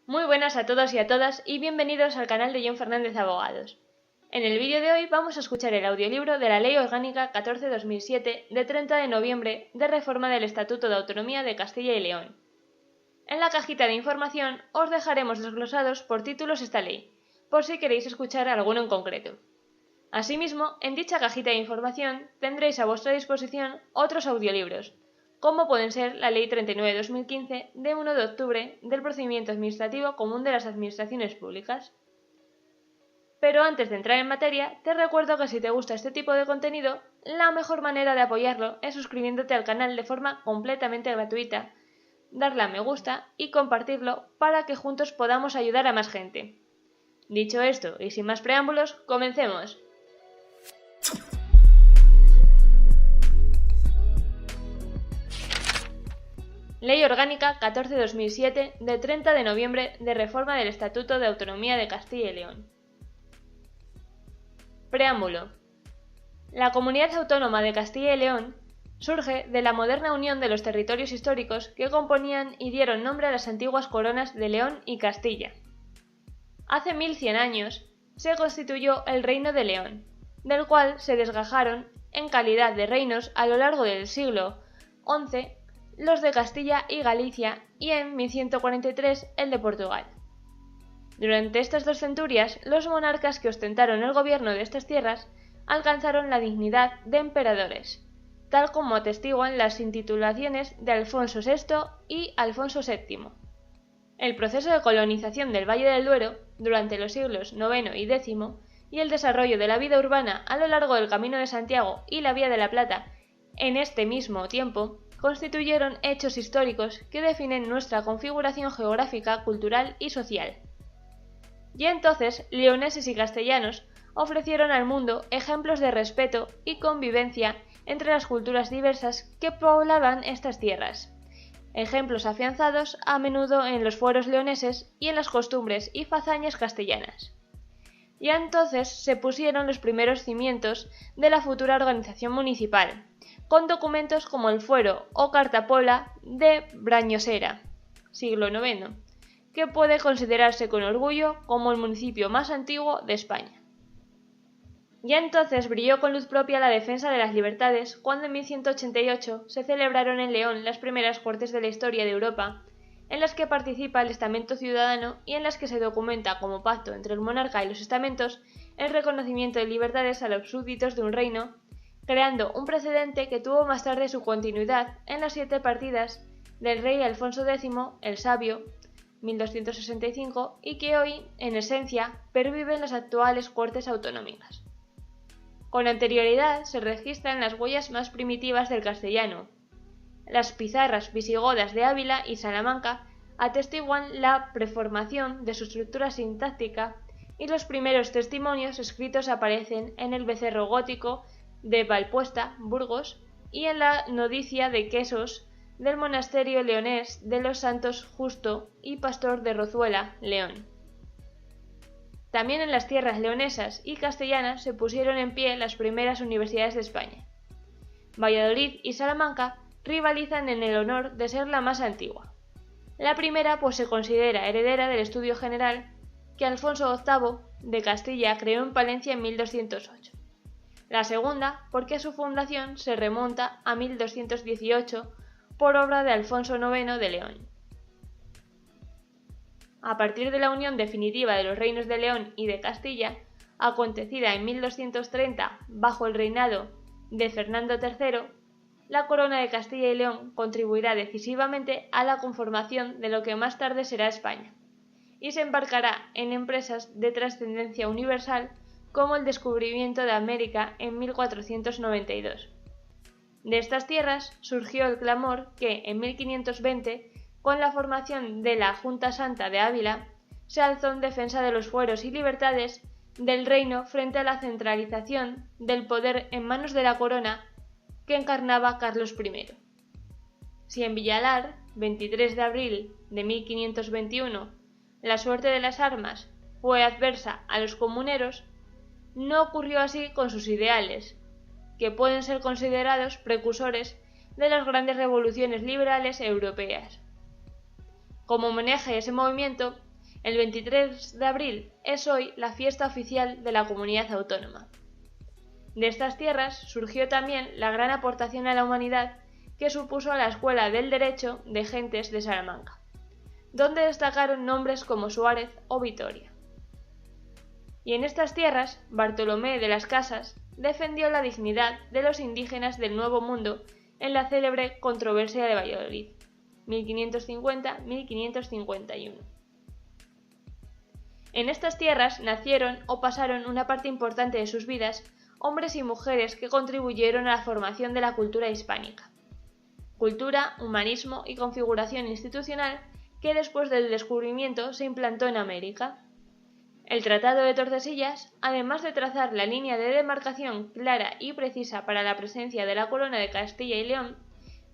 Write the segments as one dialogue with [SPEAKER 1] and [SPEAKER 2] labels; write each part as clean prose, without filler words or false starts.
[SPEAKER 1] Muy buenas a todos y a todas y bienvenidos al canal de John Fernández Abogados. En el vídeo de hoy vamos a escuchar el audiolibro de la Ley Orgánica 14/2007 de 30 de noviembre de reforma del Estatuto de Autonomía de Castilla y León. En la cajita de información os dejaremos desglosados por títulos esta ley, por si queréis escuchar alguno en concreto. Asimismo, en dicha cajita de información tendréis a vuestra disposición otros audiolibros, como pueden ser la Ley 39/2015 de 1 de octubre del Procedimiento Administrativo Común de las Administraciones Públicas. Pero antes de entrar en materia, te recuerdo que si te gusta este tipo de contenido, la mejor manera de apoyarlo es suscribiéndote al canal de forma completamente gratuita, darle a me gusta y compartirlo para que juntos podamos ayudar a más gente. Dicho esto, y sin más preámbulos, comencemos. Ley Orgánica 14/2007 de 30 de noviembre de reforma del Estatuto de Autonomía de Castilla y León. Preámbulo. La Comunidad Autónoma de Castilla y León surge de la moderna unión de los territorios históricos que componían y dieron nombre a las antiguas coronas de León y Castilla. Hace 1100 años se constituyó el Reino de León, del cual se desgajaron en calidad de reinos a lo largo del siglo XI los de Castilla y Galicia y en 1143 el de Portugal. Durante estas dos centurias, los monarcas que ostentaron el gobierno de estas tierras alcanzaron la dignidad de emperadores, tal como atestiguan las intitulaciones de Alfonso VI y Alfonso VII. El proceso de colonización del Valle del Duero durante los siglos IX y X y el desarrollo de la vida urbana a lo largo del Camino de Santiago y la Vía de la Plata en este mismo tiempo constituyeron hechos históricos que definen nuestra configuración geográfica, cultural y social. Y entonces, leoneses y castellanos ofrecieron al mundo ejemplos de respeto y convivencia entre las culturas diversas que poblaban estas tierras, ejemplos afianzados a menudo en los fueros leoneses y en las costumbres y fazañas castellanas. Y entonces se pusieron los primeros cimientos de la futura organización municipal, con documentos como el Fuero o Cartapola de Brañosera, siglo IX, que puede considerarse con orgullo como el municipio más antiguo de España. Ya entonces brilló con luz propia la defensa de las libertades cuando en 1188 se celebraron en León las primeras Cortes de la historia de Europa, en las que participa el estamento ciudadano y en las que se documenta como pacto entre el monarca y los estamentos el reconocimiento de libertades a los súbditos de un reino, creando un precedente que tuvo más tarde su continuidad en las 7 partidas del rey Alfonso X el Sabio, 1265, y que hoy, en esencia, pervive en las actuales Cortes Autonómicas. Con anterioridad se registran las huellas más primitivas del castellano. Las pizarras visigodas de Ávila y Salamanca atestiguan la preformación de su estructura sintáctica y los primeros testimonios escritos aparecen en el Becerro Gótico de Valpuesta, Burgos, y en la Nodicia de Quesos del monasterio leonés de los Santos Justo y Pastor de Rozuela, León. También en las tierras leonesas y castellanas se pusieron en pie las primeras universidades de España. Valladolid y Salamanca rivalizan en el honor de ser la más antigua. La primera pues se considera heredera del estudio general que Alfonso VIII de Castilla creó en Palencia en 1208. La segunda porque su fundación se remonta a 1218 por obra de Alfonso IX de León. A partir de la unión definitiva de los reinos de León y de Castilla, acontecida en 1230 bajo el reinado de Fernando III, la corona de Castilla y León contribuirá decisivamente a la conformación de lo que más tarde será España, y se embarcará en empresas de trascendencia universal como el descubrimiento de América en 1492. De estas tierras surgió el clamor que, en 1520, con la formación de la Junta Santa de Ávila, se alzó en defensa de los fueros y libertades del reino frente a la centralización del poder en manos de la corona que encarnaba Carlos I. Si en Villalar, 23 de abril de 1521, la suerte de las armas fue adversa a los comuneros, no ocurrió así con sus ideales, que pueden ser considerados precursores de las grandes revoluciones liberales europeas. Como homenaje a ese movimiento, El 23 de abril es hoy la fiesta oficial de la comunidad autónoma. De estas tierras surgió también la gran aportación a la humanidad que supuso la Escuela del Derecho de Gentes de Salamanca, donde destacaron nombres como Suárez o Vitoria. Y en estas tierras, Bartolomé de las Casas defendió la dignidad de los indígenas del Nuevo Mundo en la célebre controversia de Valladolid, 1550-1551. En estas tierras nacieron o pasaron una parte importante de sus vidas hombres y mujeres que contribuyeron a la formación de la cultura hispánica. Cultura, humanismo y configuración institucional que después del descubrimiento se implantó en América. El Tratado de Tordesillas, además de trazar la línea de demarcación clara y precisa para la presencia de la corona de Castilla y León,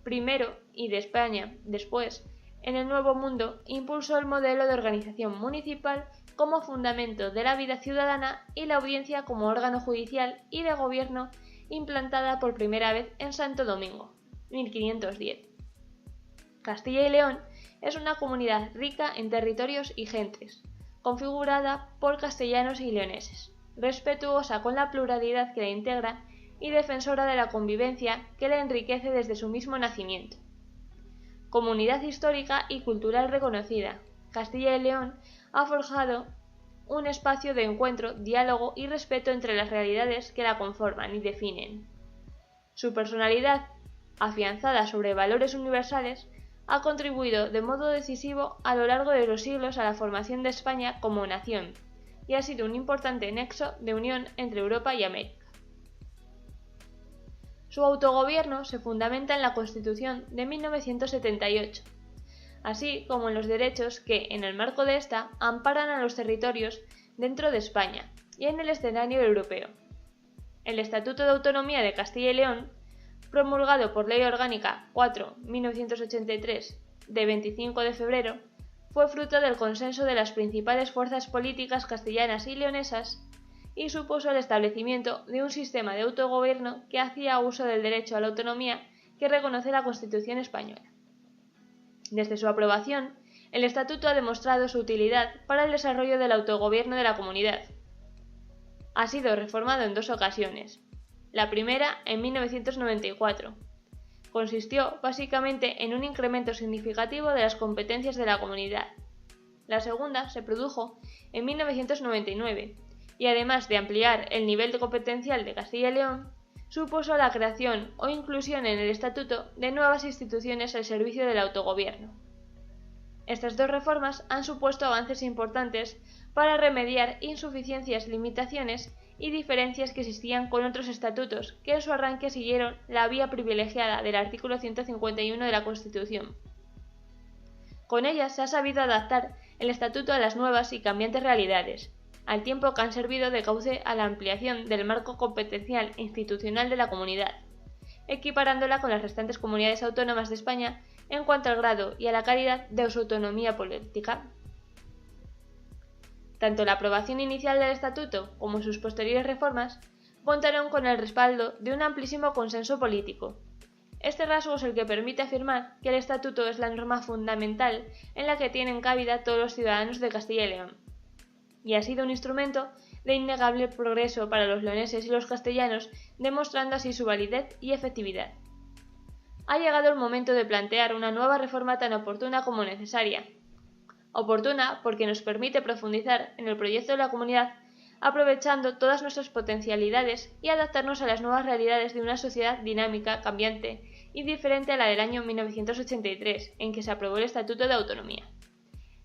[SPEAKER 1] primero y de España después, en el Nuevo Mundo, impulsó el modelo de organización municipal como fundamento de la vida ciudadana y la audiencia como órgano judicial y de gobierno implantada por primera vez en Santo Domingo, 1510. Castilla y León es una comunidad rica en territorios y gentes, configurada por castellanos y leoneses, respetuosa con la pluralidad que la integra y defensora de la convivencia que la enriquece desde su mismo nacimiento. Comunidad histórica y cultural reconocida, Castilla y León ha forjado un espacio de encuentro, diálogo y respeto entre las realidades que la conforman y definen. Su personalidad, afianzada sobre valores universales, ha contribuido de modo decisivo a lo largo de los siglos a la formación de España como nación y ha sido un importante nexo de unión entre Europa y América. Su autogobierno se fundamenta en la Constitución de 1978, así como en los derechos que, en el marco de esta, amparan a los territorios dentro de España y en el escenario europeo. El Estatuto de Autonomía de Castilla y León, promulgado por Ley Orgánica 4/1983 de 25 de febrero, fue fruto del consenso de las principales fuerzas políticas castellanas y leonesas y supuso el establecimiento de un sistema de autogobierno que hacía uso del derecho a la autonomía que reconoce la Constitución española. Desde su aprobación, el Estatuto ha demostrado su utilidad para el desarrollo del autogobierno de la comunidad. Ha sido reformado en 2 ocasiones. La primera en 1994. Consistió básicamente en un incremento significativo de las competencias de la comunidad. La segunda se produjo en 1999 y además de ampliar el nivel competencial de Castilla y León, supuso la creación o inclusión en el Estatuto de nuevas instituciones al servicio del autogobierno. Estas 2 reformas han supuesto avances importantes para remediar insuficiencias, limitaciones y diferencias que existían con otros estatutos que en su arranque siguieron la vía privilegiada del artículo 151 de la Constitución. Con ellas se ha sabido adaptar el estatuto a las nuevas y cambiantes realidades, al tiempo que han servido de cauce a la ampliación del marco competencial e institucional de la comunidad, equiparándola con las restantes comunidades autónomas de España en cuanto al grado y a la calidad de su autonomía política. Tanto la aprobación inicial del Estatuto como sus posteriores reformas contaron con el respaldo de un amplísimo consenso político. Este rasgo es el que permite afirmar que el Estatuto es la norma fundamental en la que tienen cabida todos los ciudadanos de Castilla y León, y ha sido un instrumento de innegable progreso para los leoneses y los castellanos, demostrando así su validez y efectividad. Ha llegado el momento de plantear una nueva reforma tan oportuna como necesaria. Oportuna porque nos permite profundizar en el proyecto de la comunidad, aprovechando todas nuestras potencialidades y adaptarnos a las nuevas realidades de una sociedad dinámica, cambiante y diferente a la del año 1983, en que se aprobó el Estatuto de Autonomía.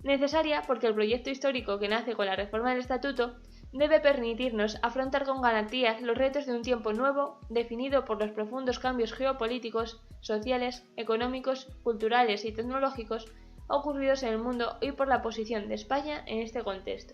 [SPEAKER 1] Necesaria porque el proyecto histórico que nace con la reforma del Estatuto debe permitirnos afrontar con garantías los retos de un tiempo nuevo, definido por los profundos cambios geopolíticos, sociales, económicos, culturales y tecnológicos ocurridos en el mundo y por la posición de España en este contexto.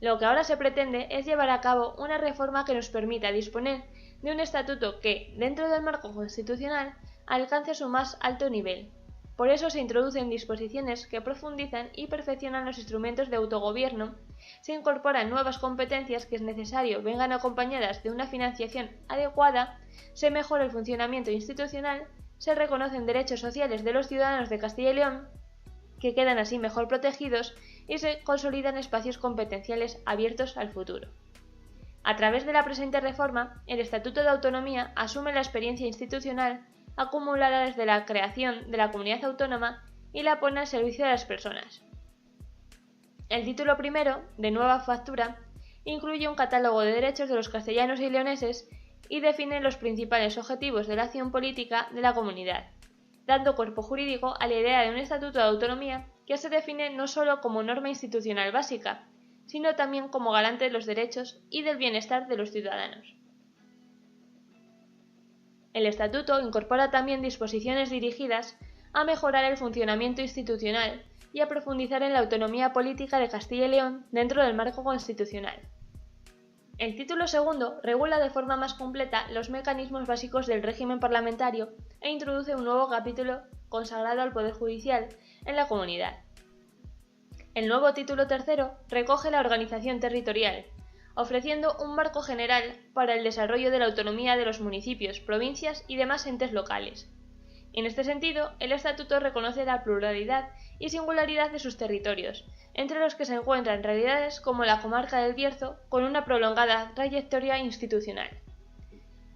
[SPEAKER 1] Lo que ahora se pretende es llevar a cabo una reforma que nos permita disponer de un estatuto que, dentro del marco constitucional, alcance su más alto nivel. Por eso se introducen disposiciones que profundizan y perfeccionan los instrumentos de autogobierno, se incorporan nuevas competencias que es necesario vengan acompañadas de una financiación adecuada, se mejora el funcionamiento institucional, se reconocen derechos sociales de los ciudadanos de Castilla y León, que quedan así mejor protegidos y se consolidan espacios competenciales abiertos al futuro. A través de la presente reforma, el Estatuto de Autonomía asume la experiencia institucional acumulada desde la creación de la comunidad autónoma y la pone al servicio de las personas. El título primero, de nueva factura, incluye un catálogo de derechos de los castellanos y leoneses y define los principales objetivos de la acción política de la comunidad, dando cuerpo jurídico a la idea de un estatuto de autonomía que se define no solo como norma institucional básica, sino también como garante de los derechos y del bienestar de los ciudadanos. El estatuto incorpora también disposiciones dirigidas a mejorar el funcionamiento institucional y a profundizar en la autonomía política de Castilla y León dentro del marco constitucional. El título segundo regula de forma más completa los mecanismos básicos del régimen parlamentario e introduce un nuevo capítulo consagrado al Poder Judicial en la comunidad. El nuevo título tercero recoge la organización territorial, ofreciendo un marco general para el desarrollo de la autonomía de los municipios, provincias y demás entes locales. En este sentido, el Estatuto reconoce la pluralidad y singularidad de sus territorios, entre los que se encuentran realidades como la comarca del Bierzo, con una prolongada trayectoria institucional.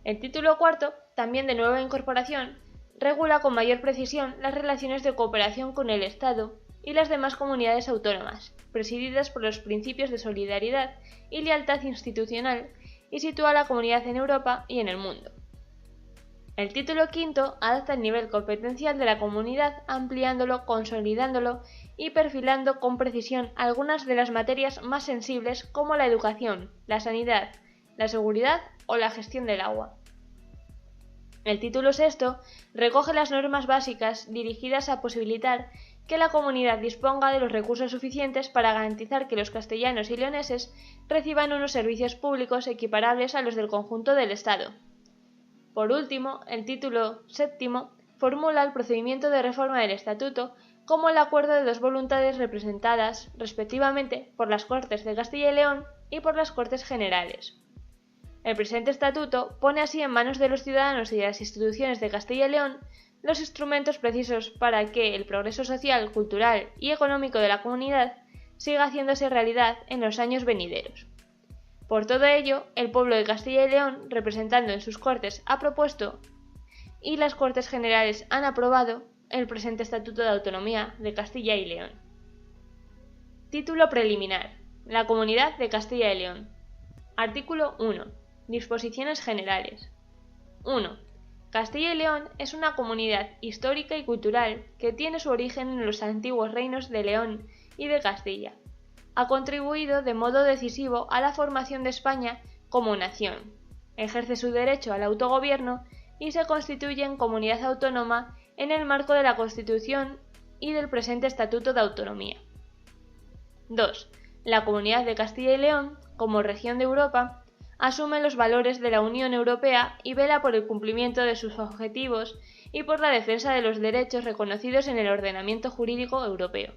[SPEAKER 1] El título cuarto, también de nueva incorporación, regula con mayor precisión las relaciones de cooperación con el Estado y las demás comunidades autónomas, presididas por los principios de solidaridad y lealtad institucional, y sitúa a la comunidad en Europa y en el mundo. El título quinto adapta el nivel competencial de la comunidad, ampliándolo, consolidándolo y perfilando con precisión algunas de las materias más sensibles como la educación, la sanidad, la seguridad o la gestión del agua. El título sexto recoge las normas básicas dirigidas a posibilitar que la comunidad disponga de los recursos suficientes para garantizar que los castellanos y leoneses reciban unos servicios públicos equiparables a los del conjunto del Estado. Por último, el título séptimo formula el procedimiento de reforma del Estatuto como el acuerdo de dos voluntades representadas, respectivamente, por las Cortes de Castilla y León y por las Cortes Generales. El presente Estatuto pone así en manos de los ciudadanos y de las instituciones de Castilla y León los instrumentos precisos para que el progreso social, cultural y económico de la comunidad siga haciéndose realidad en los años venideros. Por todo ello, el pueblo de Castilla y León, representando en sus Cortes, ha propuesto y las Cortes Generales han aprobado el presente Estatuto de Autonomía de Castilla y León. Título preliminar. La Comunidad de Castilla y León. Artículo 1. Disposiciones generales. 1. Castilla y León es una comunidad histórica y cultural que tiene su origen en los antiguos reinos de León y de Castilla. Ha contribuido de modo decisivo a la formación de España como nación, ejerce su derecho al autogobierno y se constituye en comunidad autónoma en el marco de la Constitución y del presente Estatuto de Autonomía. 2. La Comunidad de Castilla y León, como región de Europa, asume los valores de la Unión Europea y vela por el cumplimiento de sus objetivos y por la defensa de los derechos reconocidos en el ordenamiento jurídico europeo.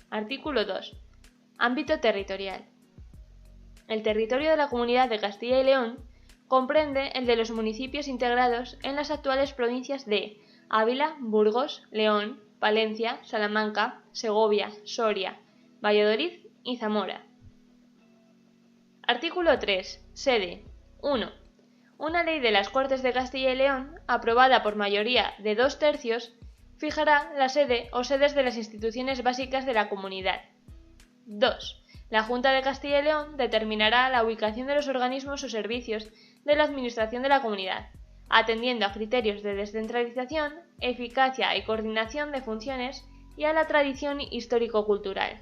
[SPEAKER 1] Artículo 2. Ámbito territorial. El territorio de la Comunidad de Castilla y León comprende el de los municipios integrados en las actuales provincias de Ávila, Burgos, León, Palencia, Salamanca, Segovia, Soria, Valladolid y Zamora. Artículo 3. Sede. 1. Una ley de las Cortes de Castilla y León, aprobada por mayoría de 2/3, fijará la sede o sedes de las instituciones básicas de la comunidad. 2. La Junta de Castilla y León determinará la ubicación de los organismos o servicios de la administración de la comunidad, atendiendo a criterios de descentralización, eficacia y coordinación de funciones y a la tradición histórico-cultural.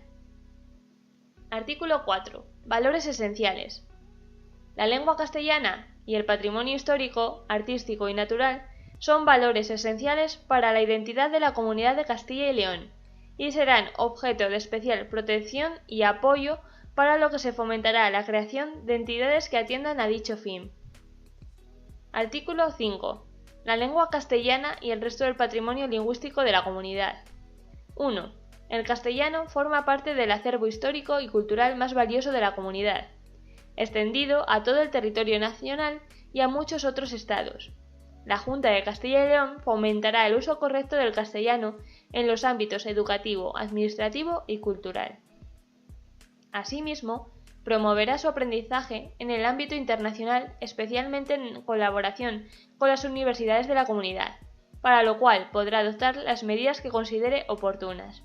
[SPEAKER 1] Artículo 4. Valores esenciales. La lengua castellana y el patrimonio histórico, artístico y natural son valores esenciales para la identidad de la Comunidad de Castilla y León y serán objeto de especial protección y apoyo para lo que se fomentará la creación de entidades que atiendan a dicho fin. Artículo 5. La lengua castellana y el resto del patrimonio lingüístico de la comunidad. 1. El castellano forma parte del acervo histórico y cultural más valioso de la comunidad, extendido a todo el territorio nacional y a muchos otros estados. La Junta de Castilla y León fomentará el uso correcto del castellano en los ámbitos educativo, administrativo y cultural. Asimismo, promoverá su aprendizaje en el ámbito internacional, especialmente en colaboración con las universidades de la comunidad, para lo cual podrá adoptar las medidas que considere oportunas.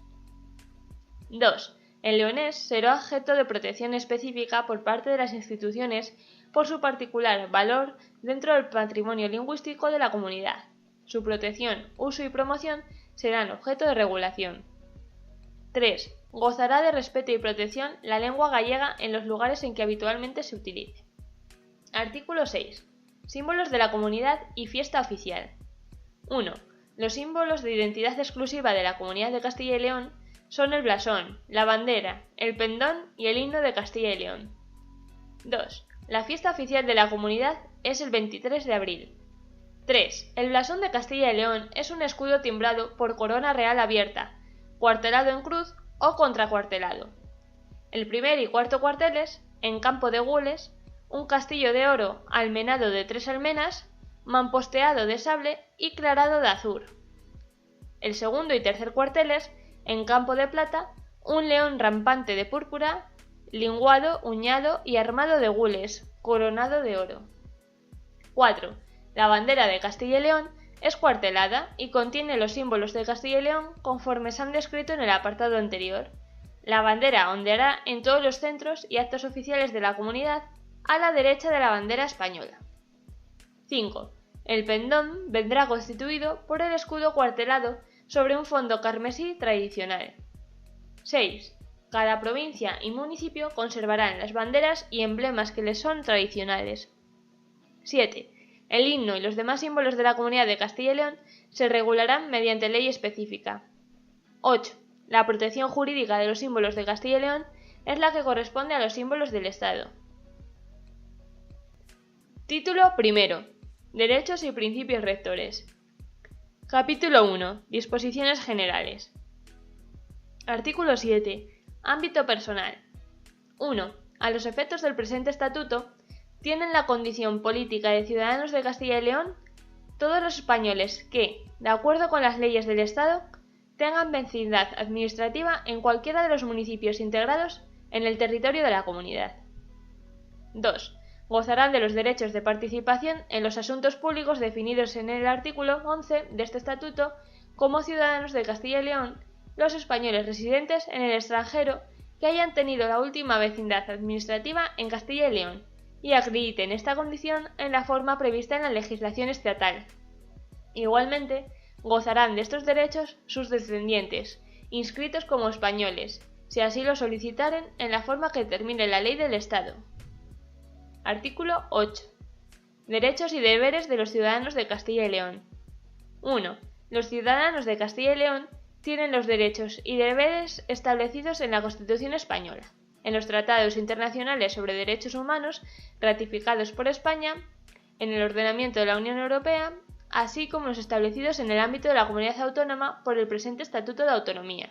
[SPEAKER 1] 2. El leonés será objeto de protección específica por parte de las instituciones por su particular valor dentro del patrimonio lingüístico de la comunidad. Su protección, uso y promoción serán objeto de regulación. 3. Gozará de respeto y protección la lengua gallega en los lugares en que habitualmente se utilice. Artículo 6. Símbolos de la comunidad y fiesta oficial. 1. Los símbolos de identidad exclusiva de la Comunidad de Castilla y León son el blasón, la bandera, el pendón y el himno de Castilla y León. 2. La fiesta oficial de la comunidad es el 23 de abril. 3. El blasón de Castilla y León es un escudo timbrado por corona real abierta, cuartelado en cruz o contracuartelado. El primer y cuarto cuarteles, en campo de gules, un castillo de oro almenado de 3 almenas, mamposteado de sable y clarado de azur. El segundo y tercer cuarteles, en campo de plata, un león rampante de púrpura, linguado, uñado y armado de gules, coronado de oro. 4. La bandera de Castilla y León es cuartelada y contiene los símbolos de Castilla y León conforme se han descrito en el apartado anterior. La bandera ondeará en todos los centros y actos oficiales de la comunidad a la derecha de la bandera española. 5. El pendón vendrá constituido por el escudo cuartelado sobre un fondo carmesí tradicional. 6. Cada provincia y municipio conservarán las banderas y emblemas que les son tradicionales. 7. El himno y los demás símbolos de la Comunidad de Castilla y León se regularán mediante ley específica. 8. La protección jurídica de los símbolos de Castilla y León es la que corresponde a los símbolos del Estado. Título primero. Derechos y principios rectores. Capítulo 1. Disposiciones generales. Artículo 7. Ámbito personal. 1. A los efectos del presente estatuto, tienen la condición política de ciudadanos de Castilla y León todos los españoles que, de acuerdo con las leyes del Estado, tengan vecindad administrativa en cualquiera de los municipios integrados en el territorio de la comunidad. 2. Gozarán de los derechos de participación en los asuntos públicos definidos en el artículo 11 de este estatuto como ciudadanos de Castilla y León los españoles residentes en el extranjero que hayan tenido la última vecindad administrativa en Castilla y León y acrediten esta condición en la forma prevista en la legislación estatal. Igualmente, gozarán de estos derechos sus descendientes, inscritos como españoles, si así lo solicitaren en la forma que determine la ley del Estado. Artículo 8. Derechos y deberes de los ciudadanos de Castilla y León. 1. Los ciudadanos de Castilla y León tienen los derechos y deberes establecidos en la Constitución española, en los tratados internacionales sobre derechos humanos ratificados por España, en el ordenamiento de la Unión Europea, así como los establecidos en el ámbito de la comunidad autónoma por el presente Estatuto de Autonomía.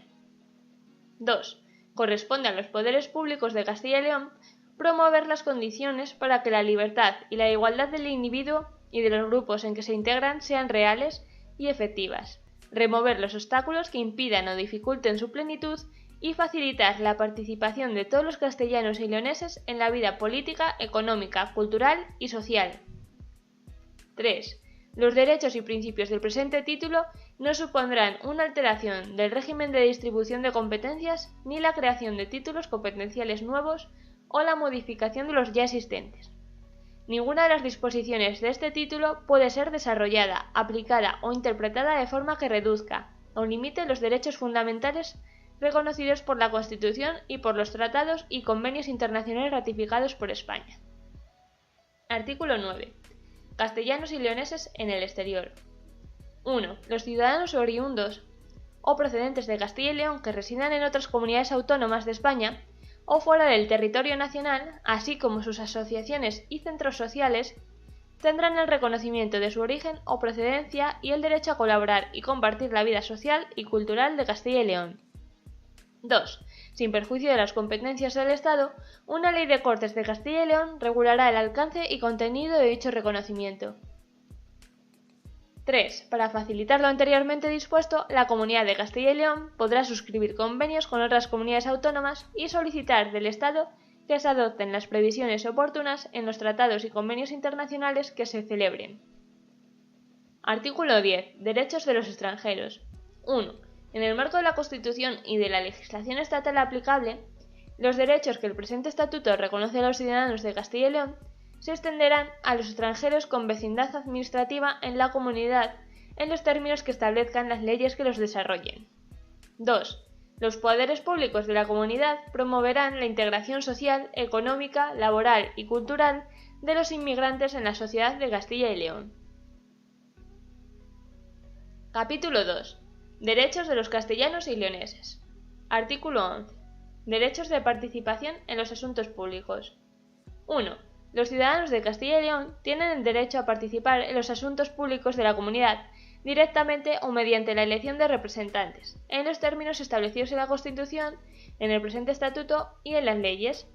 [SPEAKER 1] 2. Corresponde a los poderes públicos de Castilla y León promover las condiciones para que la libertad y la igualdad del individuo y de los grupos en que se integran sean reales y efectivas, remover los obstáculos que impidan o dificulten su plenitud y facilitar la participación de todos los castellanos y leoneses en la vida política, económica, cultural y social. 3. Los derechos y principios del presente título no supondrán una alteración del régimen de distribución de competencias ni la creación de títulos competenciales nuevos o la modificación de los ya existentes. Ninguna de las disposiciones de este título puede ser desarrollada, aplicada o interpretada de forma que reduzca o limite los derechos fundamentales reconocidos por la Constitución y por los tratados y convenios internacionales ratificados por España. Artículo 9. Castellanos y leoneses en el exterior. 1. Los ciudadanos oriundos o procedentes de Castilla y León que residan en otras comunidades autónomas de España o fuera del territorio nacional, así como sus asociaciones y centros sociales, tendrán el reconocimiento de su origen o procedencia y el derecho a colaborar y compartir la vida social y cultural de Castilla y León. 2. Sin perjuicio de las competencias del Estado, una ley de Cortes de Castilla y León regulará el alcance y contenido de dicho reconocimiento. 3. Para facilitar lo anteriormente dispuesto, la Comunidad de Castilla y León podrá suscribir convenios con otras comunidades autónomas y solicitar del Estado que se adopten las previsiones oportunas en los tratados y convenios internacionales que se celebren. Artículo 10. Derechos de los extranjeros. 1. En el marco de la Constitución y de la legislación estatal aplicable, los derechos que el presente Estatuto reconoce a los ciudadanos de Castilla y León se extenderán a los extranjeros con vecindad administrativa en la comunidad en los términos que establezcan las leyes que los desarrollen. 2. Los poderes públicos de la comunidad promoverán la integración social, económica, laboral y cultural de los inmigrantes en la sociedad de Castilla y León. Capítulo 2. Derechos de los castellanos y leoneses. Artículo 11. Derechos de participación en los asuntos públicos. 1. Los ciudadanos de Castilla y León tienen el derecho a participar en los asuntos públicos de la comunidad, directamente o mediante la elección de representantes, en los términos establecidos en la Constitución, en el presente Estatuto y en las leyes.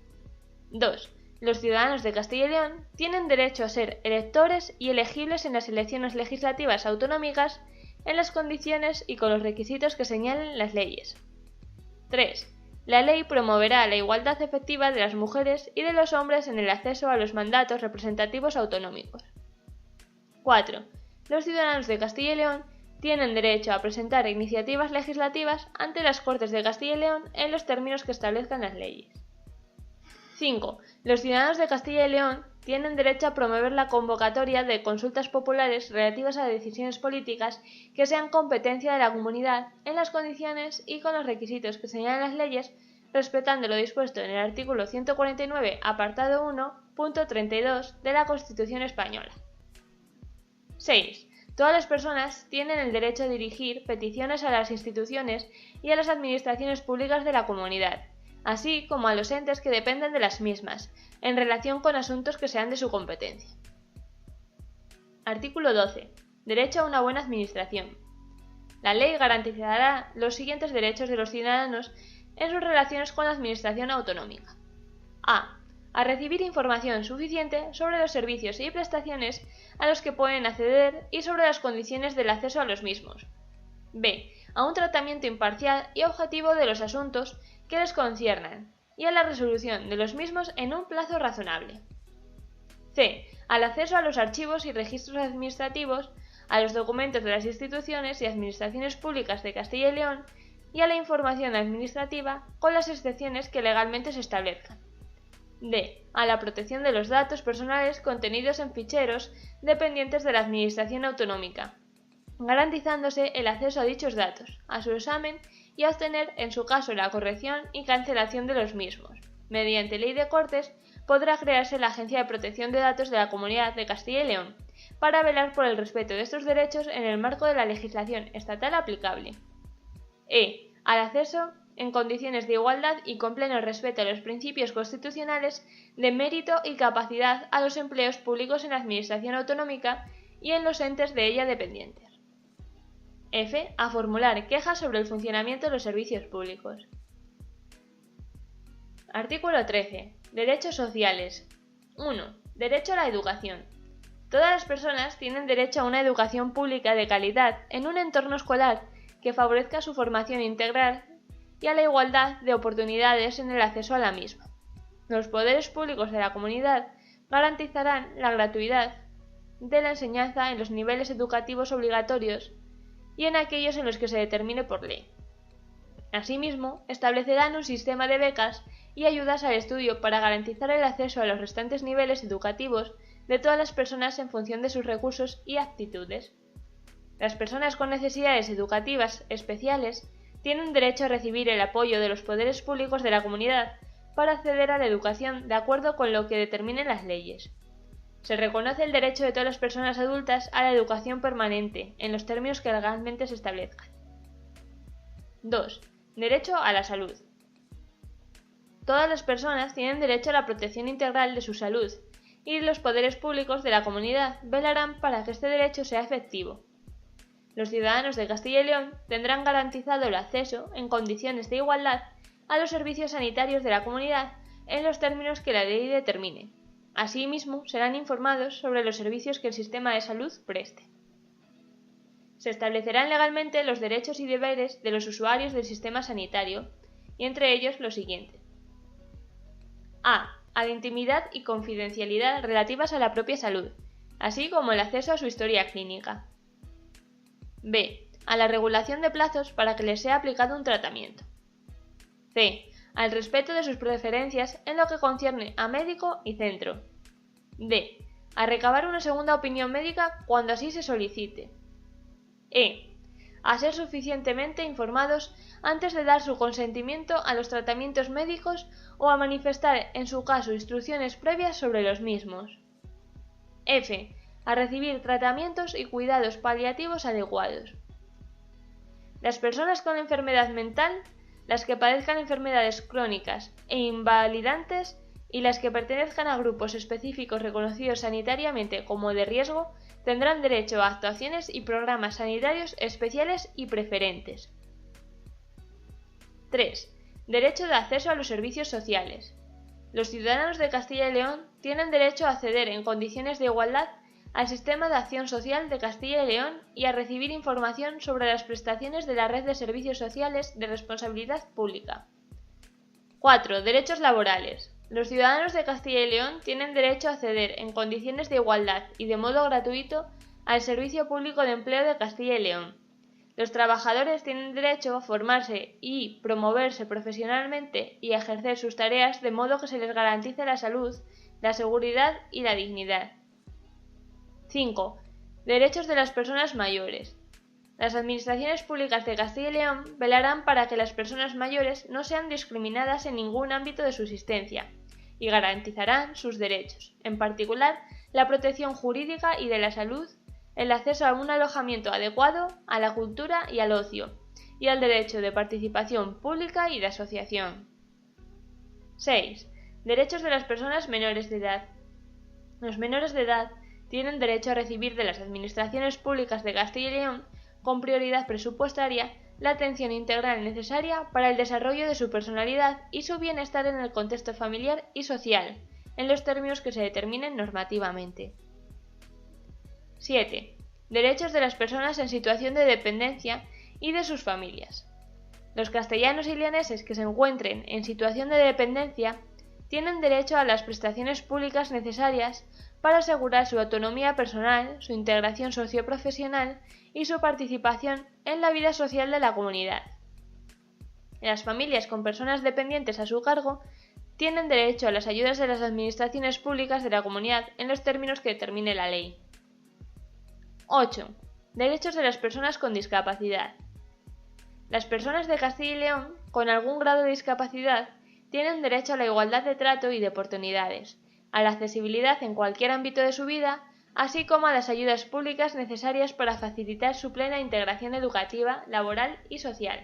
[SPEAKER 1] 2. Los ciudadanos de Castilla y León tienen derecho a ser electores y elegibles en las elecciones legislativas autonómicas en las condiciones y con los requisitos que señalen las leyes. 3. La ley promoverá la igualdad efectiva de las mujeres y de los hombres en el acceso a los mandatos representativos autonómicos. 4. Los ciudadanos de Castilla y León tienen derecho a presentar iniciativas legislativas ante las Cortes de Castilla y León en los términos que establezcan las leyes. 5. Los ciudadanos de Castilla y León tienen derecho a promover la convocatoria de consultas populares relativas a decisiones políticas que sean competencia de la comunidad en las condiciones y con los requisitos que señalan las leyes, respetando lo dispuesto en el artículo 149, apartado 1, punto 32 de la Constitución española. 6. Todas las personas tienen el derecho a dirigir peticiones a las instituciones y a las administraciones públicas de la comunidad, así como a los entes que dependen de las mismas, en relación con asuntos que sean de su competencia. Artículo 12. Derecho a una buena administración. La ley garantizará los siguientes derechos de los ciudadanos en sus relaciones con la administración autonómica. A. A recibir información suficiente sobre los servicios y prestaciones a los que pueden acceder y sobre las condiciones del acceso a los mismos. B. A un tratamiento imparcial y objetivo de los asuntos que les conciernan y a la resolución de los mismos en un plazo razonable. C. Al acceso a los archivos y registros administrativos, a los documentos de las instituciones y administraciones públicas de Castilla y León y a la información administrativa con las excepciones que legalmente se establezcan. D. A la protección de los datos personales contenidos en ficheros dependientes de la Administración autonómica, garantizándose el acceso a dichos datos, a su examen y a obtener, en su caso, la corrección y cancelación de los mismos. Mediante ley de Cortes, podrá crearse la Agencia de Protección de Datos de la Comunidad de Castilla y León, para velar por el respeto de estos derechos en el marco de la legislación estatal aplicable. E. Al acceso en condiciones de igualdad y con pleno respeto a los principios constitucionales de mérito y capacidad a los empleos públicos en la Administración autonómica y en los entes de ella dependientes. F. A formular quejas sobre el funcionamiento de los servicios públicos. Artículo 13. Derechos sociales. 1. Derecho a la educación. Todas las personas tienen derecho a una educación pública de calidad en un entorno escolar que favorezca su formación integral y a la igualdad de oportunidades en el acceso a la misma. Los poderes públicos de la comunidad garantizarán la gratuidad de la enseñanza en los niveles educativos obligatorios y en aquellos en los que se determine por ley. Asimismo, establecerán un sistema de becas y ayudas al estudio para garantizar el acceso a los restantes niveles educativos de todas las personas en función de sus recursos y aptitudes. Las personas con necesidades educativas especiales tienen derecho a recibir el apoyo de los poderes públicos de la comunidad para acceder a la educación de acuerdo con lo que determinen las leyes. Se reconoce el derecho de todas las personas adultas a la educación permanente, en los términos que legalmente se establezcan. 2. Derecho a la salud. Todas las personas tienen derecho a la protección integral de su salud, y los poderes públicos de la comunidad velarán para que este derecho sea efectivo. Los ciudadanos de Castilla y León tendrán garantizado el acceso, en condiciones de igualdad, a los servicios sanitarios de la comunidad en los términos que la ley determine. Asimismo, serán informados sobre los servicios que el sistema de salud preste. Se establecerán legalmente los derechos y deberes de los usuarios del sistema sanitario, y entre ellos lo siguiente. A la intimidad y confidencialidad relativas a la propia salud, así como el acceso a su historia clínica. B. A la regulación de plazos para que les sea aplicado un tratamiento. C. Al respeto de sus preferencias en lo que concierne a médico y centro. D. A recabar una segunda opinión médica cuando así se solicite. E. A ser suficientemente informados antes de dar su consentimiento a los tratamientos médicos o a manifestar en su caso instrucciones previas sobre los mismos. F. A recibir tratamientos y cuidados paliativos adecuados. Las personas con enfermedad mental, las que padezcan enfermedades crónicas e invalidantes y las que pertenezcan a grupos específicos reconocidos sanitariamente como de riesgo, tendrán derecho a actuaciones y programas sanitarios especiales y preferentes. 3. Derecho de acceso a los servicios sociales. Los ciudadanos de Castilla y León tienen derecho a acceder en condiciones de igualdad al Sistema de Acción Social de Castilla y León y a recibir información sobre las prestaciones de la red de servicios sociales de responsabilidad pública. 4. Derechos laborales. Los ciudadanos de Castilla y León tienen derecho a acceder en condiciones de igualdad y de modo gratuito al Servicio Público de Empleo de Castilla y León. Los trabajadores tienen derecho a formarse y promoverse profesionalmente y a ejercer sus tareas de modo que se les garantice la salud, la seguridad y la dignidad. 5. Derechos de las personas mayores. Las administraciones públicas de Castilla y León velarán para que las personas mayores no sean discriminadas en ningún ámbito de su existencia y garantizarán sus derechos, en particular la protección jurídica y de la salud, el acceso a un alojamiento adecuado, a la cultura y al ocio, y al derecho de participación pública y de asociación. 6. Derechos de las personas menores de edad. Los menores de edad tienen derecho a recibir de las administraciones públicas de Castilla y León, con prioridad presupuestaria, la atención integral necesaria para el desarrollo de su personalidad y su bienestar en el contexto familiar y social, en los términos que se determinen normativamente. 7. Derechos de las personas en situación de dependencia y de sus familias. Los castellanos y leoneses que se encuentren en situación de dependencia tienen derecho a las prestaciones públicas necesarias para asegurar su autonomía personal, su integración socioprofesional y su participación en la vida social de la comunidad. Las familias con personas dependientes a su cargo tienen derecho a las ayudas de las administraciones públicas de la comunidad en los términos que determine la ley. 8. Derechos de las personas con discapacidad. Las personas de Castilla y León con algún grado de discapacidad tienen derecho a la igualdad de trato y de oportunidades, a la accesibilidad en cualquier ámbito de su vida, así como a las ayudas públicas necesarias para facilitar su plena integración educativa, laboral y social.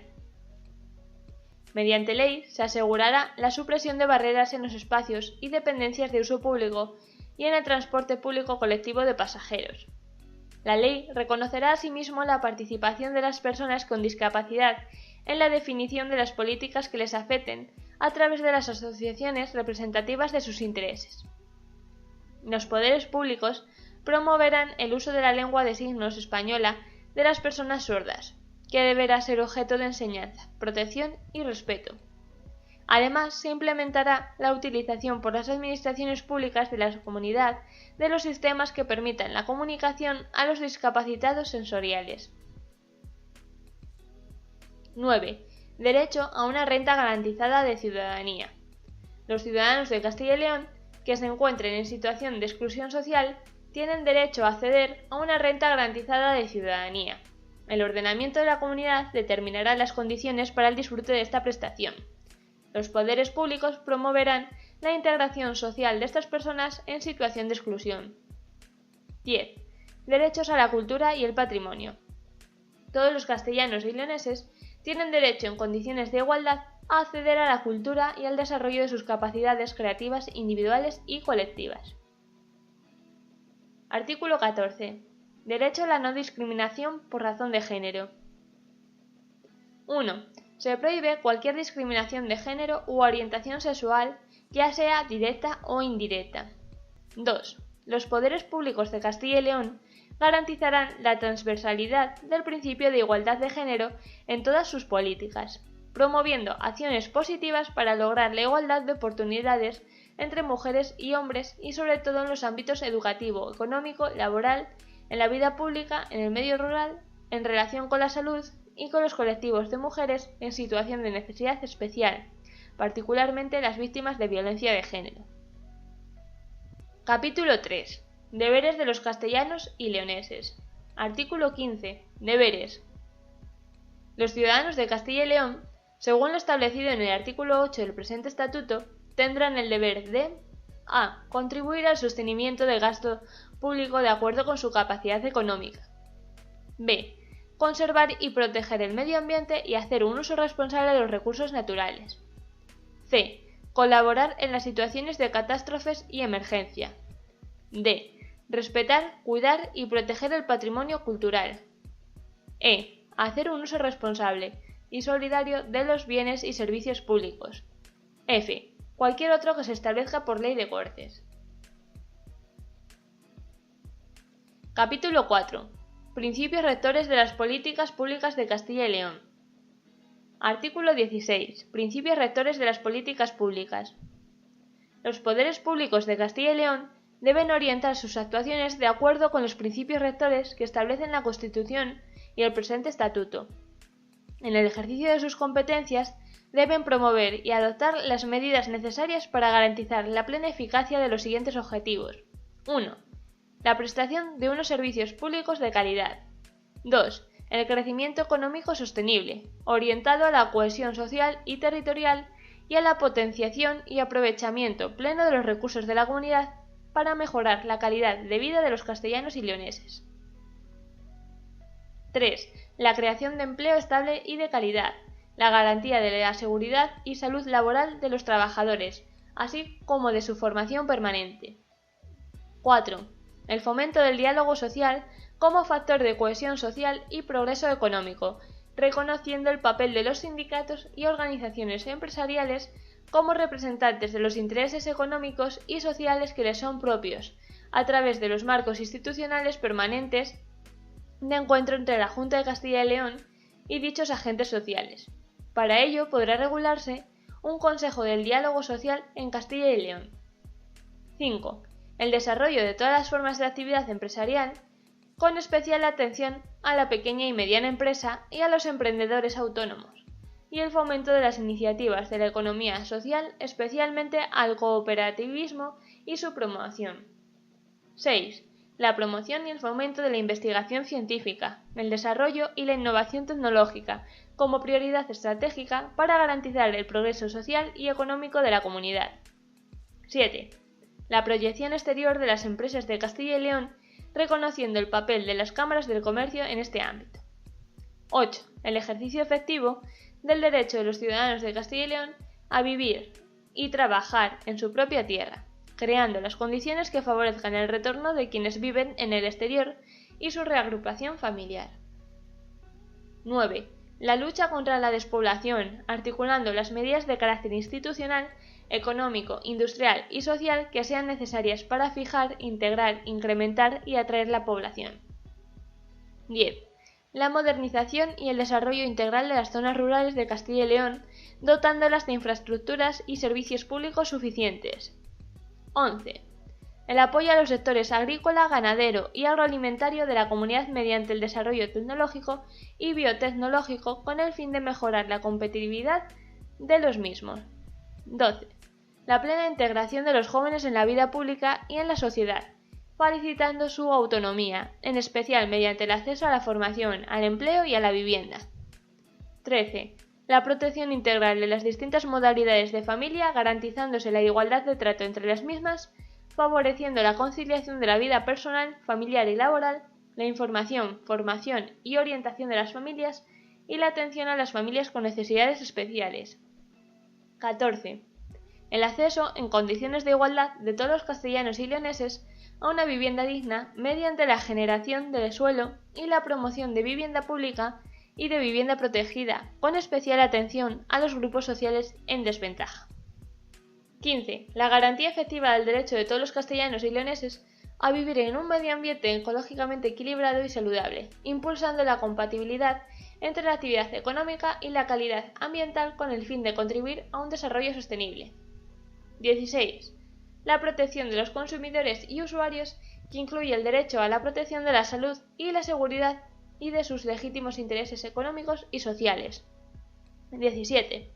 [SPEAKER 1] Mediante ley se asegurará la supresión de barreras en los espacios y dependencias de uso público y en el transporte público colectivo de pasajeros. La ley reconocerá asimismo la participación de las personas con discapacidad en la definición de las políticas que les afecten a través de las asociaciones representativas de sus intereses. Los poderes públicos promoverán el uso de la lengua de signos española de las personas sordas, que deberá ser objeto de enseñanza, protección y respeto. Además, se implementará la utilización por las administraciones públicas de la comunidad de los sistemas que permitan la comunicación a los discapacitados sensoriales. 9. Derecho a una renta garantizada de ciudadanía. Los ciudadanos de Castilla y León que se encuentren en situación de exclusión social tienen derecho a acceder a una renta garantizada de ciudadanía. El ordenamiento de la comunidad determinará las condiciones para el disfrute de esta prestación. Los poderes públicos promoverán la integración social de estas personas en situación de exclusión. 10. Derechos a la cultura y el patrimonio. Todos los castellanos y leoneses tienen derecho en condiciones de igualdad a acceder a la cultura y al desarrollo de sus capacidades creativas individuales y colectivas. Artículo 14. Derecho a la no discriminación por razón de género. 1. Se prohíbe cualquier discriminación de género u orientación sexual, ya sea directa o indirecta. 2. Los poderes públicos de Castilla y León garantizarán la transversalidad del principio de igualdad de género en todas sus políticas, promoviendo acciones positivas para lograr la igualdad de oportunidades entre mujeres y hombres y sobre todo en los ámbitos educativo, económico, laboral, en la vida pública, en el medio rural, en relación con la salud y con los colectivos de mujeres en situación de necesidad especial, particularmente las víctimas de violencia de género. Capítulo 3. Deberes de los castellanos y leoneses. Artículo 15. Deberes. Los ciudadanos de Castilla y León, según lo establecido en el artículo 8 del presente estatuto, tendrán el deber de a. Contribuir al sostenimiento del gasto público de acuerdo con su capacidad económica. b. Conservar y proteger el medio ambiente y hacer un uso responsable de los recursos naturales. c. Colaborar en las situaciones de catástrofes y emergencia. d. Respetar, cuidar y proteger el patrimonio cultural. e. Hacer un uso responsable y solidario de los bienes y servicios públicos. f. Cualquier otro que se establezca por ley de Cortes. Capítulo 4. Principios rectores de las políticas públicas de Castilla y León. Artículo 16. Principios rectores de las políticas públicas. Los poderes públicos de Castilla y León deben orientar sus actuaciones de acuerdo con los principios rectores que establecen la Constitución y el presente estatuto. En el ejercicio de sus competencias, deben promover y adoptar las medidas necesarias para garantizar la plena eficacia de los siguientes objetivos. 1. La prestación de unos servicios públicos de calidad. 2. El crecimiento económico sostenible, orientado a la cohesión social y territorial y a la potenciación y aprovechamiento pleno de los recursos de la comunidad para mejorar la calidad de vida de los castellanos y leoneses. 3. La creación de empleo estable y de calidad, la garantía de la seguridad y salud laboral de los trabajadores, así como de su formación permanente. 4. El fomento del diálogo social como factor de cohesión social y progreso económico, reconociendo el papel de los sindicatos y organizaciones empresariales como representantes de los intereses económicos y sociales que les son propios, a través de los marcos institucionales permanentes de encuentro entre la Junta de Castilla y León y dichos agentes sociales. Para ello podrá regularse un Consejo del Diálogo Social en Castilla y León. 5. El desarrollo de todas las formas de actividad empresarial, con especial atención a la pequeña y mediana empresa y a los emprendedores autónomos, y el fomento de las iniciativas de la economía social, especialmente al cooperativismo y su promoción. 6. La promoción y el fomento de la investigación científica, el desarrollo y la innovación tecnológica, como prioridad estratégica para garantizar el progreso social y económico de la comunidad. 7. La proyección exterior de las empresas de Castilla y León, reconociendo el papel de las cámaras del comercio en este ámbito. 8. El ejercicio efectivo del derecho de los ciudadanos de Castilla y León a vivir y trabajar en su propia tierra, creando las condiciones que favorezcan el retorno de quienes viven en el exterior y su reagrupación familiar. 9. La lucha contra la despoblación, articulando las medidas de carácter institucional, económico, industrial y social que sean necesarias para fijar, integrar, incrementar y atraer la población. 10. La modernización y el desarrollo integral de las zonas rurales de Castilla y León, dotándolas de infraestructuras y servicios públicos suficientes. 11. El apoyo a los sectores agrícola, ganadero y agroalimentario de la comunidad mediante el desarrollo tecnológico y biotecnológico con el fin de mejorar la competitividad de los mismos. 12. La plena integración de los jóvenes en la vida pública y en la sociedad, facilitando su autonomía, en especial mediante el acceso a la formación, al empleo y a la vivienda. 13. La protección integral de las distintas modalidades de familia, garantizándose la igualdad de trato entre las mismas, favoreciendo la conciliación de la vida personal, familiar y laboral, la información, formación y orientación de las familias y la atención a las familias con necesidades especiales. 14. El acceso en condiciones de igualdad de todos los castellanos y leoneses a una vivienda digna mediante la generación de suelo y la promoción de vivienda pública y de vivienda protegida, con especial atención a los grupos sociales en desventaja. 15. La garantía efectiva del derecho de todos los castellanos y leoneses a vivir en un medio ambiente ecológicamente equilibrado y saludable, impulsando la compatibilidad entre la actividad económica y la calidad ambiental con el fin de contribuir a un desarrollo sostenible. 16. La protección de los consumidores y usuarios, que incluye el derecho a la protección de la salud y la seguridad y de sus legítimos intereses económicos y sociales. 17.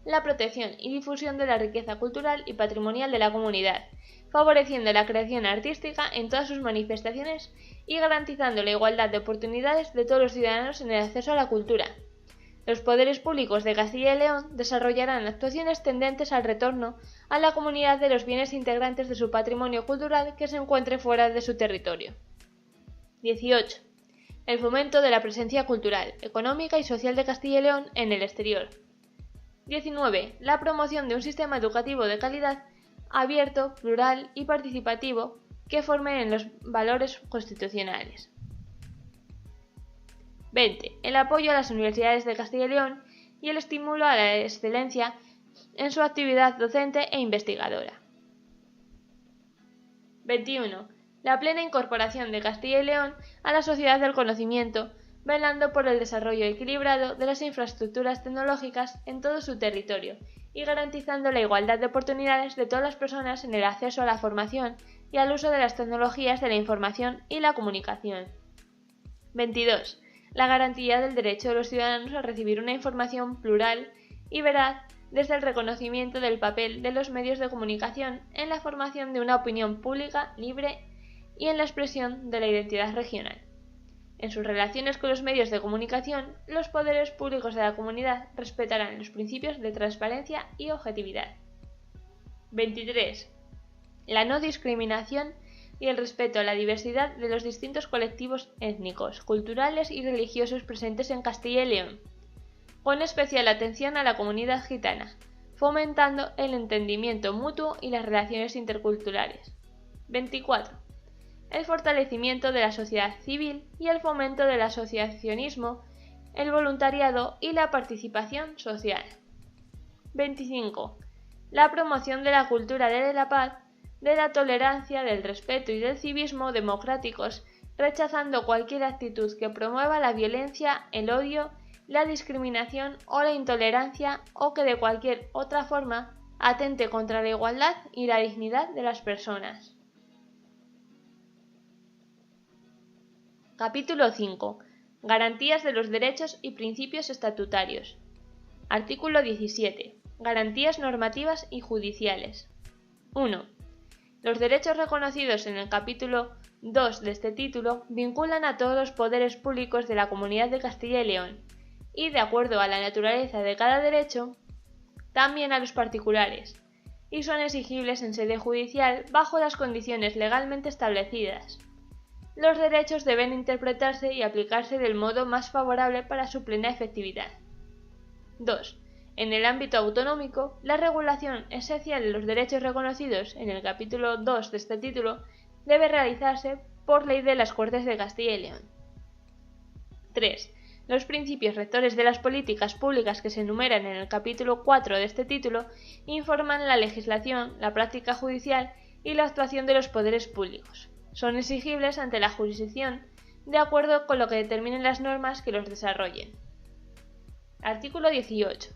[SPEAKER 1] La protección y difusión de la riqueza cultural y patrimonial de la comunidad, favoreciendo la creación artística en todas sus manifestaciones y garantizando la igualdad de oportunidades de todos los ciudadanos en el acceso a la cultura. Los poderes públicos de Castilla y León desarrollarán actuaciones tendentes al retorno a la comunidad de los bienes integrantes de su patrimonio cultural que se encuentre fuera de su territorio. 18. El fomento de la presencia cultural, económica y social de Castilla y León en el exterior. 19. La promoción de un sistema educativo de calidad, abierto, plural y participativo que forme en los valores constitucionales. 20. El apoyo a las universidades de Castilla y León y el estímulo a la excelencia en su actividad docente e investigadora. 21. La plena incorporación de Castilla y León a la sociedad del conocimiento, velando por el desarrollo equilibrado de las infraestructuras tecnológicas en todo su territorio y garantizando la igualdad de oportunidades de todas las personas en el acceso a la formación y al uso de las tecnologías de la información y la comunicación. 22. La garantía del derecho de los ciudadanos a recibir una información plural y veraz desde el reconocimiento del papel de los medios de comunicación en la formación de una opinión pública libre y en la expresión de la identidad regional. En sus relaciones con los medios de comunicación, los poderes públicos de la comunidad respetarán los principios de transparencia y objetividad. 23. La no discriminación y el respeto a la diversidad de los distintos colectivos étnicos, culturales y religiosos presentes en Castilla y León, con especial atención a la comunidad gitana, fomentando el entendimiento mutuo y las relaciones interculturales. 24. El fortalecimiento de la sociedad civil y el fomento del asociacionismo, el voluntariado y la participación social. 25. La promoción de la cultura de la paz, de la tolerancia, del respeto y del civismo democráticos, rechazando cualquier actitud que promueva la violencia, el odio, la discriminación o la intolerancia o que de cualquier otra forma atente contra la igualdad y la dignidad de las personas. Capítulo 5. Garantías de los derechos y principios estatutarios. Artículo 17. Garantías normativas y judiciales. 1. Los derechos reconocidos en el capítulo 2 de este título vinculan a todos los poderes públicos de la Comunidad de Castilla y León y, de acuerdo a la naturaleza de cada derecho, también a los particulares, y son exigibles en sede judicial bajo las condiciones legalmente establecidas. Los derechos deben interpretarse y aplicarse del modo más favorable para su plena efectividad. 2. En el ámbito autonómico, la regulación esencial de los derechos reconocidos en el capítulo 2 de este título debe realizarse por ley de las Cortes de Castilla y León. 3. Los principios rectores de las políticas públicas que se enumeran en el capítulo 4 de este título informan la legislación, la práctica judicial y la actuación de los poderes públicos. Son exigibles ante la jurisdicción de acuerdo con lo que determinen las normas que los desarrollen. Artículo 18.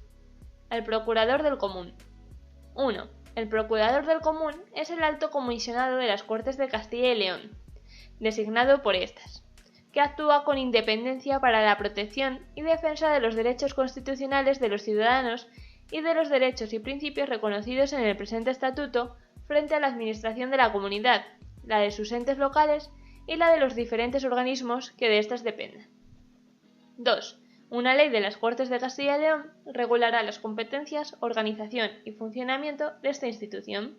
[SPEAKER 1] El Procurador del Común. 1. El Procurador del Común es el alto comisionado de las Cortes de Castilla y León, designado por estas, que actúa con independencia para la protección y defensa de los derechos constitucionales de los ciudadanos y de los derechos y principios reconocidos en el presente estatuto frente a la administración de la comunidad, la de sus entes locales y la de los diferentes organismos que de éstas dependan. 2. Una ley de las Cortes de Castilla y León regulará las competencias, organización y funcionamiento de esta institución.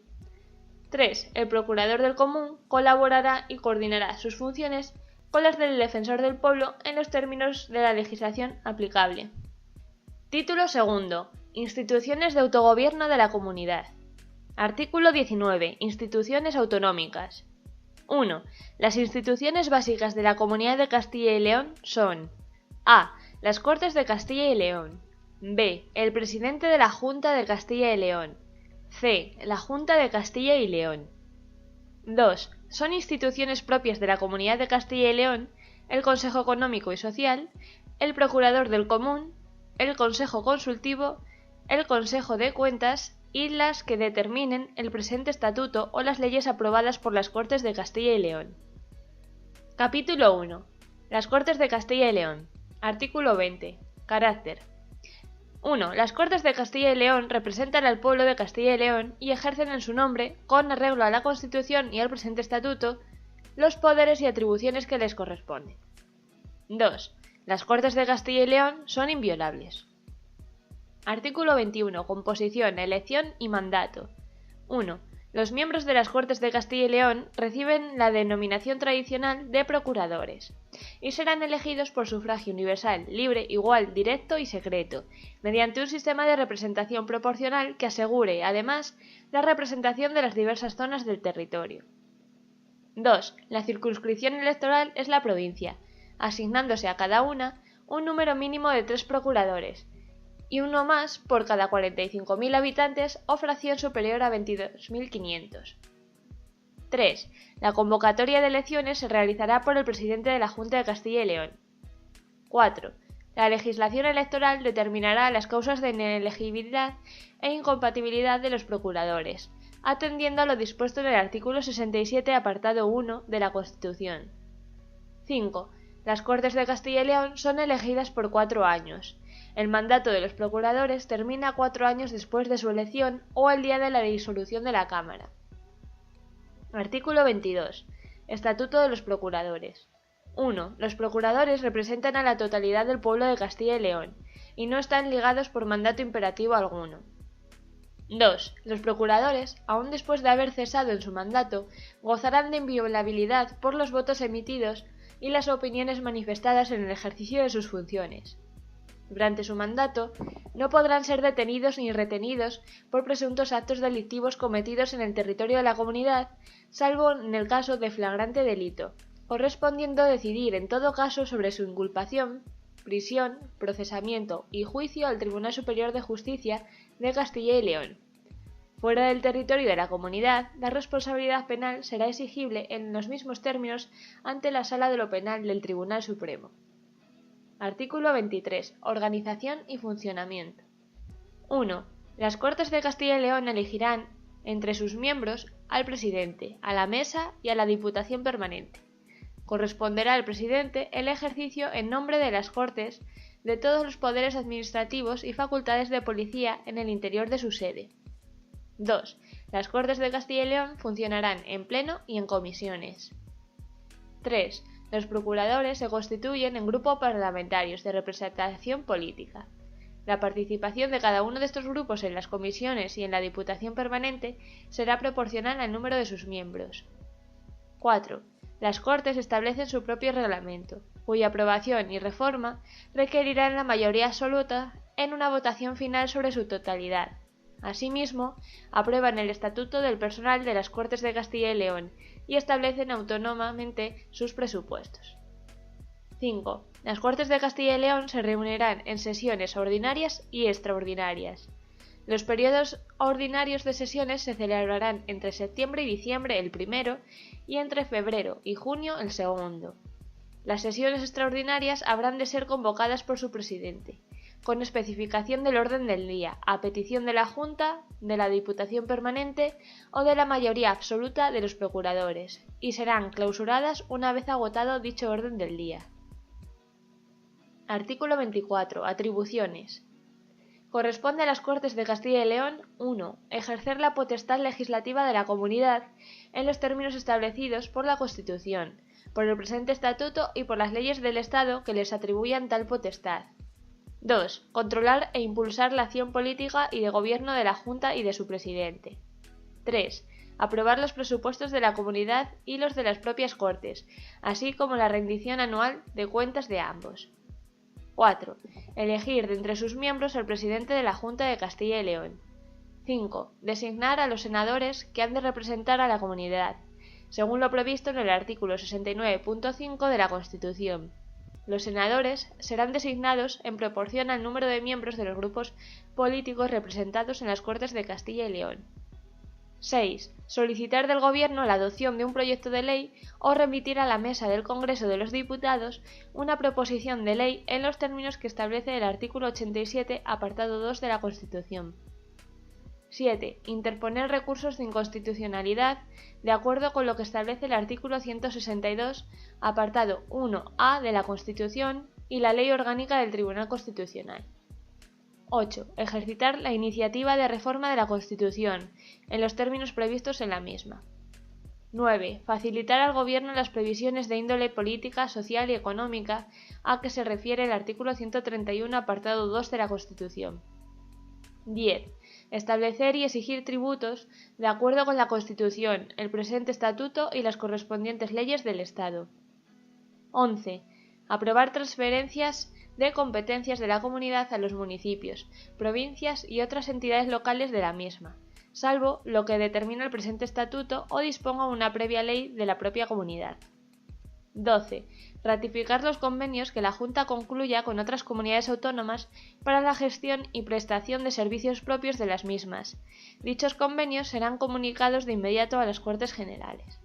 [SPEAKER 1] 3. El Procurador del Común colaborará y coordinará sus funciones con las del Defensor del Pueblo en los términos de la legislación aplicable. Título 2. Instituciones de autogobierno de la comunidad. Artículo 19. Instituciones autonómicas. 1. Las instituciones básicas de la Comunidad de Castilla y León son: a. Las Cortes de Castilla y León. b. El Presidente de la Junta de Castilla y León. c. La Junta de Castilla y León. 2. Son instituciones propias de la Comunidad de Castilla y León el Consejo Económico y Social, el Procurador del Común, el Consejo Consultivo, el Consejo de Cuentas y las que determinen el presente estatuto o las leyes aprobadas por las Cortes de Castilla y León. Capítulo 1. Las Cortes de Castilla y León. Artículo 20. Carácter. 1. Las Cortes de Castilla y León representan al pueblo de Castilla y León y ejercen en su nombre, con arreglo a la Constitución y al presente estatuto, los poderes y atribuciones que les corresponden. 2. Las Cortes de Castilla y León son inviolables. Artículo 21. Composición, elección y mandato. 1. Los miembros de las Cortes de Castilla y León reciben la denominación tradicional de procuradores y serán elegidos por sufragio universal, libre, igual, directo y secreto, mediante un sistema de representación proporcional que asegure, además, la representación de las diversas zonas del territorio. 2. La circunscripción electoral es la provincia, asignándose a cada una un número mínimo de 3 procuradores, y uno más por cada 45.000 habitantes o fracción superior a 22.500. 3. La convocatoria de elecciones se realizará por el presidente de la Junta de Castilla y León. 4. La legislación electoral determinará las causas de inelegibilidad e incompatibilidad de los procuradores, atendiendo a lo dispuesto en el artículo 67, apartado 1 de la Constitución. 5. Las Cortes de Castilla y León son elegidas por 4 años. El mandato de los procuradores termina 4 años después de su elección o el día de la disolución de la Cámara. Artículo 22. Estatuto de los procuradores. 1. Los procuradores representan a la totalidad del pueblo de Castilla y León y no están ligados por mandato imperativo alguno. 2. Los procuradores, aun después de haber cesado en su mandato, gozarán de inviolabilidad por los votos emitidos y las opiniones manifestadas en el ejercicio de sus funciones. Durante su mandato, no podrán ser detenidos ni retenidos por presuntos actos delictivos cometidos en el territorio de la comunidad, salvo en el caso de flagrante delito, correspondiendo decidir en todo caso sobre su inculpación, prisión, procesamiento y juicio al Tribunal Superior de Justicia de Castilla y León. Fuera del territorio de la comunidad, la responsabilidad penal será exigible en los mismos términos ante la Sala de lo Penal del Tribunal Supremo. Artículo 23. Organización y funcionamiento. 1. Las Cortes de Castilla y León elegirán, entre sus miembros, al presidente, a la mesa y a la Diputación Permanente. Corresponderá al presidente el ejercicio en nombre de las Cortes de todos los poderes administrativos y facultades de policía en el interior de su sede. 2. Las Cortes de Castilla y León funcionarán en pleno y en comisiones. 3. Los procuradores se constituyen en grupos parlamentarios de representación política. La participación de cada uno de estos grupos en las comisiones y en la Diputación Permanente será proporcional al número de sus miembros. 4. Las Cortes establecen su propio reglamento, cuya aprobación y reforma requerirán la mayoría absoluta en una votación final sobre su totalidad. Asimismo, aprueban el Estatuto del Personal de las Cortes de Castilla y León y establecen autónomamente sus presupuestos. 5. Las Cortes de Castilla y León se reunirán en sesiones ordinarias y extraordinarias. Los periodos ordinarios de sesiones se celebrarán entre septiembre y diciembre el primero y entre febrero y junio el segundo. Las sesiones extraordinarias habrán de ser convocadas por su presidente, con especificación del orden del día, a petición de la Junta, de la Diputación Permanente o de la mayoría absoluta de los procuradores, y serán clausuradas una vez agotado dicho orden del día. Artículo 24. Atribuciones. Corresponde a las Cortes de Castilla y León 1. Ejercer la potestad legislativa de la Comunidad en los términos establecidos por la Constitución, por el presente Estatuto y por las leyes del Estado que les atribuyan tal potestad. 2. Controlar e impulsar la acción política y de gobierno de la Junta y de su presidente. 3. Aprobar los presupuestos de la Comunidad y los de las propias Cortes, así como la rendición anual de cuentas de ambos. 4. Elegir de entre sus miembros al presidente de la Junta de Castilla y León. 5. Designar a los senadores que han de representar a la Comunidad, según lo previsto en el artículo 69.5 de la Constitución. Los senadores serán designados en proporción al número de miembros de los grupos políticos representados en las Cortes de Castilla y León. 6. Solicitar del Gobierno la adopción de un proyecto de ley o remitir a la mesa del Congreso de los Diputados una proposición de ley en los términos que establece el artículo 87, apartado 2 de la Constitución. 7. Interponer recursos de inconstitucionalidad de acuerdo con lo que establece el artículo 162, apartado 1a de la Constitución y la Ley Orgánica del Tribunal Constitucional. 8. Ejercitar la iniciativa de reforma de la Constitución, en los términos previstos en la misma. 9. Facilitar al Gobierno las previsiones de índole política, social y económica a que se refiere el artículo 131, apartado 2 de la Constitución. 10. Establecer y exigir tributos de acuerdo con la Constitución, el presente Estatuto y las correspondientes leyes del Estado. 11. Aprobar transferencias de competencias de la comunidad a los municipios, provincias y otras entidades locales de la misma, salvo lo que determina el presente estatuto o disponga una previa ley de la propia comunidad. 12. Ratificar los convenios que la Junta concluya con otras comunidades autónomas para la gestión y prestación de servicios propios de las mismas. Dichos convenios serán comunicados de inmediato a las Cortes Generales.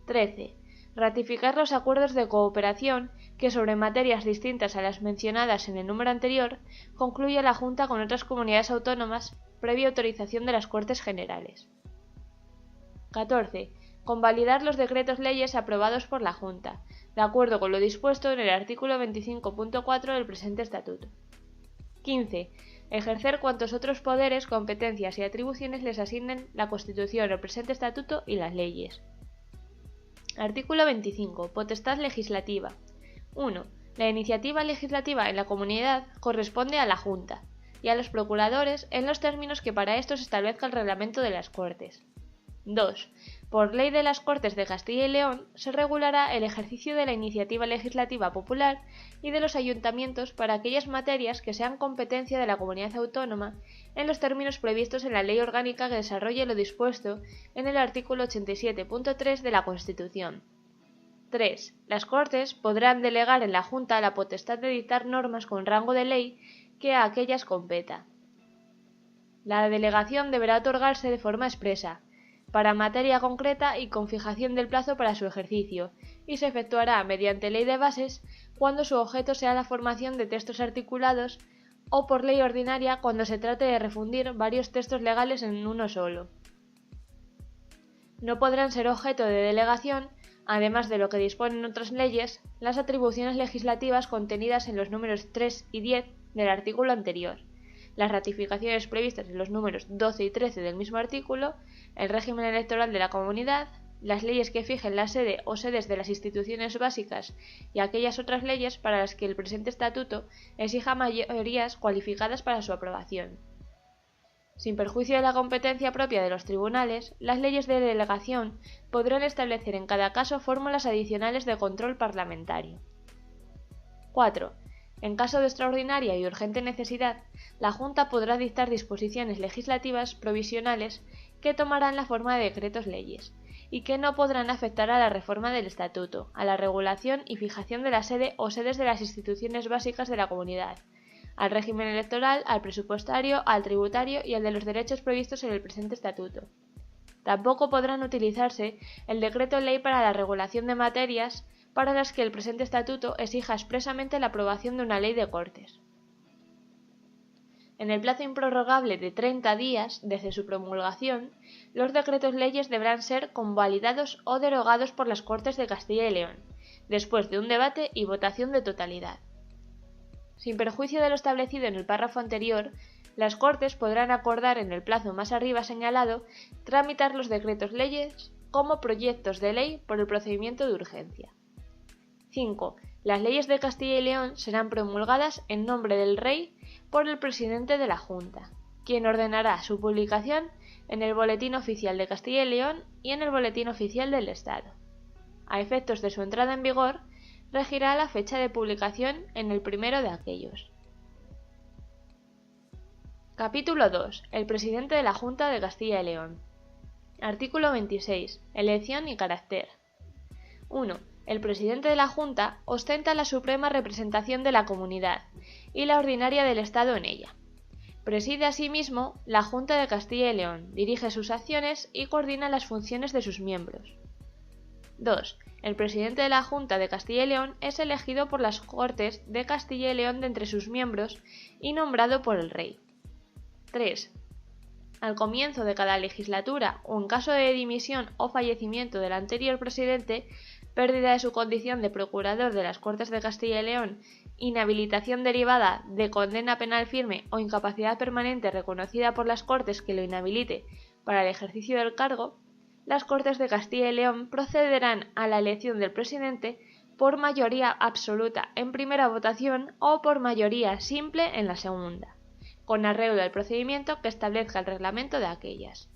[SPEAKER 1] 13. Ratificar los acuerdos de cooperación que sobre materias distintas a las mencionadas en el número anterior concluya la Junta con otras comunidades autónomas previa autorización de las Cortes Generales. 14. Convalidar los decretos leyes aprobados por la Junta, de acuerdo con lo dispuesto en el artículo 25.4 del presente Estatuto. 15. Ejercer cuantos otros poderes, competencias y atribuciones les asignen la Constitución, el presente Estatuto y las leyes. Artículo 25. Potestad legislativa. 1. La iniciativa legislativa en la comunidad corresponde a la Junta y a los procuradores en los términos que para estos establezca el reglamento de las Cortes. 2. Por ley de las Cortes de Castilla y León se regulará el ejercicio de la iniciativa legislativa popular y de los ayuntamientos para aquellas materias que sean competencia de la comunidad autónoma en los términos previstos en la Ley Orgánica que desarrolle lo dispuesto en el artículo 87.3 de la Constitución. 3. Las Cortes podrán delegar en la Junta la potestad de dictar normas con rango de ley que a aquellas competa. La delegación deberá otorgarse de forma expresa, para materia concreta y con fijación del plazo para su ejercicio, y se efectuará mediante ley de bases cuando su objeto sea la formación de textos articulados o por ley ordinaria cuando se trate de refundir varios textos legales en uno solo. No podrán ser objeto de delegación, además de lo que disponen otras leyes, las atribuciones legislativas contenidas en los números 3 y 10 del artículo anterior, las ratificaciones previstas en los números 12 y 13 del mismo artículo, el régimen electoral de la comunidad, las leyes que fijen la sede o sedes de las instituciones básicas y aquellas otras leyes para las que el presente estatuto exija mayorías cualificadas para su aprobación. Sin perjuicio de la competencia propia de los tribunales, las leyes de delegación podrán establecer en cada caso fórmulas adicionales de control parlamentario. 4. En caso de extraordinaria y urgente necesidad, la Junta podrá dictar disposiciones legislativas provisionales que tomarán la forma de decretos leyes, y que no podrán afectar a la reforma del Estatuto, a la regulación y fijación de la sede o sedes de las instituciones básicas de la comunidad, al régimen electoral, al presupuestario, al tributario y al de los derechos previstos en el presente Estatuto. Tampoco podrán utilizarse el decreto ley para la regulación de materias para las que el presente Estatuto exija expresamente la aprobación de una ley de Cortes. En el plazo improrrogable de 30 días desde su promulgación, los decretos leyes deberán ser convalidados o derogados por las Cortes de Castilla y León, después de un debate y votación de totalidad. Sin perjuicio de lo establecido en el párrafo anterior, las Cortes podrán acordar en el plazo más arriba señalado tramitar los decretos leyes como proyectos de ley por el procedimiento de urgencia. 5. Las leyes de Castilla y León serán promulgadas en nombre del Rey por el presidente de la Junta, quien ordenará su publicación en el Boletín Oficial de Castilla y León y en el Boletín Oficial del Estado. A efectos de su entrada en vigor, regirá la fecha de publicación en el primero de aquellos. Capítulo 2. El presidente de la Junta de Castilla y León. Artículo 26. Elección y carácter. 1. El presidente de la Junta ostenta la suprema representación de la comunidad y la ordinaria del Estado en ella. Preside asimismo la Junta de Castilla y León, dirige sus acciones y coordina las funciones de sus miembros. 2. El presidente de la Junta de Castilla y León es elegido por las Cortes de Castilla y León de entre sus miembros y nombrado por el Rey. 3. Al comienzo de cada legislatura o en caso de dimisión o fallecimiento del anterior presidente, pérdida de su condición de procurador de las Cortes de Castilla y León, inhabilitación derivada de condena penal firme o incapacidad permanente reconocida por las Cortes que lo inhabilite para el ejercicio del cargo, las Cortes de Castilla y León procederán a la elección del presidente por mayoría absoluta en primera votación o por mayoría simple en la segunda, con arreglo del procedimiento que establezca el reglamento de aquellas.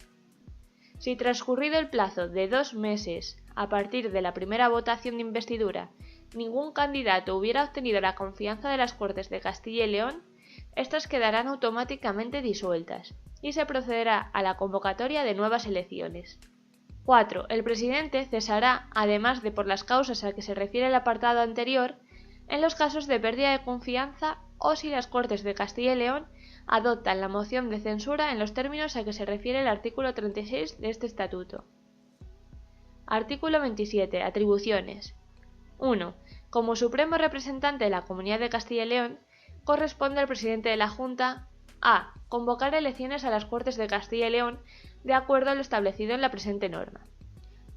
[SPEAKER 1] Si transcurrido el plazo de 2 meses a partir de la primera votación de investidura, ningún candidato hubiera obtenido la confianza de las Cortes de Castilla y León, éstas quedarán automáticamente disueltas y se procederá a la convocatoria de nuevas elecciones. 4. El presidente cesará, además de por las causas a que se refiere el apartado anterior, en los casos de pérdida de confianza o si las Cortes de Castilla y León adoptan la moción de censura en los términos a que se refiere el artículo 36 de este estatuto. Artículo 27. Atribuciones. 1. Como supremo representante de la Comunidad de Castilla y León, corresponde al presidente de la Junta a. Convocar elecciones a las Cortes de Castilla y León de acuerdo a lo establecido en la presente norma.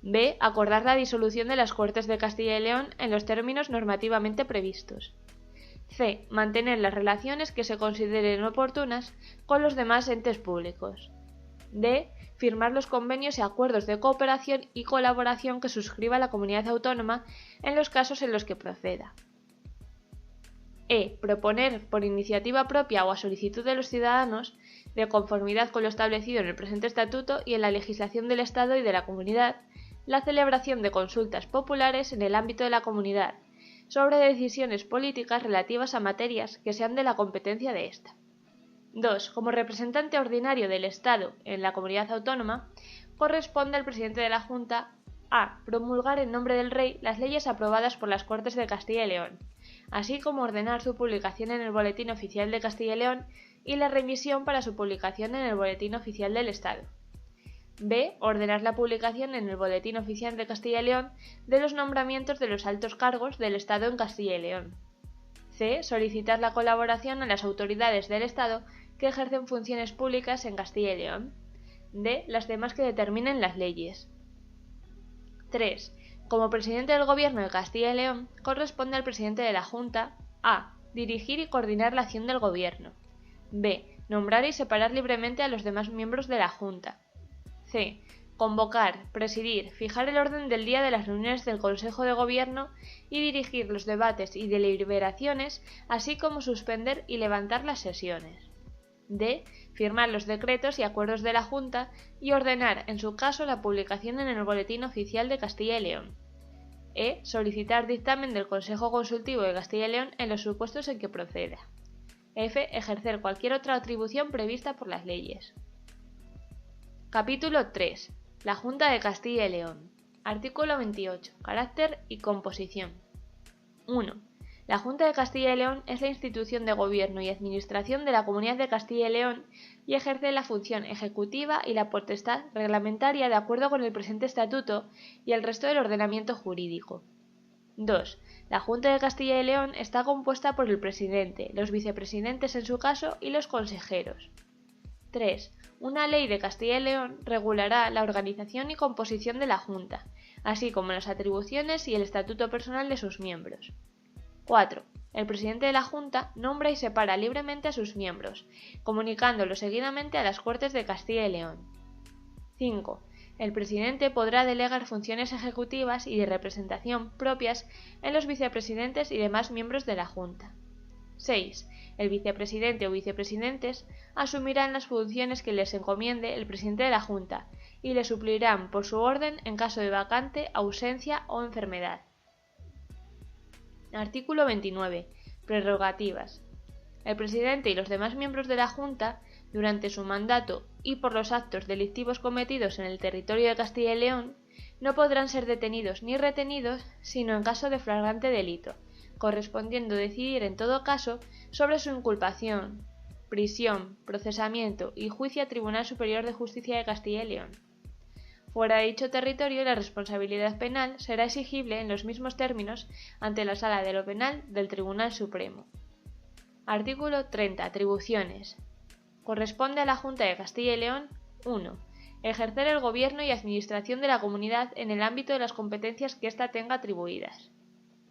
[SPEAKER 1] B. Acordar la disolución de las Cortes de Castilla y León en los términos normativamente previstos. C. Mantener las relaciones que se consideren oportunas con los demás entes públicos. D. Firmar los convenios y acuerdos de cooperación y colaboración que suscriba la comunidad autónoma en los casos en los que proceda. E. Proponer por iniciativa propia o a solicitud de los ciudadanos, de conformidad con lo establecido en el presente estatuto y en la legislación del Estado y de la comunidad, la celebración de consultas populares en el ámbito de la comunidad, sobre decisiones políticas relativas a materias que sean de la competencia de ésta. 2. Como representante ordinario del Estado en la comunidad autónoma, corresponde al presidente de la Junta a. Promulgar en nombre del Rey las leyes aprobadas por las Cortes de Castilla y León, así como ordenar su publicación en el Boletín Oficial de Castilla y León y la remisión para su publicación en el Boletín Oficial del Estado. B. Ordenar la publicación en el Boletín Oficial de Castilla y León de los nombramientos de los altos cargos del Estado en Castilla y León. C. Solicitar la colaboración a las autoridades del Estado que ejercen funciones públicas en Castilla y León. D. Las demás que determinen las leyes. 3. Como presidente del Gobierno de Castilla y León, corresponde al presidente de la Junta a. Dirigir y coordinar la acción del Gobierno. B. Nombrar y separar libremente a los demás miembros de la Junta. C. Convocar, presidir, fijar el orden del día de las reuniones del Consejo de Gobierno y dirigir los debates y deliberaciones, así como suspender y levantar las sesiones. D. Firmar los decretos y acuerdos de la Junta y ordenar, en su caso, la publicación en el Boletín Oficial de Castilla y León. E. Solicitar dictamen del Consejo Consultivo de Castilla y León en los supuestos en que proceda. F. Ejercer cualquier otra atribución prevista por las leyes. Capítulo 3. La Junta de Castilla y León. Artículo 28. Carácter y composición. 1. La Junta de Castilla y León es la institución de gobierno y administración de la Comunidad de Castilla y León y ejerce la función ejecutiva y la potestad reglamentaria de acuerdo con el presente estatuto y el resto del ordenamiento jurídico. 2. La Junta de Castilla y León está compuesta por el presidente, los vicepresidentes en su caso y los consejeros. 3. Una ley de Castilla y León regulará la organización y composición de la Junta, así como las atribuciones y el estatuto personal de sus miembros. 4. El presidente de la Junta nombra y separa libremente a sus miembros, comunicándolo seguidamente a las Cortes de Castilla y León. 5. El presidente podrá delegar funciones ejecutivas y de representación propias en los vicepresidentes y demás miembros de la Junta. 6. El vicepresidente o vicepresidentes asumirán las funciones que les encomiende el presidente de la Junta y le suplirán por su orden en caso de vacante, ausencia o enfermedad. Artículo 29. Prerrogativas. El presidente y los demás miembros de la Junta, durante su mandato y por los actos delictivos cometidos en el territorio de Castilla y León, no podrán ser detenidos ni retenidos sino en caso de flagrante delito, correspondiendo decidir en todo caso sobre su inculpación, prisión, procesamiento y juicio a Tribunal Superior de Justicia de Castilla y León. Fuera de dicho territorio, la responsabilidad penal será exigible en los mismos términos ante la Sala de lo Penal del Tribunal Supremo. Artículo 30. Atribuciones. Corresponde a la Junta de Castilla y León 1. Ejercer el gobierno y administración de la comunidad en el ámbito de las competencias que ésta tenga atribuidas.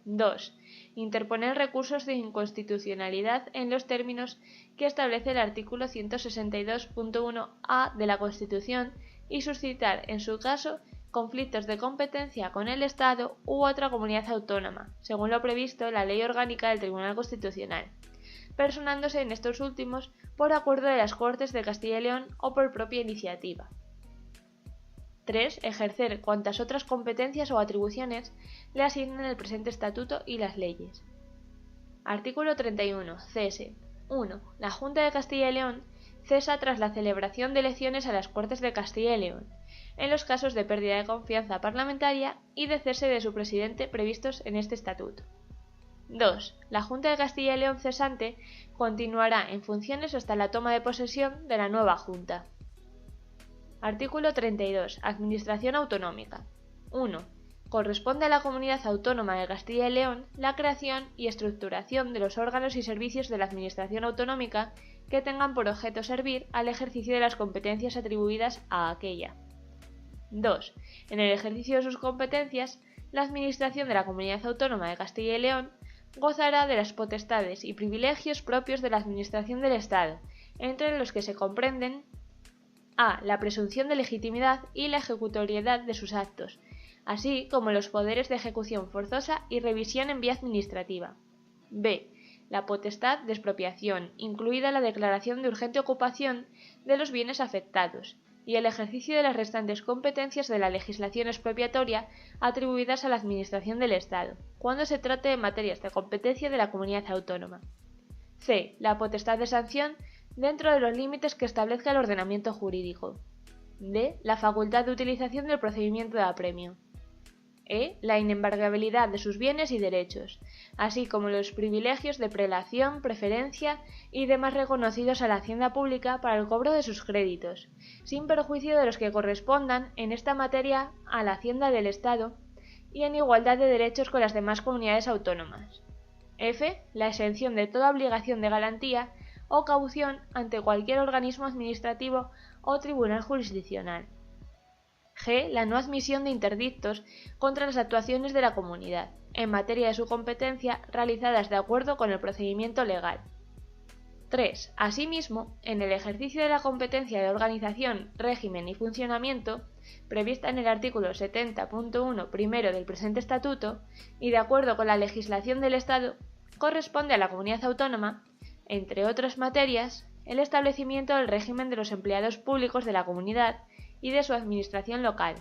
[SPEAKER 1] 2. Interponer recursos de inconstitucionalidad en los términos que establece el artículo 162.1a de la Constitución y suscitar, en su caso, conflictos de competencia con el Estado u otra comunidad autónoma, según lo previsto en la Ley Orgánica del Tribunal Constitucional, personándose en estos últimos por acuerdo de las Cortes de Castilla y León o por propia iniciativa. 3. Ejercer cuantas otras competencias o atribuciones le asignen el presente estatuto y las leyes. Artículo 31. Cese. 1. La Junta de Castilla y León cesa tras la celebración de elecciones a las Cortes de Castilla y León, en los casos de pérdida de confianza parlamentaria y de cese de su presidente previstos en este estatuto. 2. La Junta de Castilla y León cesante continuará en funciones hasta la toma de posesión de la nueva Junta. Artículo 32. Administración autonómica. 1. Corresponde a la Comunidad Autónoma de Castilla y León la creación y estructuración de los órganos y servicios de la Administración autonómica que tengan por objeto servir al ejercicio de las competencias atribuidas a aquella. 2. En el ejercicio de sus competencias, la Administración de la Comunidad Autónoma de Castilla y León gozará de las potestades y privilegios propios de la Administración del Estado, entre los que se comprenden a. La presunción de legitimidad y la ejecutoriedad de sus actos, así como los poderes de ejecución forzosa y revisión en vía administrativa. B. La potestad de expropiación, incluida la declaración de urgente ocupación de los bienes afectados, y el ejercicio de las restantes competencias de la legislación expropiatoria atribuidas a la Administración del Estado, cuando se trate de materias de competencia de la comunidad autónoma. C. La potestad de sanción dentro de los límites que establezca el ordenamiento jurídico. D. La facultad de utilización del procedimiento de apremio. E. La inembargabilidad de sus bienes y derechos, así como los privilegios de prelación, preferencia y demás reconocidos a la hacienda pública para el cobro de sus créditos, sin perjuicio de los que correspondan en esta materia a la hacienda del Estado y en igualdad de derechos con las demás comunidades autónomas. F. La exención de toda obligación de garantía o caución ante cualquier organismo administrativo o tribunal jurisdiccional. G. La no admisión de interdictos contra las actuaciones de la comunidad, en materia de su competencia, realizadas de acuerdo con el procedimiento legal. 3. Asimismo, en el ejercicio de la competencia de organización, régimen y funcionamiento, prevista en el artículo 70.1 primero del presente estatuto, y de acuerdo con la legislación del Estado, corresponde a la comunidad autónoma, entre otras materias, el establecimiento del régimen de los empleados públicos de la comunidad y de su administración local,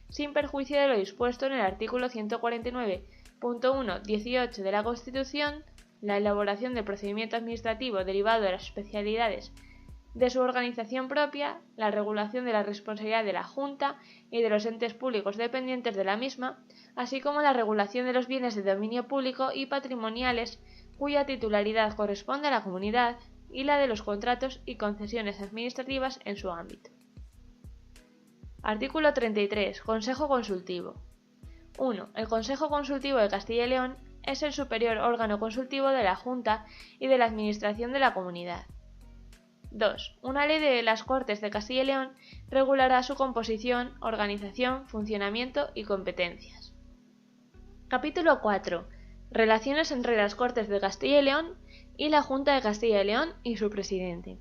[SPEAKER 1] sin perjuicio de lo dispuesto en el artículo 149.1.18 de la Constitución, la elaboración del procedimiento administrativo derivado de las especialidades de su organización propia, la regulación de la responsabilidad de la Junta y de los entes públicos dependientes de la misma, así como la regulación de los bienes de dominio público y patrimoniales cuya titularidad corresponde a la comunidad y la de los contratos y concesiones administrativas en su ámbito. Artículo 33. Consejo Consultivo. 1. El Consejo Consultivo de Castilla y León es el superior órgano consultivo de la Junta y de la Administración de la Comunidad. 2. Una ley de las Cortes de Castilla y León regulará su composición, organización, funcionamiento y competencias. Capítulo 4. Relaciones entre las Cortes de Castilla y León y la Junta de Castilla y León y su presidente.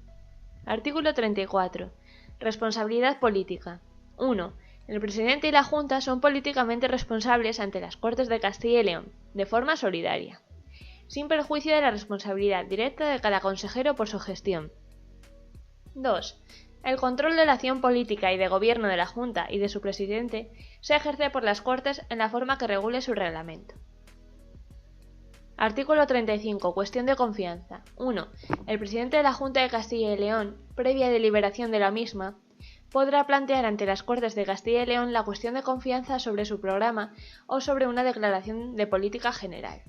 [SPEAKER 1] Artículo 34. Responsabilidad política. 1. El presidente y la Junta son políticamente responsables ante las Cortes de Castilla y León, de forma solidaria, sin perjuicio de la responsabilidad directa de cada consejero por su gestión. 2. El control de la acción política y de gobierno de la Junta y de su presidente se ejerce por las Cortes en la forma que regule su reglamento. Artículo 35. Cuestión de confianza. 1. El presidente de la Junta de Castilla y León, previa deliberación de la misma, podrá plantear ante las Cortes de Castilla y León la cuestión de confianza sobre su programa o sobre una declaración de política general.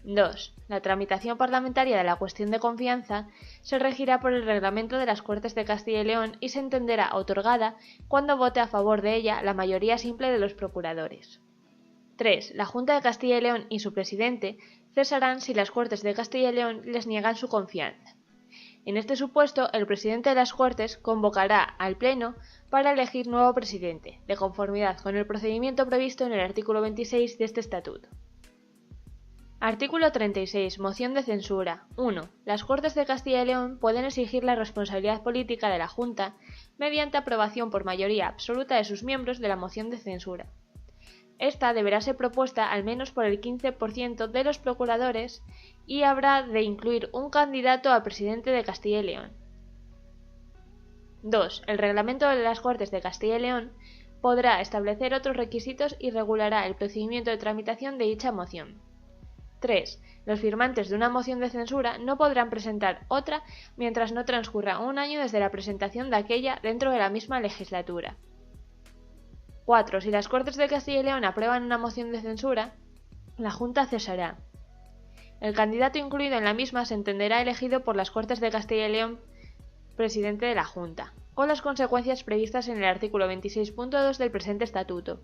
[SPEAKER 1] 2. La tramitación parlamentaria de la cuestión de confianza se regirá por el reglamento de las Cortes de Castilla y León y se entenderá otorgada cuando vote a favor de ella la mayoría simple de los procuradores. 3. La Junta de Castilla y León y su presidente cesarán si las Cortes de Castilla y León les niegan su confianza. En este supuesto, el presidente de las Cortes convocará al Pleno para elegir nuevo presidente, de conformidad con el procedimiento previsto en el artículo 26 de este estatuto. Artículo 36. Moción de censura. 1. Las Cortes de Castilla y León pueden exigir la responsabilidad política de la Junta mediante aprobación por mayoría absoluta de sus miembros de la moción de censura. Esta deberá ser propuesta al menos por el 15% de los procuradores y habrá de incluir un candidato a presidente de Castilla y León. 2. El reglamento de las Cortes de Castilla y León podrá establecer otros requisitos y regulará el procedimiento de tramitación de dicha moción. 3. Los firmantes de una moción de censura no podrán presentar otra mientras no transcurra un año desde la presentación de aquella dentro de la misma legislatura. 4. Si las Cortes de Castilla y León aprueban una moción de censura, la Junta cesará. El candidato incluido en la misma se entenderá elegido por las Cortes de Castilla y León presidente de la Junta, con las consecuencias previstas en el artículo 26.2 del presente estatuto.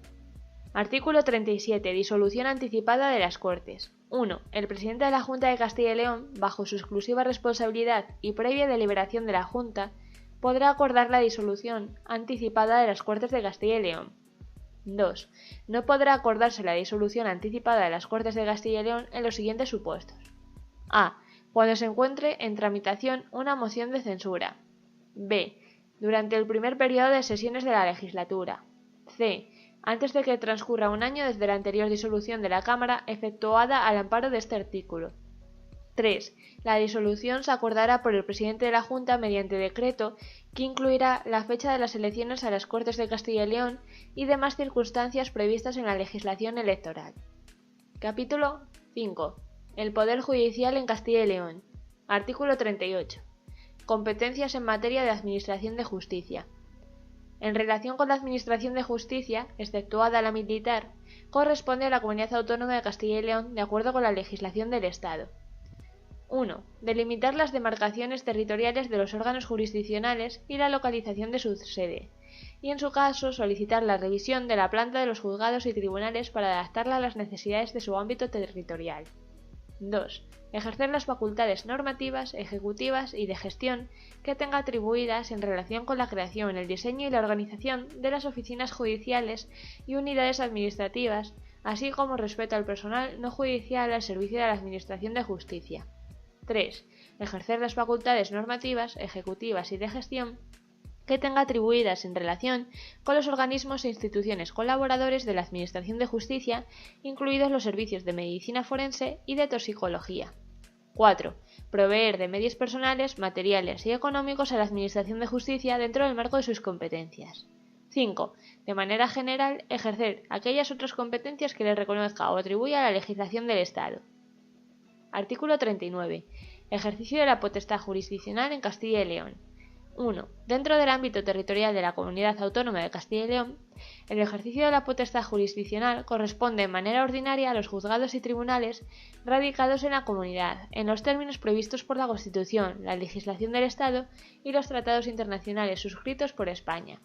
[SPEAKER 1] Artículo 37. Disolución anticipada de las Cortes. 1. El presidente de la Junta de Castilla y León, bajo su exclusiva responsabilidad y previa deliberación de la Junta, podrá acordar la disolución anticipada de las Cortes de Castilla y León. 2. No podrá acordarse la disolución anticipada de las Cortes de Castilla y León en los siguientes supuestos. A. Cuando se encuentre en tramitación una moción de censura. B. Durante el primer periodo de sesiones de la legislatura. C. Antes de que transcurra un año desde la anterior disolución de la Cámara efectuada al amparo de este artículo. 3. La disolución se acordará por el presidente de la Junta mediante decreto que incluirá la fecha de las elecciones a las Cortes de Castilla y León y demás circunstancias previstas en la legislación electoral. Capítulo 5. El Poder Judicial en Castilla y León. Artículo 38. Competencias en materia de administración de justicia. En relación con la administración de justicia, exceptuada la militar, corresponde a la Comunidad Autónoma de Castilla y León de acuerdo con la legislación del Estado. 1. Delimitar las demarcaciones territoriales de los órganos jurisdiccionales y la localización de su sede, y en su caso solicitar la revisión de la planta de los juzgados y tribunales para adaptarla a las necesidades de su ámbito territorial. 2. Ejercer las facultades normativas, ejecutivas y de gestión que tenga atribuidas en relación con la creación, el diseño y la organización de las oficinas judiciales y unidades administrativas, así como respeto al personal no judicial al servicio de la Administración de Justicia. 3. Ejercer las facultades normativas, ejecutivas y de gestión que tenga atribuidas en relación con los organismos e instituciones colaboradores de la Administración de Justicia, incluidos los servicios de medicina forense y de toxicología. 4. Proveer de medios personales, materiales y económicos a la Administración de Justicia dentro del marco de sus competencias. 5. De manera general, ejercer aquellas otras competencias que le reconozca o atribuya la legislación del Estado. Artículo 39. Ejercicio de la potestad jurisdiccional en Castilla y León. 1. Dentro del ámbito territorial de la Comunidad Autónoma de Castilla y León, el ejercicio de la potestad jurisdiccional corresponde en manera ordinaria a los juzgados y tribunales radicados en la comunidad, en los términos previstos por la Constitución, la legislación del Estado y los tratados internacionales suscritos por España.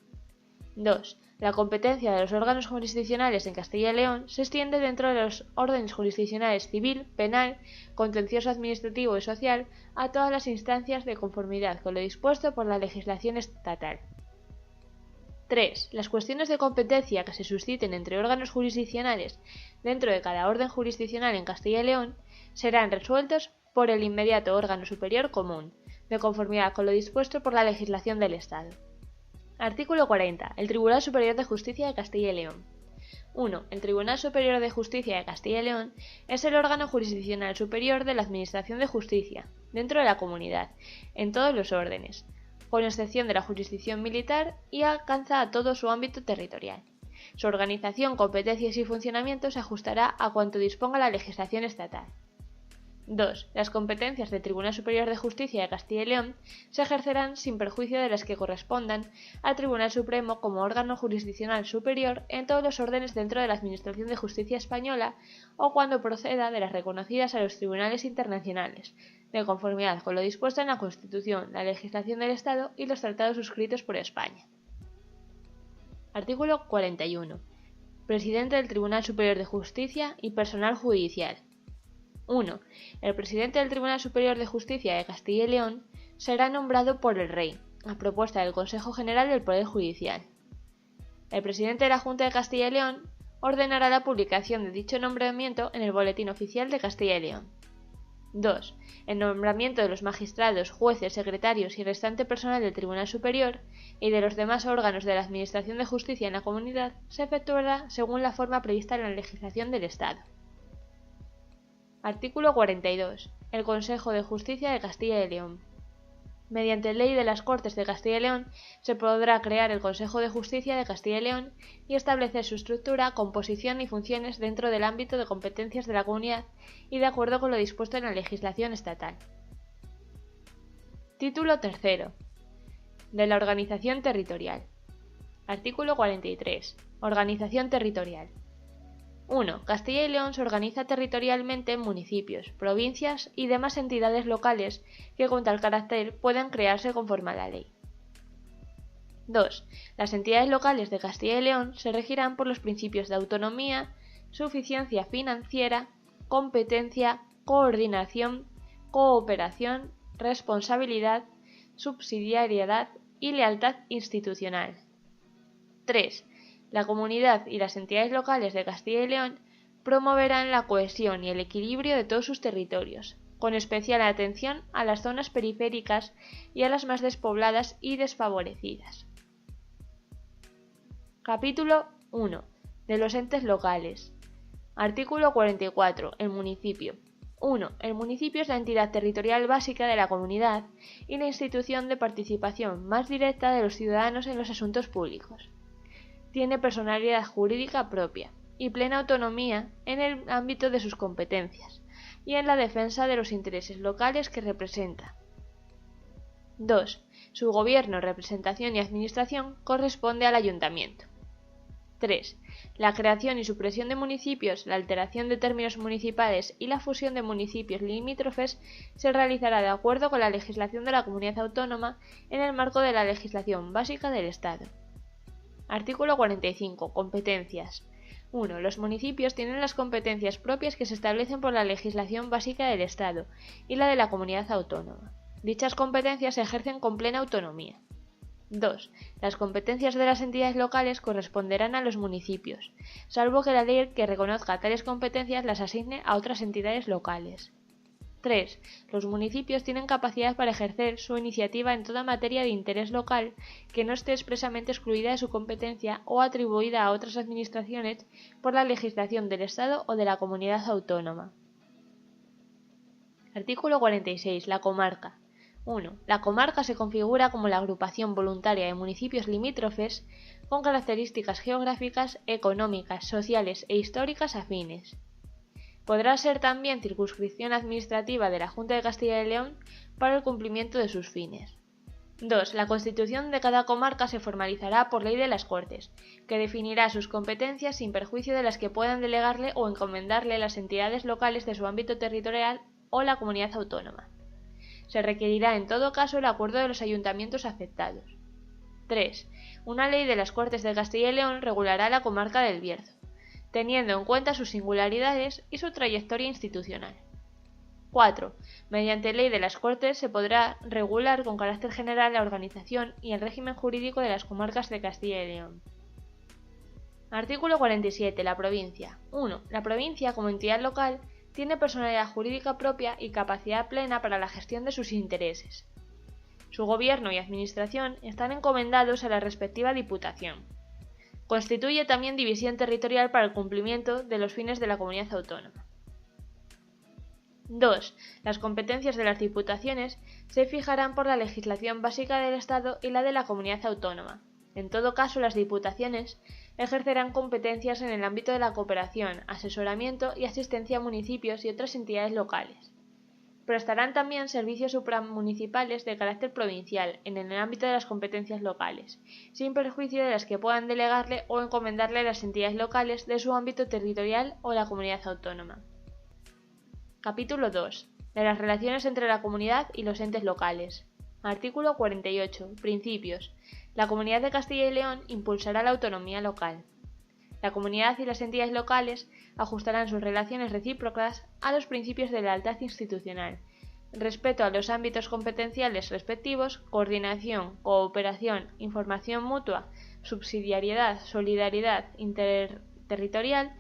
[SPEAKER 1] 2. La competencia de los órganos jurisdiccionales en Castilla y León se extiende dentro de los órdenes jurisdiccionales civil, penal, contencioso administrativo y social a todas las instancias de conformidad con lo dispuesto por la legislación estatal. 3. Las cuestiones de competencia que se susciten entre órganos jurisdiccionales dentro de cada orden jurisdiccional en Castilla y León serán resueltos por el inmediato órgano superior común, de conformidad con lo dispuesto por la legislación del Estado. Artículo 40. El Tribunal Superior de Justicia de Castilla y León. 1. El Tribunal Superior de Justicia de Castilla y León es el órgano jurisdiccional superior de la Administración de Justicia, dentro de la comunidad, en todos los órdenes, con excepción de la jurisdicción militar, y alcanza a todo su ámbito territorial. Su organización, competencias y funcionamiento se ajustará a cuanto disponga la legislación estatal. 2. Las competencias del Tribunal Superior de Justicia de Castilla y León se ejercerán sin perjuicio de las que correspondan al Tribunal Supremo como órgano jurisdiccional superior en todos los órdenes dentro de la Administración de Justicia española o cuando proceda de las reconocidas a los tribunales internacionales, de conformidad con lo dispuesto en la Constitución, la legislación del Estado y los tratados suscritos por España. Artículo 41. Presidente del Tribunal Superior de Justicia y personal judicial. 1. El presidente del Tribunal Superior de Justicia de Castilla y León será nombrado por el Rey, a propuesta del Consejo General del Poder Judicial. El presidente de la Junta de Castilla y León ordenará la publicación de dicho nombramiento en el Boletín Oficial de Castilla y León. 2. El nombramiento de los magistrados, jueces, secretarios y restante personal del Tribunal Superior y de los demás órganos de la Administración de Justicia en la Comunidad se efectuará según la forma prevista en la legislación del Estado. Artículo 42. El Consejo de Justicia de Castilla y León. Mediante ley de las Cortes de Castilla y León se podrá crear el Consejo de Justicia de Castilla y León y establecer su estructura, composición y funciones dentro del ámbito de competencias de la Comunidad y de acuerdo con lo dispuesto en la legislación estatal. Título 3. De la organización territorial. Artículo 43. Organización territorial. 1. Castilla y León se organiza territorialmente en municipios, provincias y demás entidades locales que con tal carácter puedan crearse conforme a la ley. 2. Las entidades locales de Castilla y León se regirán por los principios de autonomía, suficiencia financiera, competencia, coordinación, cooperación, responsabilidad, subsidiariedad y lealtad institucional. 3. La Comunidad y las entidades locales de Castilla y León promoverán la cohesión y el equilibrio de todos sus territorios, con especial atención a las zonas periféricas y a las más despobladas y desfavorecidas. Capítulo 1. De los entes locales. Artículo 44. El municipio. 1. El municipio es la entidad territorial básica de la comunidad y la institución de participación más directa de los ciudadanos en los asuntos públicos. Tiene personalidad jurídica propia y plena autonomía en el ámbito de sus competencias y en la defensa de los intereses locales que representa. 2. Su gobierno, representación y administración corresponde al ayuntamiento. 3. La creación y supresión de municipios, la alteración de términos municipales y la fusión de municipios limítrofes se realizará de acuerdo con la legislación de la comunidad autónoma en el marco de la legislación básica del Estado. Artículo 45. Competencias. 1. Los municipios tienen las competencias propias que se establecen por la legislación básica del Estado y la de la comunidad autónoma. Dichas competencias se ejercen con plena autonomía. 2. Las competencias de las entidades locales corresponderán a los municipios, salvo que la ley que reconozca tales competencias las asigne a otras entidades locales. 3. Los municipios tienen capacidad para ejercer su iniciativa en toda materia de interés local que no esté expresamente excluida de su competencia o atribuida a otras administraciones por la legislación del Estado o de la comunidad autónoma. Artículo 46. La comarca. 1. La comarca se configura como la agrupación voluntaria de municipios limítrofes con características geográficas, económicas, sociales e históricas afines. Podrá ser también circunscripción administrativa de la Junta de Castilla y León para el cumplimiento de sus fines. 2. La constitución de cada comarca se formalizará por ley de las Cortes, que definirá sus competencias sin perjuicio de las que puedan delegarle o encomendarle las entidades locales de su ámbito territorial o la comunidad autónoma. Se requerirá en todo caso el acuerdo de los ayuntamientos afectados. 3. Una ley de las Cortes de Castilla y León regulará la comarca del Bierzo, teniendo en cuenta sus singularidades y su trayectoria institucional. 4. Mediante ley de las Cortes se podrá regular con carácter general la organización y el régimen jurídico de las comarcas de Castilla y León. Artículo 47. La provincia. 1. La provincia, como entidad local, tiene personalidad jurídica propia y capacidad plena para la gestión de sus intereses. Su gobierno y administración están encomendados a la respectiva Diputación. Constituye también división territorial para el cumplimiento de los fines de la comunidad autónoma. 2. Las competencias de las diputaciones se fijarán por la legislación básica del Estado y la de la comunidad autónoma. En todo caso, las diputaciones ejercerán competencias en el ámbito de la cooperación, asesoramiento y asistencia a municipios y otras entidades locales. Prestarán también servicios supramunicipales de carácter provincial en el ámbito de las competencias locales, sin perjuicio de las que puedan delegarle o encomendarle a las entidades locales de su ámbito territorial o la comunidad autónoma. Capítulo 2. De las relaciones entre la comunidad y los entes locales. Artículo 48. Principios. La Comunidad de Castilla y León impulsará la autonomía local. La comunidad y las entidades locales ajustarán sus relaciones recíprocas a los principios de lealtad institucional, respeto a los ámbitos competenciales respectivos, coordinación, cooperación, información mutua, subsidiariedad, solidaridad interterritorial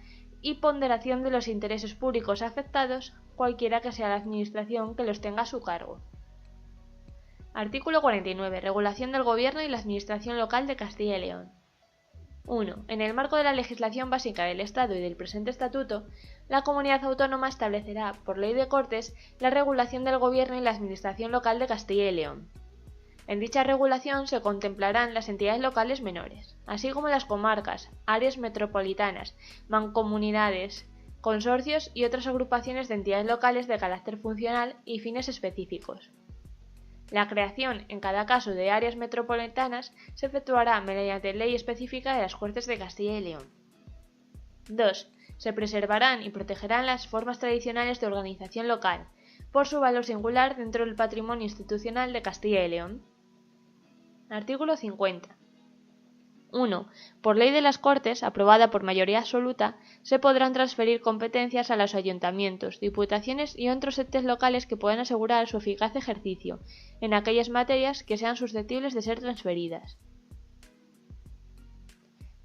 [SPEAKER 1] y ponderación de los intereses públicos afectados, cualquiera que sea la administración que los tenga a su cargo. Artículo 49. Regulación del Gobierno y la Administración local de Castilla y León. 1. En el marco de la legislación básica del Estado y del presente Estatuto, la Comunidad Autónoma establecerá, por Ley de Cortes, la regulación del Gobierno y la Administración local de Castilla y León. En dicha regulación se contemplarán las entidades locales menores, así como las comarcas, áreas metropolitanas, mancomunidades, consorcios y otras agrupaciones de entidades locales de carácter funcional y fines específicos. La creación, en cada caso, de áreas metropolitanas se efectuará mediante ley específica de las Cortes de Castilla y León. 2. Se preservarán y protegerán las formas tradicionales de organización local, por su valor singular dentro del patrimonio institucional de Castilla y León. Artículo 50. 1. Por ley de las Cortes, aprobada por mayoría absoluta, se podrán transferir competencias a los ayuntamientos, diputaciones y otros entes locales que puedan asegurar su eficaz ejercicio en aquellas materias que sean susceptibles de ser transferidas.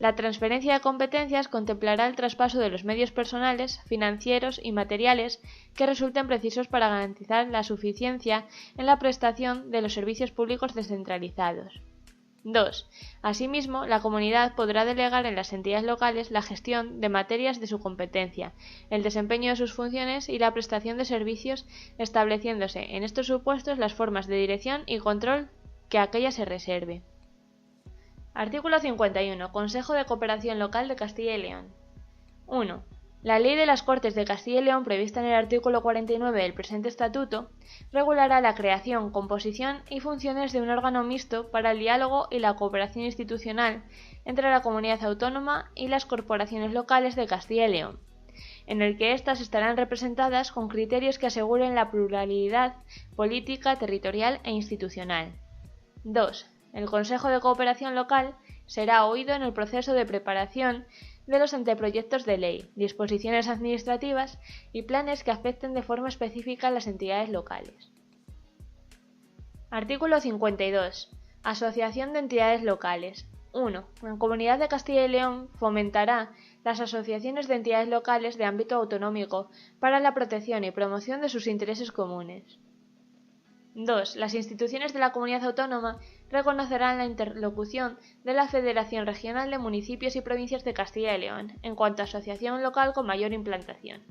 [SPEAKER 1] La transferencia de competencias contemplará el traspaso de los medios personales, financieros y materiales que resulten precisos para garantizar la suficiencia en la prestación de los servicios públicos descentralizados. 2. Asimismo, la comunidad podrá delegar en las entidades locales la gestión de materias de su competencia, el desempeño de sus funciones y la prestación de servicios, estableciéndose en estos supuestos las formas de dirección y control que aquella se reserve. Artículo 51. Consejo de Cooperación Local de Castilla y León. 1. La Ley de las Cortes de Castilla y León, prevista en el artículo 49 del presente Estatuto, regulará la creación, composición y funciones de un órgano mixto para el diálogo y la cooperación institucional entre la comunidad autónoma y las corporaciones locales de Castilla y León, en el que éstas estarán representadas con criterios que aseguren la pluralidad política, territorial e institucional. 2. El Consejo de Cooperación Local será oído en el proceso de preparación de los anteproyectos de ley, disposiciones administrativas y planes que afecten de forma específica a las entidades locales. Artículo 52. Asociación de entidades locales. 1. La Comunidad de Castilla y León fomentará las asociaciones de entidades locales de ámbito autonómico para la protección y promoción de sus intereses comunes. 2. Las instituciones de la comunidad autónoma reconocerán la interlocución de la Federación Regional de Municipios y Provincias de Castilla y León en cuanto a asociación local con mayor implantación.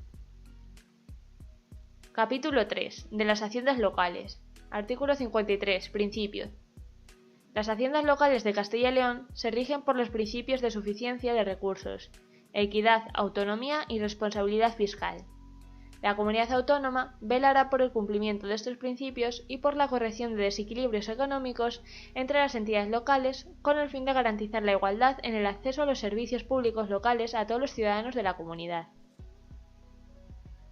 [SPEAKER 1] Capítulo 3. De las haciendas locales. Artículo 53. Principios. Las haciendas locales de Castilla y León se rigen por los principios de suficiencia de recursos, equidad, autonomía y responsabilidad fiscal. La comunidad autónoma velará por el cumplimiento de estos principios y por la corrección de desequilibrios económicos entre las entidades locales con el fin de garantizar la igualdad en el acceso a los servicios públicos locales a todos los ciudadanos de la comunidad.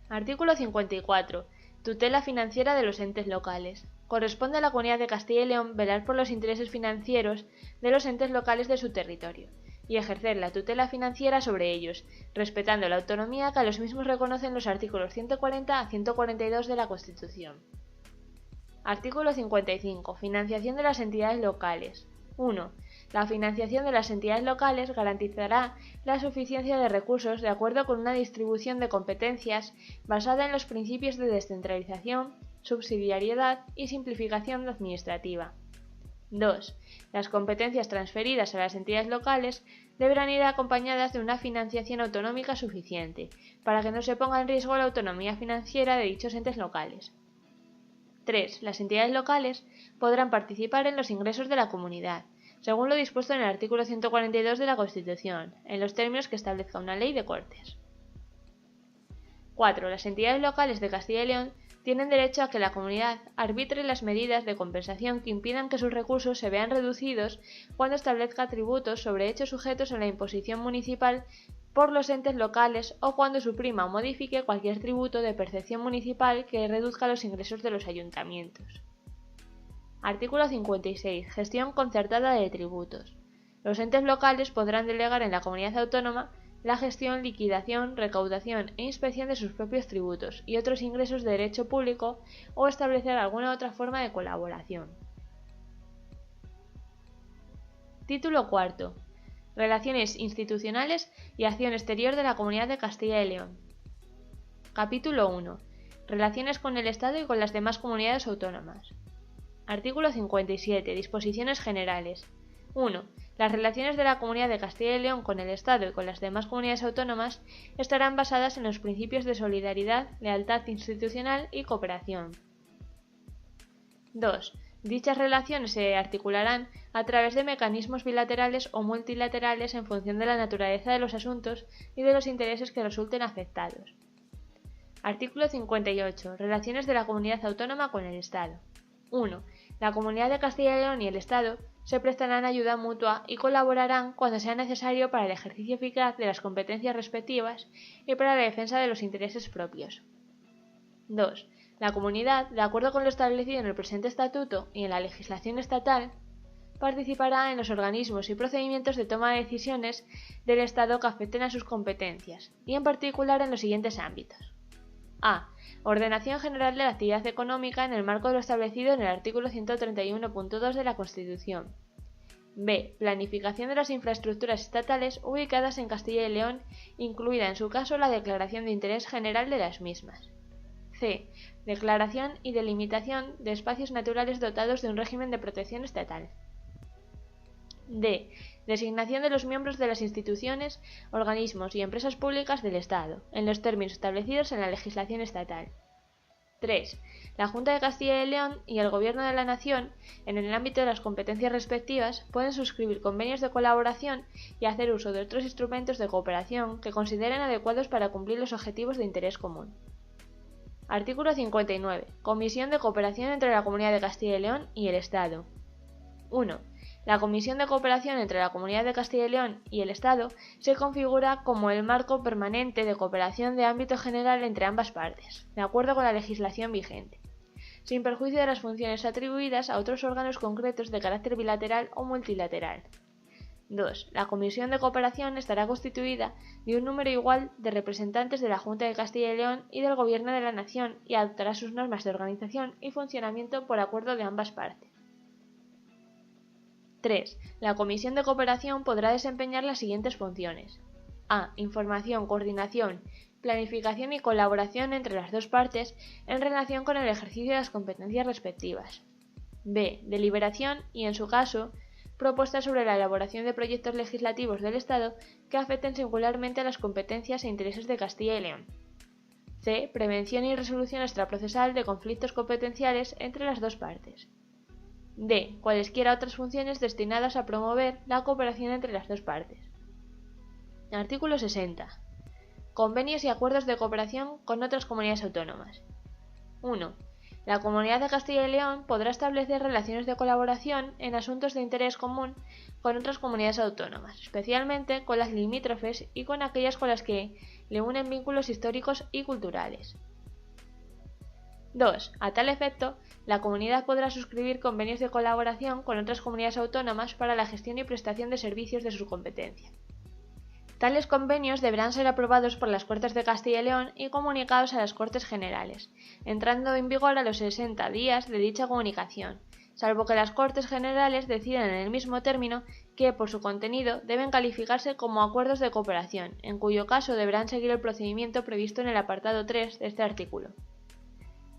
[SPEAKER 1] Artículo 54. Tutela financiera de los entes locales. Corresponde a la Comunidad de Castilla y León velar por los intereses financieros de los entes locales de su territorio y ejercer la tutela financiera sobre ellos, respetando la autonomía que a los mismos reconocen los artículos 140 a 142 de la Constitución. Artículo 55. Financiación de las entidades locales. 1. La financiación de las entidades locales garantizará la suficiencia de recursos de acuerdo con una distribución de competencias basada en los principios de descentralización, subsidiariedad y simplificación administrativa. 2. Las competencias transferidas a las entidades locales deberán ir acompañadas de una financiación autonómica suficiente, para que no se ponga en riesgo la autonomía financiera de dichos entes locales. 3. Las entidades locales podrán participar en los ingresos de la comunidad, según lo dispuesto en el artículo 142 de la Constitución, en los términos que establezca una ley de Cortes. 4. Las entidades locales de Castilla y León tienen derecho a que la comunidad arbitre las medidas de compensación que impidan que sus recursos se vean reducidos cuando establezca tributos sobre hechos sujetos a la imposición municipal por los entes locales o cuando suprima o modifique cualquier tributo de percepción municipal que reduzca los ingresos de los ayuntamientos. Artículo 56. Gestión concertada de tributos. Los entes locales podrán delegar en la comunidad autónoma la gestión, liquidación, recaudación e inspección de sus propios tributos y otros ingresos de derecho público o establecer alguna otra forma de colaboración. Título cuarto. Relaciones institucionales y acción exterior de la Comunidad de Castilla y León. Capítulo 1. Relaciones con el Estado y con las demás comunidades autónomas. Artículo 57. Disposiciones generales. 1. Las relaciones de la Comunidad de Castilla y León con el Estado y con las demás comunidades autónomas estarán basadas en los principios de solidaridad, lealtad institucional y cooperación. 2. Dichas relaciones se articularán a través de mecanismos bilaterales o multilaterales en función de la naturaleza de los asuntos y de los intereses que resulten afectados. Artículo 58. Relaciones de la Comunidad Autónoma con el Estado. 1. La Comunidad de Castilla y León y el Estado se prestarán ayuda mutua y colaborarán cuando sea necesario para el ejercicio eficaz de las competencias respectivas y para la defensa de los intereses propios. 2. La Comunidad, de acuerdo con lo establecido en el presente Estatuto y en la legislación estatal, participará en los organismos y procedimientos de toma de decisiones del Estado que afecten a sus competencias, y en particular en los siguientes ámbitos. A. Ordenación general de la actividad económica en el marco de lo establecido en el artículo 131.2 de la Constitución. B. Planificación de las infraestructuras estatales ubicadas en Castilla y León, incluida en su caso la declaración de interés general de las mismas. C. Declaración y delimitación de espacios naturales dotados de un régimen de protección estatal. D. Designación de los miembros de las instituciones, organismos y empresas públicas del Estado, en los términos establecidos en la legislación estatal. 3. La Junta de Castilla y León y el Gobierno de la Nación, en el ámbito de las competencias respectivas, pueden suscribir convenios de colaboración y hacer uso de otros instrumentos de cooperación que consideren adecuados para cumplir los objetivos de interés común. Artículo 59. Comisión de cooperación entre la Comunidad de Castilla y León y el Estado. 1. La Comisión de Cooperación entre la Comunidad de Castilla y León y el Estado se configura como el marco permanente de cooperación de ámbito general entre ambas partes, de acuerdo con la legislación vigente, sin perjuicio de las funciones atribuidas a otros órganos concretos de carácter bilateral o multilateral. 2. La Comisión de Cooperación estará constituida de un número igual de representantes de la Junta de Castilla y León y del Gobierno de la Nación y adoptará sus normas de organización y funcionamiento por acuerdo de ambas partes. 3. La Comisión de Cooperación podrá desempeñar las siguientes funciones. A. Información, coordinación, planificación y colaboración entre las dos partes en relación con el ejercicio de las competencias respectivas. B. Deliberación y, en su caso, propuestas sobre la elaboración de proyectos legislativos del Estado que afecten singularmente a las competencias e intereses de Castilla y León. C. Prevención y resolución extraprocesal de conflictos competenciales entre las dos partes. D. Cualesquiera otras funciones destinadas a promover la cooperación entre las dos partes. Artículo 60. Convenios y acuerdos de cooperación con otras comunidades autónomas. 1. La Comunidad de Castilla y León podrá establecer relaciones de colaboración en asuntos de interés común con otras comunidades autónomas, especialmente con las limítrofes y con aquellas con las que le unen vínculos históricos y culturales. 2. A tal efecto, la comunidad podrá suscribir convenios de colaboración con otras comunidades autónomas para la gestión y prestación de servicios de su competencia. Tales convenios deberán ser aprobados por las Cortes de Castilla y León y comunicados a las Cortes Generales, entrando en vigor a los 60 días de dicha comunicación, salvo que las Cortes Generales decidan en el mismo término que, por su contenido, deben calificarse como acuerdos de cooperación, en cuyo caso deberán seguir el procedimiento previsto en el apartado 3 de este artículo.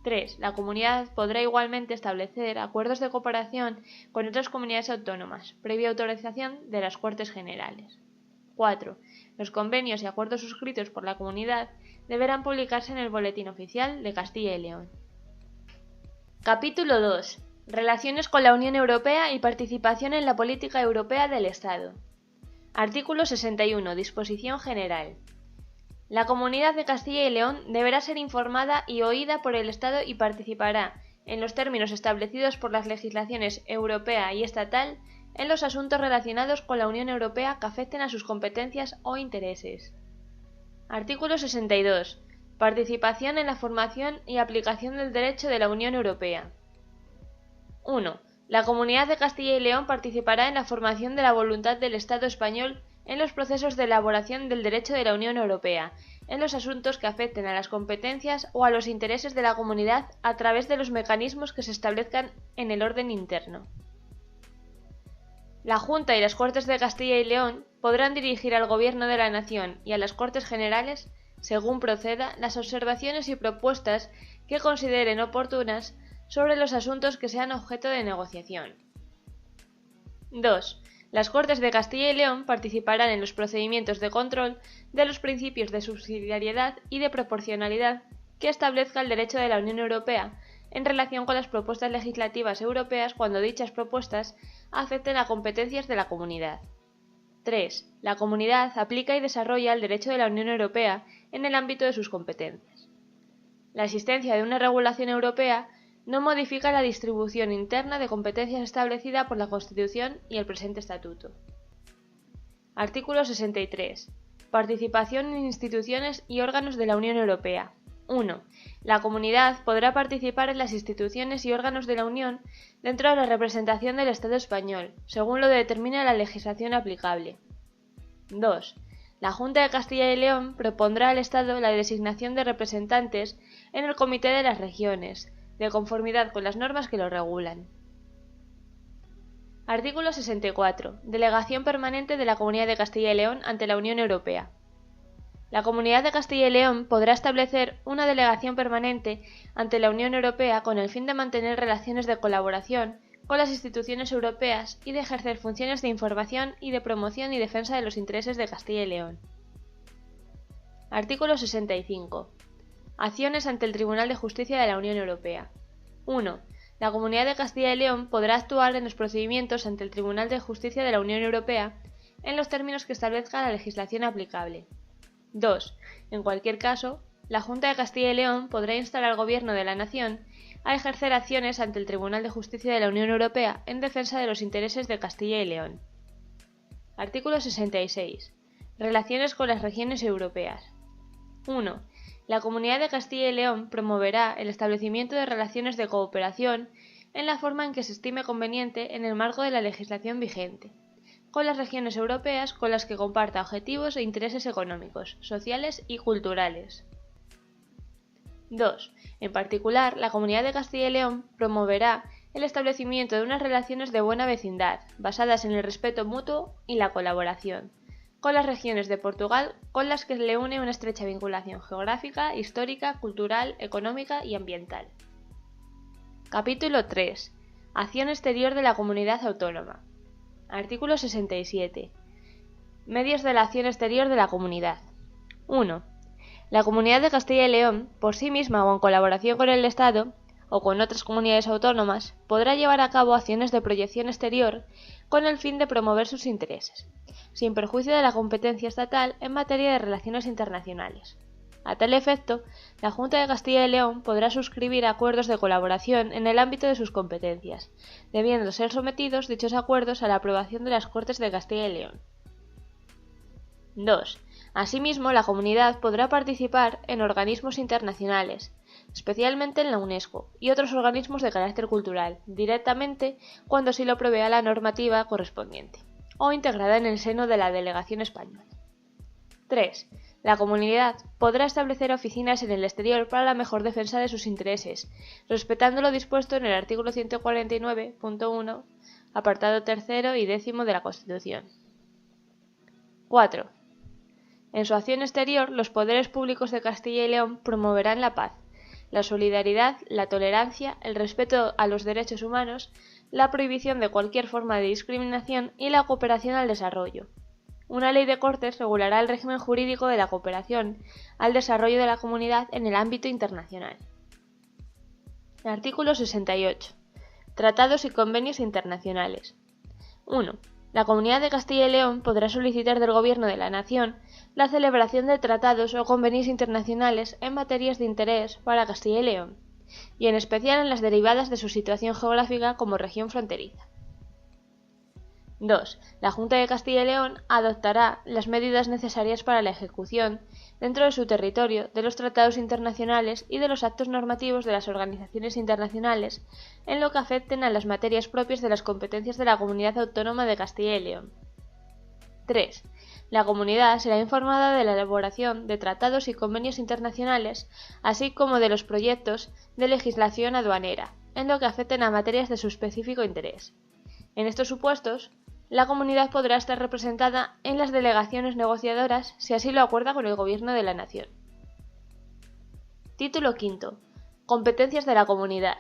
[SPEAKER 1] 3. La comunidad podrá igualmente establecer acuerdos de cooperación con otras comunidades autónomas, previa autorización de las Cortes Generales. 4. Los convenios y acuerdos suscritos por la comunidad deberán publicarse en el Boletín Oficial de Castilla y León. Capítulo 2. Relaciones con la Unión Europea y participación en la política europea del Estado. Artículo 61. Disposición general. La Comunidad de Castilla y León deberá ser informada y oída por el Estado y participará, en los términos establecidos por las legislaciones europea y estatal, en los asuntos relacionados con la Unión Europea que afecten a sus competencias o intereses. Artículo 62. Participación en la formación y aplicación del derecho de la Unión Europea. 1. La Comunidad de Castilla y León participará en la formación de la voluntad del Estado español en los procesos de elaboración del derecho de la Unión Europea, en los asuntos que afecten a las competencias o a los intereses de la Comunidad a través de los mecanismos que se establezcan en el orden interno. La Junta y las Cortes de Castilla y León podrán dirigir al Gobierno de la Nación y a las Cortes Generales, según proceda, las observaciones y propuestas que consideren oportunas sobre los asuntos que sean objeto de negociación. 2. Las Cortes de Castilla y León participarán en los procedimientos de control de los principios de subsidiariedad y de proporcionalidad que establezca el derecho de la Unión Europea en relación con las propuestas legislativas europeas cuando dichas propuestas afecten a competencias de la Comunidad. 3. La Comunidad aplica y desarrolla el derecho de la Unión Europea en el ámbito de sus competencias. La existencia de una regulación europea no modifica la distribución interna de competencias establecida por la Constitución y el presente Estatuto. Artículo 63. Participación en instituciones y órganos de la Unión Europea. 1. La Comunidad podrá participar en las instituciones y órganos de la Unión dentro de la representación del Estado español, según lo determine la legislación aplicable. 2. La Junta de Castilla y León propondrá al Estado la designación de representantes en el Comité de las Regiones, de conformidad con las normas que lo regulan. Artículo 64. Delegación permanente de la Comunidad de Castilla y León ante la Unión Europea. La Comunidad de Castilla y León podrá establecer una delegación permanente ante la Unión Europea con el fin de mantener relaciones de colaboración con las instituciones europeas y de ejercer funciones de información y de promoción y defensa de los intereses de Castilla y León. Artículo 65. Acciones ante el Tribunal de Justicia de la Unión Europea. 1. La Comunidad de Castilla y León podrá actuar en los procedimientos ante el Tribunal de Justicia de la Unión Europea en los términos que establezca la legislación aplicable. 2. En cualquier caso, la Junta de Castilla y León podrá instar al Gobierno de la Nación a ejercer acciones ante el Tribunal de Justicia de la Unión Europea en defensa de los intereses de Castilla y León. Artículo 66. Relaciones con las regiones europeas. 1. La Comunidad de Castilla y León promoverá el establecimiento de relaciones de cooperación en la forma en que se estime conveniente en el marco de la legislación vigente, con las regiones europeas con las que comparta objetivos e intereses económicos, sociales y culturales. 2. En particular, la Comunidad de Castilla y León promoverá el establecimiento de unas relaciones de buena vecindad, basadas en el respeto mutuo y la colaboración, con las regiones de Portugal con las que le une una estrecha vinculación geográfica, histórica, cultural, económica y ambiental. Capítulo 3. Acción exterior de la Comunidad Autónoma. Artículo 67. Medios de la acción exterior de la Comunidad. 1. La Comunidad de Castilla y León, por sí misma o en colaboración con el Estado, o con otras comunidades autónomas, podrá llevar a cabo acciones de proyección exterior con el fin de promover sus intereses, sin perjuicio de la competencia estatal en materia de relaciones internacionales. A tal efecto, la Junta de Castilla y León podrá suscribir acuerdos de colaboración en el ámbito de sus competencias, debiendo ser sometidos dichos acuerdos a la aprobación de las Cortes de Castilla y León. 2. Asimismo, la Comunidad podrá participar en organismos internacionales, especialmente en la UNESCO y otros organismos de carácter cultural, directamente cuando así lo provea la normativa correspondiente, o integrada en el seno de la delegación española. 3. La Comunidad podrá establecer oficinas en el exterior para la mejor defensa de sus intereses, respetando lo dispuesto en el artículo 149.1, apartado 3 y 10 de la Constitución. 4. En su acción exterior, los poderes públicos de Castilla y León promoverán la paz, la solidaridad, la tolerancia, el respeto a los derechos humanos, la prohibición de cualquier forma de discriminación y la cooperación al desarrollo. Una ley de Cortes regulará el régimen jurídico de la cooperación al desarrollo de la Comunidad en el ámbito internacional. Artículo 68. Tratados y convenios internacionales. 1. La Comunidad de Castilla y León podrá solicitar del Gobierno de la Nación la celebración de tratados o convenios internacionales en materias de interés para Castilla y León, y en especial en las derivadas de su situación geográfica como región fronteriza. 2. La Junta de Castilla y León adoptará las medidas necesarias para la ejecución, dentro de su territorio, de los tratados internacionales y de los actos normativos de las organizaciones internacionales en lo que afecten a las materias propias de las competencias de la Comunidad Autónoma de Castilla y León. 3. La Comunidad será informada de la elaboración de tratados y convenios internacionales, así como de los proyectos de legislación aduanera, en lo que afecten a materias de su específico interés. En estos supuestos, la Comunidad podrá estar representada en las delegaciones negociadoras si así lo acuerda con el Gobierno de la Nación. Título V. Competencias de la Comunidad.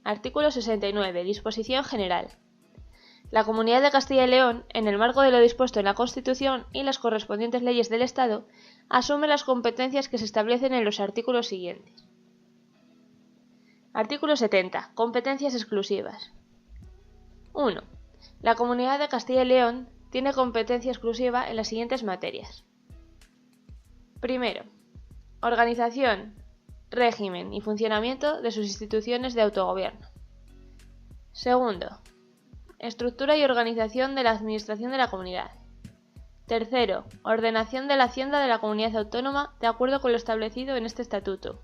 [SPEAKER 1] Artículo 69. Disposición general. La Comunidad de Castilla y León, en el marco de lo dispuesto en la Constitución y las correspondientes leyes del Estado, asume las competencias que se establecen en los artículos siguientes. Artículo 70. Competencias exclusivas. 1. La Comunidad de Castilla y León tiene competencia exclusiva en las siguientes materias. Primero, organización, régimen y funcionamiento de sus instituciones de autogobierno. Segundo, estructura y organización de la administración de la comunidad. Tercero, ordenación de la hacienda de la comunidad autónoma de acuerdo con lo establecido en este estatuto.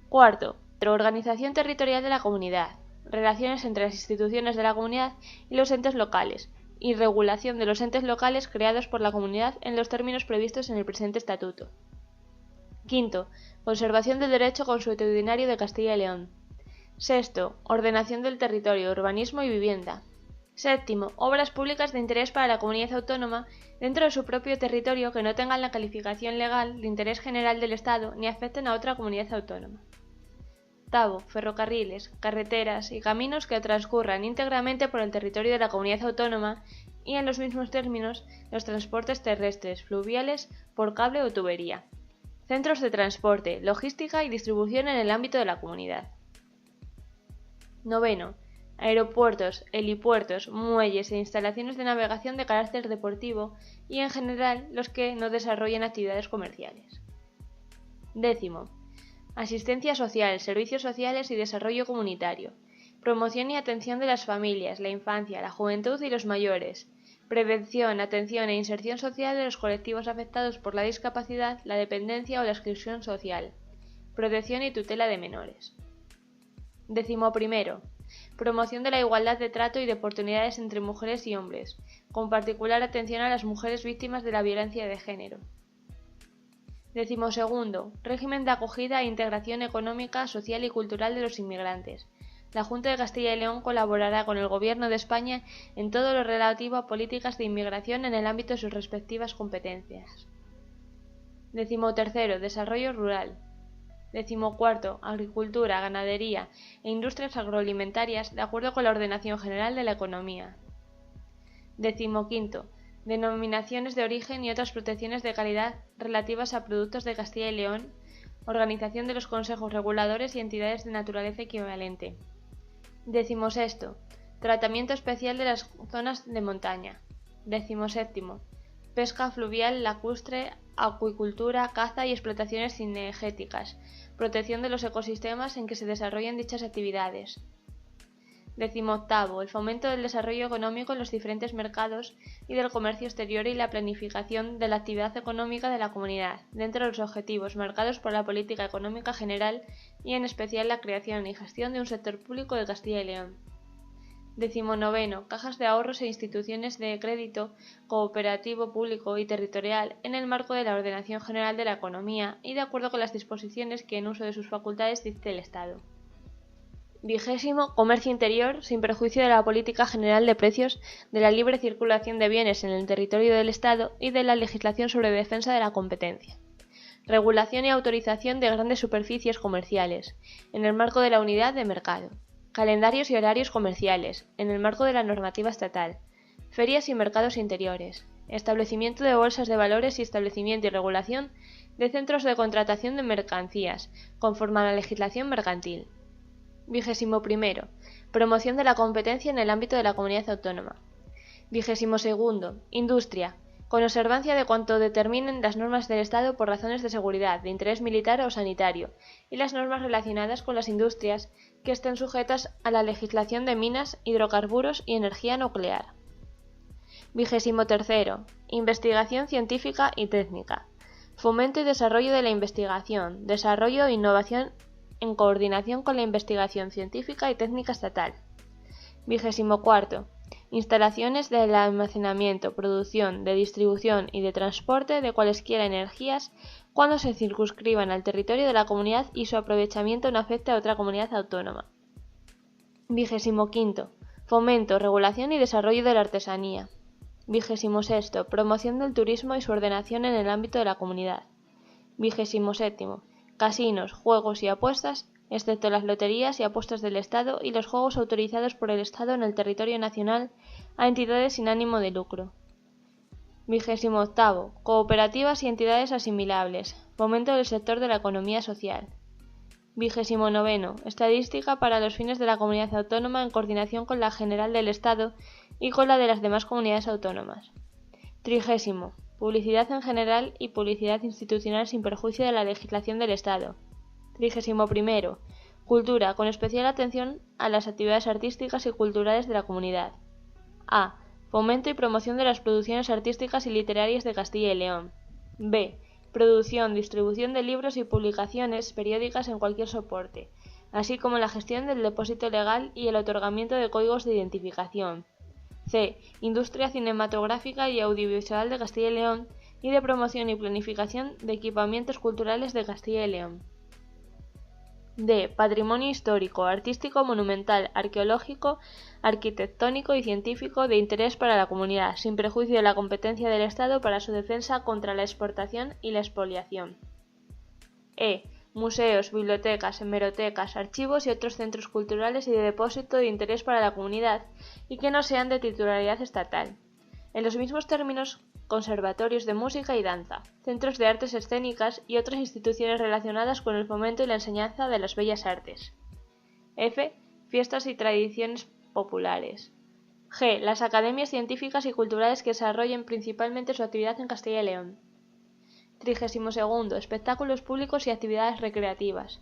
[SPEAKER 1] Cuarto, organización territorial de la comunidad, relaciones entre las instituciones de la comunidad y los entes locales, y regulación de los entes locales creados por la comunidad en los términos previstos en el presente estatuto. Quinto, conservación del derecho consuetudinario de Castilla y León. Sexto, ordenación del territorio, urbanismo y vivienda. Séptimo, obras públicas de interés para la comunidad autónoma dentro de su propio territorio que no tengan la calificación legal de interés general del Estado ni afecten a otra comunidad autónoma. Octavo, ferrocarriles, carreteras y caminos que transcurran íntegramente por el territorio de la comunidad autónoma y en los mismos términos los transportes terrestres, fluviales, por cable o tubería. Centros de transporte, logística y distribución en el ámbito de la comunidad. Noveno, aeropuertos, helipuertos, muelles e instalaciones de navegación de carácter deportivo y en general los que no desarrollen actividades comerciales. Décimo, asistencia social, servicios sociales y desarrollo comunitario, promoción y atención de las familias, la infancia, la juventud y los mayores, prevención, atención e inserción social de los colectivos afectados por la discapacidad, la dependencia o la exclusión social, protección y tutela de menores. 11. Promoción de la igualdad de trato y de oportunidades entre mujeres y hombres, con particular atención a las mujeres víctimas de la violencia de género. 12. Régimen de acogida e integración económica, social y cultural de los inmigrantes. La Junta de Castilla y León colaborará con el Gobierno de España en todo lo relativo a políticas de inmigración en el ámbito de sus respectivas competencias. 13. Desarrollo rural. 14. Agricultura, ganadería e industrias agroalimentarias de acuerdo con la ordenación general de la economía. 15. Denominaciones de origen y otras protecciones de calidad relativas a productos de Castilla y León, organización de los consejos reguladores y entidades de naturaleza equivalente. 16. Tratamiento especial de las zonas de montaña. 17. Pesca fluvial, lacustre, acuicultura, caza y explotaciones cinegéticas, protección de los ecosistemas en que se desarrollan dichas actividades. 18. El fomento del desarrollo económico en los diferentes mercados y del comercio exterior y la planificación de la actividad económica de la comunidad, dentro de los objetivos marcados por la política económica general y en especial la creación y gestión de un sector público de Castilla y León. 19. Cajas de ahorros e instituciones de crédito cooperativo público y territorial en el marco de la ordenación general de la economía y de acuerdo con las disposiciones que en uso de sus facultades dicte el Estado. 20. Comercio interior, sin perjuicio de la política general de precios, de la libre circulación de bienes en el territorio del Estado y de la legislación sobre defensa de la competencia. Regulación y autorización de grandes superficies comerciales, en el marco de la unidad de mercado. Calendarios y horarios comerciales, en el marco de la normativa estatal. Ferias y mercados interiores. Establecimiento de bolsas de valores y establecimiento y regulación de centros de contratación de mercancías, conforme a la legislación mercantil. 21. Promoción de la competencia en el ámbito de la comunidad autónoma. 22º. Industria. Con observancia de cuanto determinen las normas del Estado por razones de seguridad, de interés militar o sanitario, y las normas relacionadas con las industrias que estén sujetas a la legislación de minas, hidrocarburos y energía nuclear. 23º. Investigación científica y técnica. Fomento y desarrollo de la investigación, desarrollo e innovación en coordinación con la investigación científica y técnica estatal. 24. Instalaciones de almacenamiento, producción, de distribución y de transporte de cualesquiera energías cuando se circunscriban al territorio de la comunidad y su aprovechamiento no afecte a otra comunidad autónoma. 25. Fomento, regulación y desarrollo de la artesanía. 26. Promoción del turismo y su ordenación en el ámbito de la comunidad. 27. Casinos, juegos y apuestas, excepto las loterías y apuestas del Estado y los juegos autorizados por el Estado en el territorio nacional a entidades sin ánimo de lucro. 28. Cooperativas y entidades asimilables. Fomento del sector de la economía social. 29. Estadística para los fines de la comunidad autónoma en coordinación con la general del Estado y con la de las demás comunidades autónomas. 30. Publicidad en general y publicidad institucional sin perjuicio de la legislación del Estado. 31. Cultura, con especial atención a las actividades artísticas y culturales de la comunidad. A. Fomento y promoción de las producciones artísticas y literarias de Castilla y León. B. Producción, distribución de libros y publicaciones periódicas en cualquier soporte, así como la gestión del depósito legal y el otorgamiento de códigos de identificación. C. Industria cinematográfica y audiovisual de Castilla y León y de promoción y planificación de equipamientos culturales de Castilla y León. D. Patrimonio histórico, artístico, monumental, arqueológico, arquitectónico y científico de interés para la comunidad, sin perjuicio de la competencia del Estado para su defensa contra la exportación y la expoliación. E. Museos, bibliotecas, hemerotecas, archivos y otros centros culturales y de depósito de interés para la comunidad y que no sean de titularidad estatal. En los mismos términos, conservatorios de música y danza, centros de artes escénicas y otras instituciones relacionadas con el fomento y la enseñanza de las bellas artes. F. Fiestas y tradiciones populares. G. Las academias científicas y culturales que desarrollen principalmente su actividad en Castilla y León. 32. Espectáculos públicos y actividades recreativas.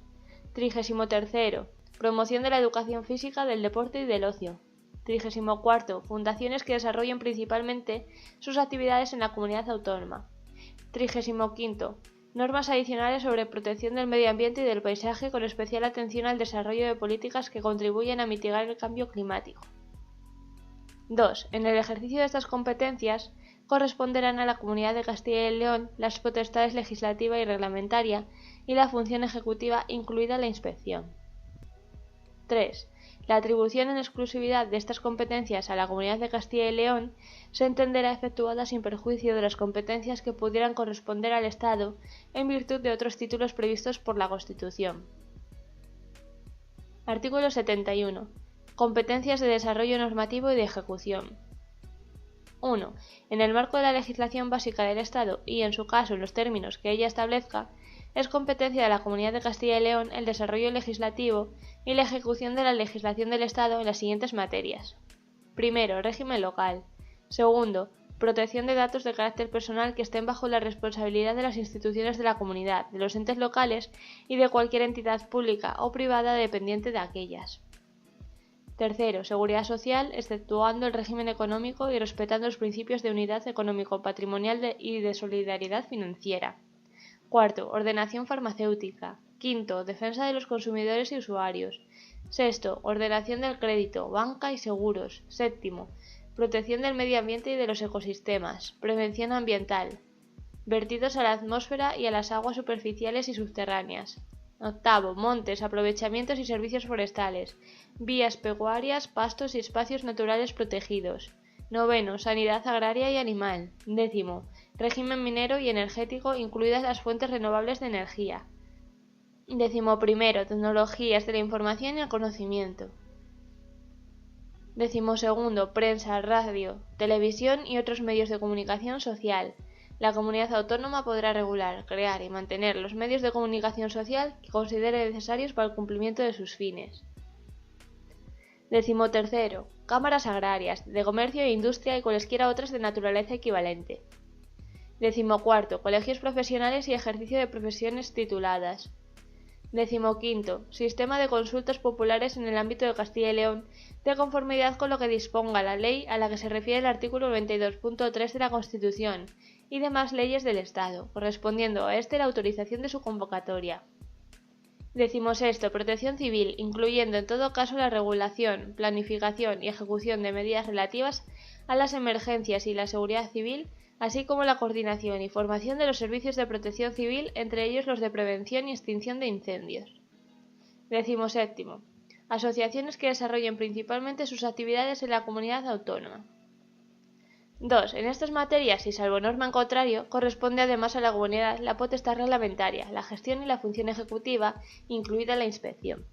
[SPEAKER 1] 33. Promoción de la educación física, del deporte y del ocio. 34. Fundaciones que desarrollen principalmente sus actividades en la comunidad autónoma. 35. Normas adicionales sobre protección del medio ambiente y del paisaje con especial atención al desarrollo de políticas que contribuyen a mitigar el cambio climático. 2. En el ejercicio de estas competencias corresponderán a la Comunidad de Castilla y León las potestades legislativa y reglamentaria y la función ejecutiva, incluida la inspección. 3. La atribución en exclusividad de estas competencias a la Comunidad de Castilla y León se entenderá efectuada sin perjuicio de las competencias que pudieran corresponder al Estado en virtud de otros títulos previstos por la Constitución. Artículo 71. Competencias de desarrollo normativo y de ejecución. 1. En el marco de la legislación básica del Estado y, en su caso, en los términos que ella establezca, es competencia de la Comunidad de Castilla y León el desarrollo legislativo y la ejecución de la legislación del Estado en las siguientes materias. Primero, régimen local. Segundo, protección de datos de carácter personal que estén bajo la responsabilidad de las instituciones de la comunidad, de los entes locales y de cualquier entidad pública o privada dependiente de aquellas. Tercero, seguridad social, exceptuando el régimen económico y respetando los principios de unidad económico-patrimonial y de solidaridad financiera. Cuarto, ordenación farmacéutica. Quinto, defensa de los consumidores y usuarios. Sexto, ordenación del crédito, banca y seguros. Séptimo, protección del medio ambiente y de los ecosistemas. Prevención ambiental. Vertidos a la atmósfera y a las aguas superficiales y subterráneas. Octavo, montes, aprovechamientos y servicios forestales, vías pecuarias, pastos y espacios naturales protegidos. Noveno, sanidad agraria y animal. Décimo, régimen minero y energético, incluidas las fuentes renovables de energía. 11º, tecnologías de la información y el conocimiento. 12º, prensa, radio, televisión y otros medios de comunicación social. La comunidad autónoma podrá regular, crear y mantener los medios de comunicación social que considere necesarios para el cumplimiento de sus fines. 13º, cámaras agrarias, de comercio e industria y cualesquiera otras de naturaleza equivalente. 14. Colegios profesionales y ejercicio de profesiones tituladas. 15. Sistema de consultas populares en el ámbito de Castilla y León, de conformidad con lo que disponga la ley a la que se refiere el artículo 92.3 de la Constitución y demás leyes del Estado, correspondiendo a la autorización de su convocatoria. 16. Protección civil, incluyendo en todo caso la regulación, planificación y ejecución de medidas relativas a las emergencias y la seguridad civil, así como la coordinación y formación de los servicios de protección civil, entre ellos los de prevención y extinción de incendios. 17. Asociaciones que desarrollen principalmente sus actividades en la comunidad autónoma. 2. En estas materias, y salvo norma en contrario, corresponde además a la comunidad la potestad reglamentaria, la gestión y la función ejecutiva, incluida la inspección.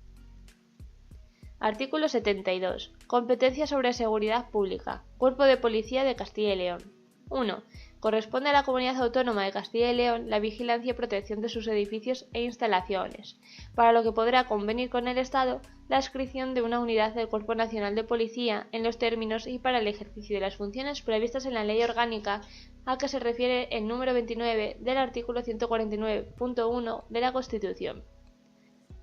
[SPEAKER 1] Artículo 72. Competencia sobre seguridad pública. Cuerpo de Policía de Castilla y León. 1. Corresponde a la Comunidad Autónoma de Castilla y León la vigilancia y protección de sus edificios e instalaciones, para lo que podrá convenir con el Estado la adscripción de una unidad del Cuerpo Nacional de Policía en los términos y para el ejercicio de las funciones previstas en la Ley Orgánica a que se refiere el número 29 del artículo 149.1 de la Constitución.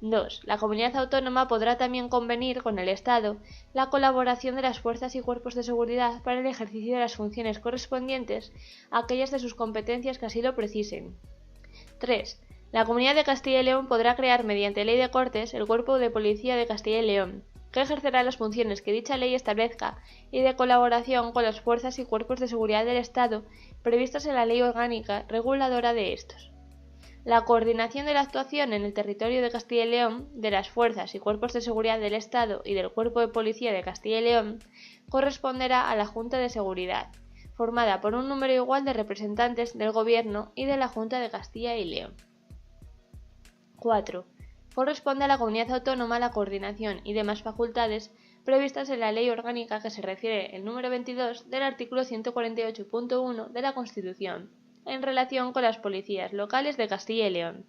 [SPEAKER 1] 2. La comunidad autónoma podrá también convenir con el Estado la colaboración de las fuerzas y cuerpos de seguridad para el ejercicio de las funciones correspondientes a aquellas de sus competencias que así lo precisen. 3. La Comunidad de Castilla y León podrá crear mediante ley de Cortes el Cuerpo de Policía de Castilla y León, que ejercerá las funciones que dicha ley establezca y de colaboración con las fuerzas y cuerpos de seguridad del Estado previstas en la Ley Orgánica reguladora de estos. La coordinación de la actuación en el territorio de Castilla y León de las fuerzas y cuerpos de seguridad del Estado y del Cuerpo de Policía de Castilla y León corresponderá a la Junta de Seguridad, formada por un número igual de representantes del Gobierno y de la Junta de Castilla y León. 4. Corresponde a la Comunidad Autónoma la coordinación y demás facultades previstas en la Ley Orgánica que se refiere el número 22 del artículo 148.1 de la Constitución, en relación con las policías locales de Castilla y León.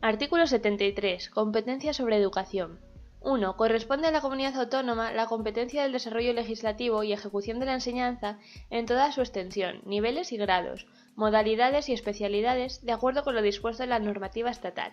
[SPEAKER 1] Artículo 73. Competencia sobre educación. 1. Corresponde a la Comunidad Autónoma la competencia del desarrollo legislativo y ejecución de la enseñanza en toda su extensión, niveles y grados, modalidades y especialidades de acuerdo con lo dispuesto en la normativa estatal.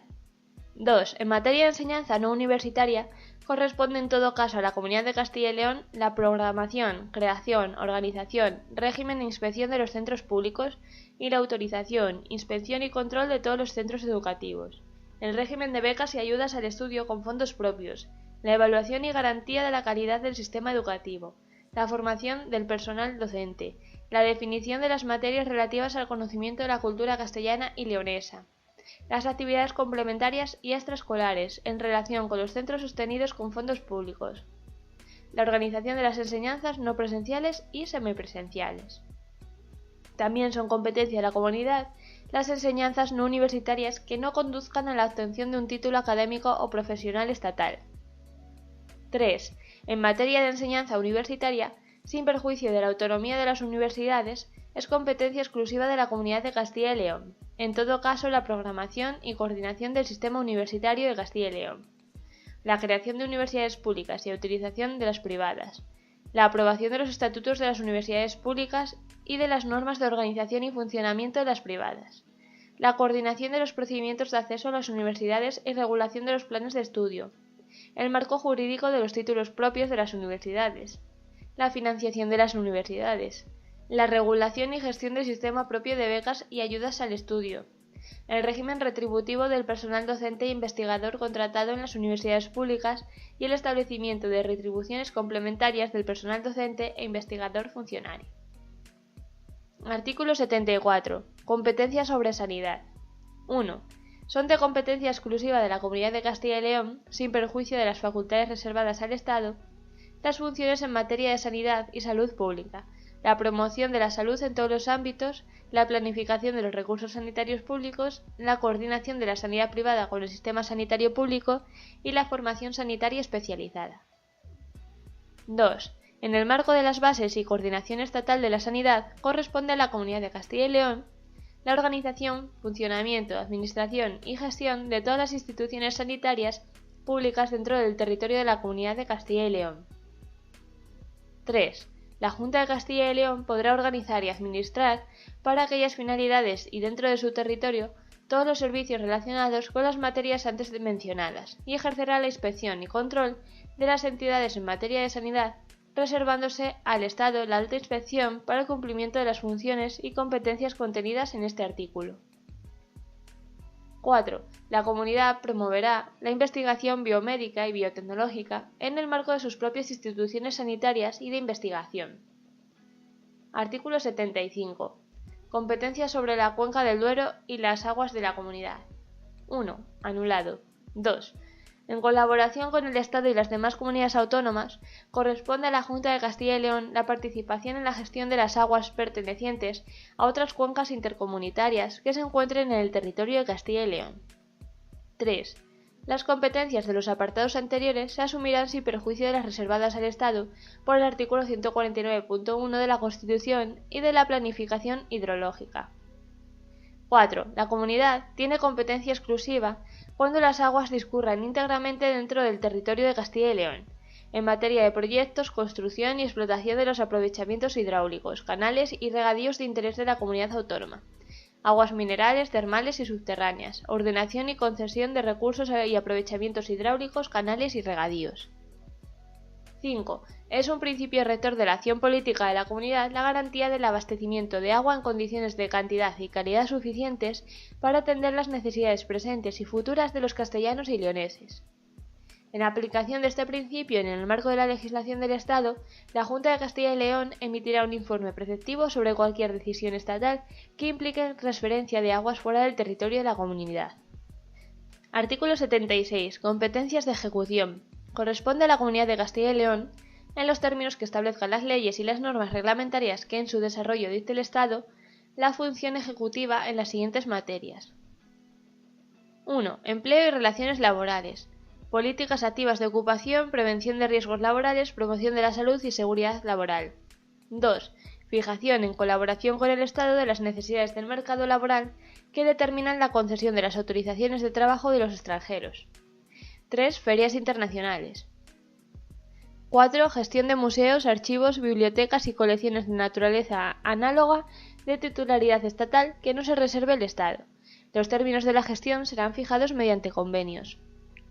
[SPEAKER 1] 2. En materia de enseñanza no universitaria, corresponde en todo caso a la Comunidad de Castilla y León la programación, creación, organización, régimen e inspección de los centros públicos y la autorización, inspección y control de todos los centros educativos, el régimen de becas y ayudas al estudio con fondos propios, la evaluación y garantía de la calidad del sistema educativo, la formación del personal docente, la definición de las materias relativas al conocimiento de la cultura castellana y leonesa, las actividades complementarias y extraescolares en relación con los centros sostenidos con fondos públicos, la organización de las enseñanzas no presenciales y semipresenciales. También son competencia de la comunidad las enseñanzas no universitarias que no conduzcan a la obtención de un título académico o profesional estatal. 3. En materia de enseñanza universitaria, sin perjuicio de la autonomía de las universidades, es competencia exclusiva de la Comunidad de Castilla y León, en todo caso la programación y coordinación del sistema universitario de Castilla y León, la creación de universidades públicas y la utilización de las privadas, la aprobación de los estatutos de las universidades públicas y de las normas de organización y funcionamiento de las privadas, la coordinación de los procedimientos de acceso a las universidades y regulación de los planes de estudio, el marco jurídico de los títulos propios de las universidades, la financiación de las universidades, la regulación y gestión del sistema propio de becas y ayudas al estudio, el régimen retributivo del personal docente e investigador contratado en las universidades públicas y el establecimiento de retribuciones complementarias del personal docente e investigador funcionario. Artículo 74. Competencia sobre sanidad. 1. Son de competencia exclusiva de la Comunidad de Castilla y León, sin perjuicio de las facultades reservadas al Estado, las funciones en materia de sanidad y salud pública, la promoción de la salud en todos los ámbitos, la planificación de los recursos sanitarios públicos, la coordinación de la sanidad privada con el sistema sanitario público y la formación sanitaria especializada. 2. En el marco de las bases y coordinación estatal de la sanidad, corresponde a la Comunidad de Castilla y León la organización, funcionamiento, administración y gestión de todas las instituciones sanitarias públicas dentro del territorio de la Comunidad de Castilla y León. 3. La Junta de Castilla y León podrá organizar y administrar, para aquellas finalidades y dentro de su territorio, todos los servicios relacionados con las materias antes mencionadas, y ejercerá la inspección y control de las entidades en materia de sanidad, reservándose al Estado la alta inspección para el cumplimiento de las funciones y competencias contenidas en este artículo. 4. La Comunidad promoverá la investigación biomédica y biotecnológica en el marco de sus propias instituciones sanitarias y de investigación. Artículo 75. Competencias sobre la cuenca del Duero y las aguas de la Comunidad. 1. Anulado. 2. En colaboración con el Estado y las demás comunidades autónomas, corresponde a la Junta de Castilla y León la participación en la gestión de las aguas pertenecientes a otras cuencas intercomunitarias que se encuentren en el territorio de Castilla y León. 3. Las competencias de los apartados anteriores se asumirán sin perjuicio de las reservadas al Estado por el artículo 149.1 de la Constitución y de la planificación hidrológica. 4. La Comunidad tiene competencia exclusiva cuando las aguas discurran íntegramente dentro del territorio de Castilla y León, en materia de proyectos, construcción y explotación de los aprovechamientos hidráulicos, canales y regadíos de interés de la comunidad autónoma, aguas minerales, termales y subterráneas, ordenación y concesión de recursos y aprovechamientos hidráulicos, canales y regadíos. 5. Es un principio rector de la acción política de la comunidad la garantía del abastecimiento de agua en condiciones de cantidad y calidad suficientes para atender las necesidades presentes y futuras de los castellanos y leoneses. En aplicación de este principio en el marco de la legislación del Estado, la Junta de Castilla y León emitirá un informe preceptivo sobre cualquier decisión estatal que implique transferencia de aguas fuera del territorio de la comunidad. Artículo 76. Competencias de ejecución. Corresponde a la Comunidad de Castilla y León, en los términos que establezcan las leyes y las normas reglamentarias que en su desarrollo dicte el Estado, la función ejecutiva en las siguientes materias. 1. Empleo y relaciones laborales. Políticas activas de ocupación, prevención de riesgos laborales, promoción de la salud y seguridad laboral. 2. Fijación en colaboración con el Estado de las necesidades del mercado laboral que determinan la concesión de las autorizaciones de trabajo de los extranjeros. 3. Ferias internacionales. 4. Gestión de museos, archivos, bibliotecas y colecciones de naturaleza análoga de titularidad estatal que no se reserve el Estado. Los términos de la gestión serán fijados mediante convenios.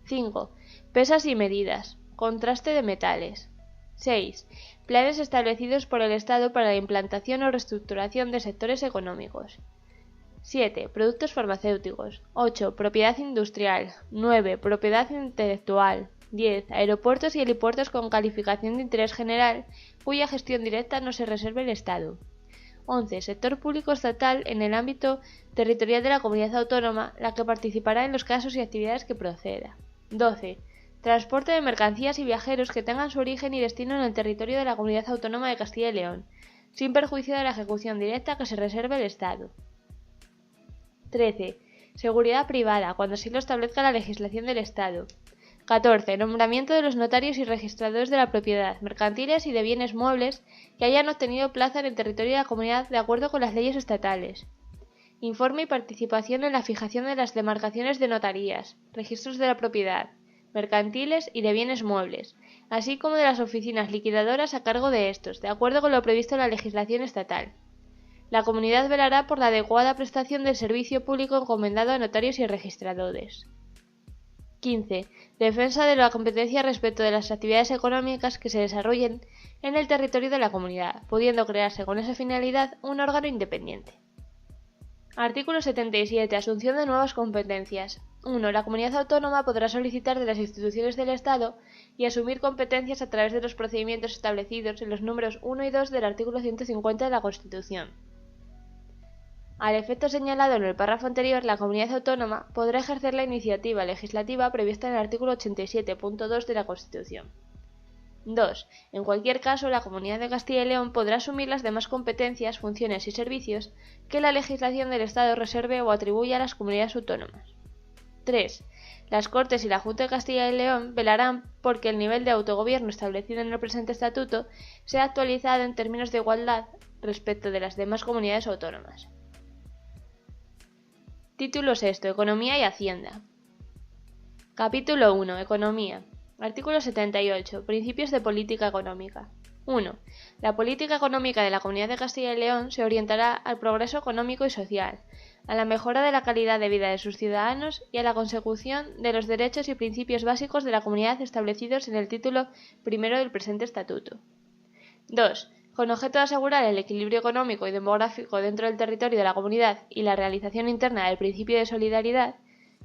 [SPEAKER 1] 5. Pesas y medidas. Contraste de metales. 6. Planes establecidos por el Estado para la implantación o reestructuración de sectores económicos. 7. Productos farmacéuticos. 8. Propiedad industrial. 9. Propiedad intelectual. 10. Aeropuertos y helipuertos con calificación de interés general, cuya gestión directa no se reserve el Estado. 11. Sector público estatal en el ámbito territorial de la comunidad autónoma, la que participará en los casos y actividades que proceda. 12. Transporte de mercancías y viajeros que tengan su origen y destino en el territorio de la comunidad autónoma de Castilla y León, sin perjuicio de la ejecución directa que se reserve el Estado. 13. Seguridad privada, cuando así lo establezca la legislación del Estado. 14. Nombramiento de los notarios y registradores de la propiedad, mercantiles y de bienes muebles que hayan obtenido plaza en el territorio de la comunidad de acuerdo con las leyes estatales. Informe y participación en la fijación de las demarcaciones de notarías, registros de la propiedad, mercantiles y de bienes muebles, así como de las oficinas liquidadoras a cargo de estos, de acuerdo con lo previsto en la legislación estatal. La comunidad velará por la adecuada prestación del servicio público encomendado a notarios y registradores. 15. Defensa de la competencia respecto de las actividades económicas que se desarrollen en el territorio de la comunidad, pudiendo crearse con esa finalidad un órgano independiente. Artículo 77. Asunción de nuevas competencias. 1. La comunidad autónoma podrá solicitar de las instituciones del Estado y asumir competencias a través de los procedimientos establecidos en los números 1 y 2 del artículo 150 de la Constitución. Al efecto señalado en el párrafo anterior, la comunidad autónoma podrá ejercer la iniciativa legislativa prevista en el artículo 87.2 de la Constitución. 2. En cualquier caso, la Comunidad de Castilla y León podrá asumir las demás competencias, funciones y servicios que la legislación del Estado reserve o atribuya a las comunidades autónomas. 3. Las Cortes y la Junta de Castilla y León velarán por que el nivel de autogobierno establecido en el presente estatuto sea actualizado en términos de igualdad respecto de las demás comunidades autónomas. Título 6. Economía y Hacienda. Capítulo 1. Economía. Artículo 78. Principios de política económica. 1. La política económica de la Comunidad de Castilla y León se orientará al progreso económico y social, a la mejora de la calidad de vida de sus ciudadanos y a la consecución de los derechos y principios básicos de la comunidad establecidos en el título primero del presente estatuto. 2. Con objeto de asegurar el equilibrio económico y demográfico dentro del territorio de la comunidad y la realización interna del principio de solidaridad,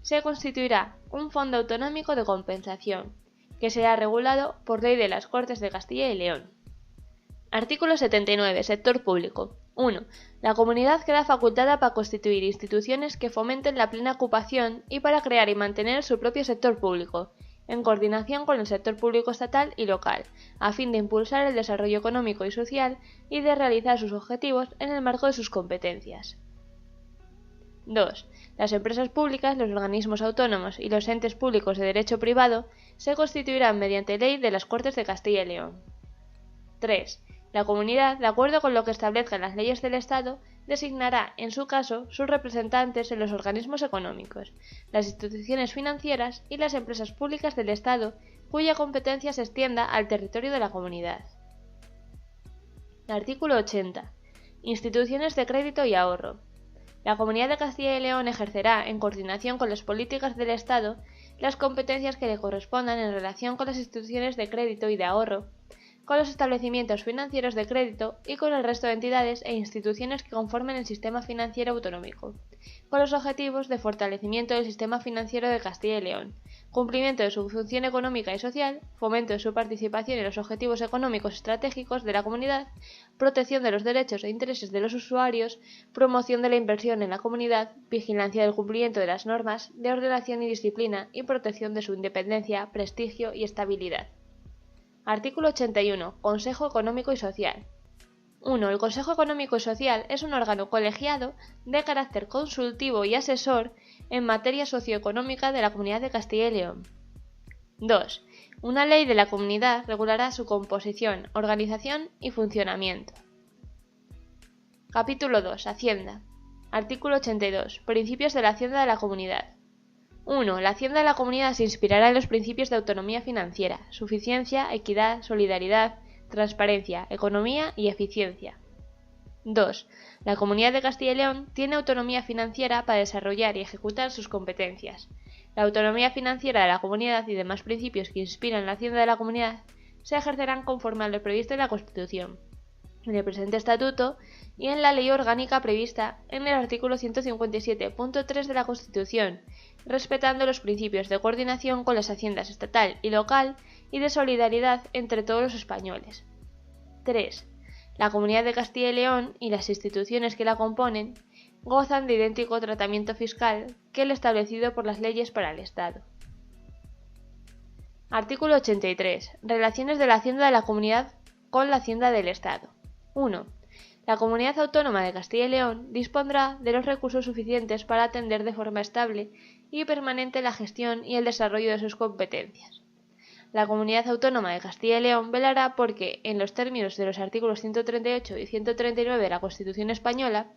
[SPEAKER 1] se constituirá un fondo autonómico de compensación, que será regulado por ley de las Cortes de Castilla y León. Artículo 79. Sector público. 1. La comunidad queda facultada para constituir instituciones que fomenten la plena ocupación y para crear y mantener su propio sector público, en coordinación con el sector público estatal y local, a fin de impulsar el desarrollo económico y social y de realizar sus objetivos en el marco de sus competencias. 2. Las empresas públicas, los organismos autónomos y los entes públicos de derecho privado se constituirán mediante ley de las Cortes de Castilla y León. 3. La comunidad, de acuerdo con lo que establezcan las leyes del Estado, designará, en su caso, sus representantes en los organismos económicos, las instituciones financieras y las empresas públicas del Estado, cuya competencia se extienda al territorio de la comunidad. Artículo 80. Instituciones de crédito y ahorro. La Comunidad de Castilla y León ejercerá, en coordinación con las políticas del Estado, las competencias que le correspondan en relación con las instituciones de crédito y de ahorro, con los establecimientos financieros de crédito y con el resto de entidades e instituciones que conformen el sistema financiero autonómico, con los objetivos de fortalecimiento del sistema financiero de Castilla y León, cumplimiento de su función económica y social, fomento de su participación en los objetivos económicos estratégicos de la comunidad, protección de los derechos e intereses de los usuarios, promoción de la inversión en la comunidad, vigilancia del cumplimiento de las normas de ordenación y disciplina y protección de su independencia, prestigio y estabilidad. Artículo 81. Consejo Económico y Social. 1. El Consejo Económico y Social es un órgano colegiado de carácter consultivo y asesor en materia socioeconómica de la Comunidad de Castilla y León. 2. Una ley de la comunidad regulará su composición, organización y funcionamiento. Capítulo 2. Hacienda. Artículo 82. Principios de la Hacienda de la Comunidad. 1. La Hacienda de la Comunidad se inspirará en los principios de autonomía financiera, suficiencia, equidad, solidaridad, transparencia, economía y eficiencia. 2. La Comunidad de Castilla y León tiene autonomía financiera para desarrollar y ejecutar sus competencias. La autonomía financiera de la Comunidad y demás principios que inspiran la Hacienda de la Comunidad se ejercerán conforme a lo previsto en la Constitución, en el presente Estatuto y en la Ley Orgánica prevista en el artículo 157.3 de la Constitución, respetando los principios de coordinación con las haciendas estatal y local y de solidaridad entre todos los españoles. 3. La Comunidad de Castilla y León y las instituciones que la componen gozan de idéntico tratamiento fiscal que el establecido por las leyes para el Estado. Artículo 83. Relaciones de la Hacienda de la Comunidad con la Hacienda del Estado. 1. La Comunidad Autónoma de Castilla y León dispondrá de los recursos suficientes para atender de forma estable y permanente la gestión y el desarrollo de sus competencias. La Comunidad Autónoma de Castilla y León velará porque, en los términos de los artículos 138 y 139 de la Constitución española,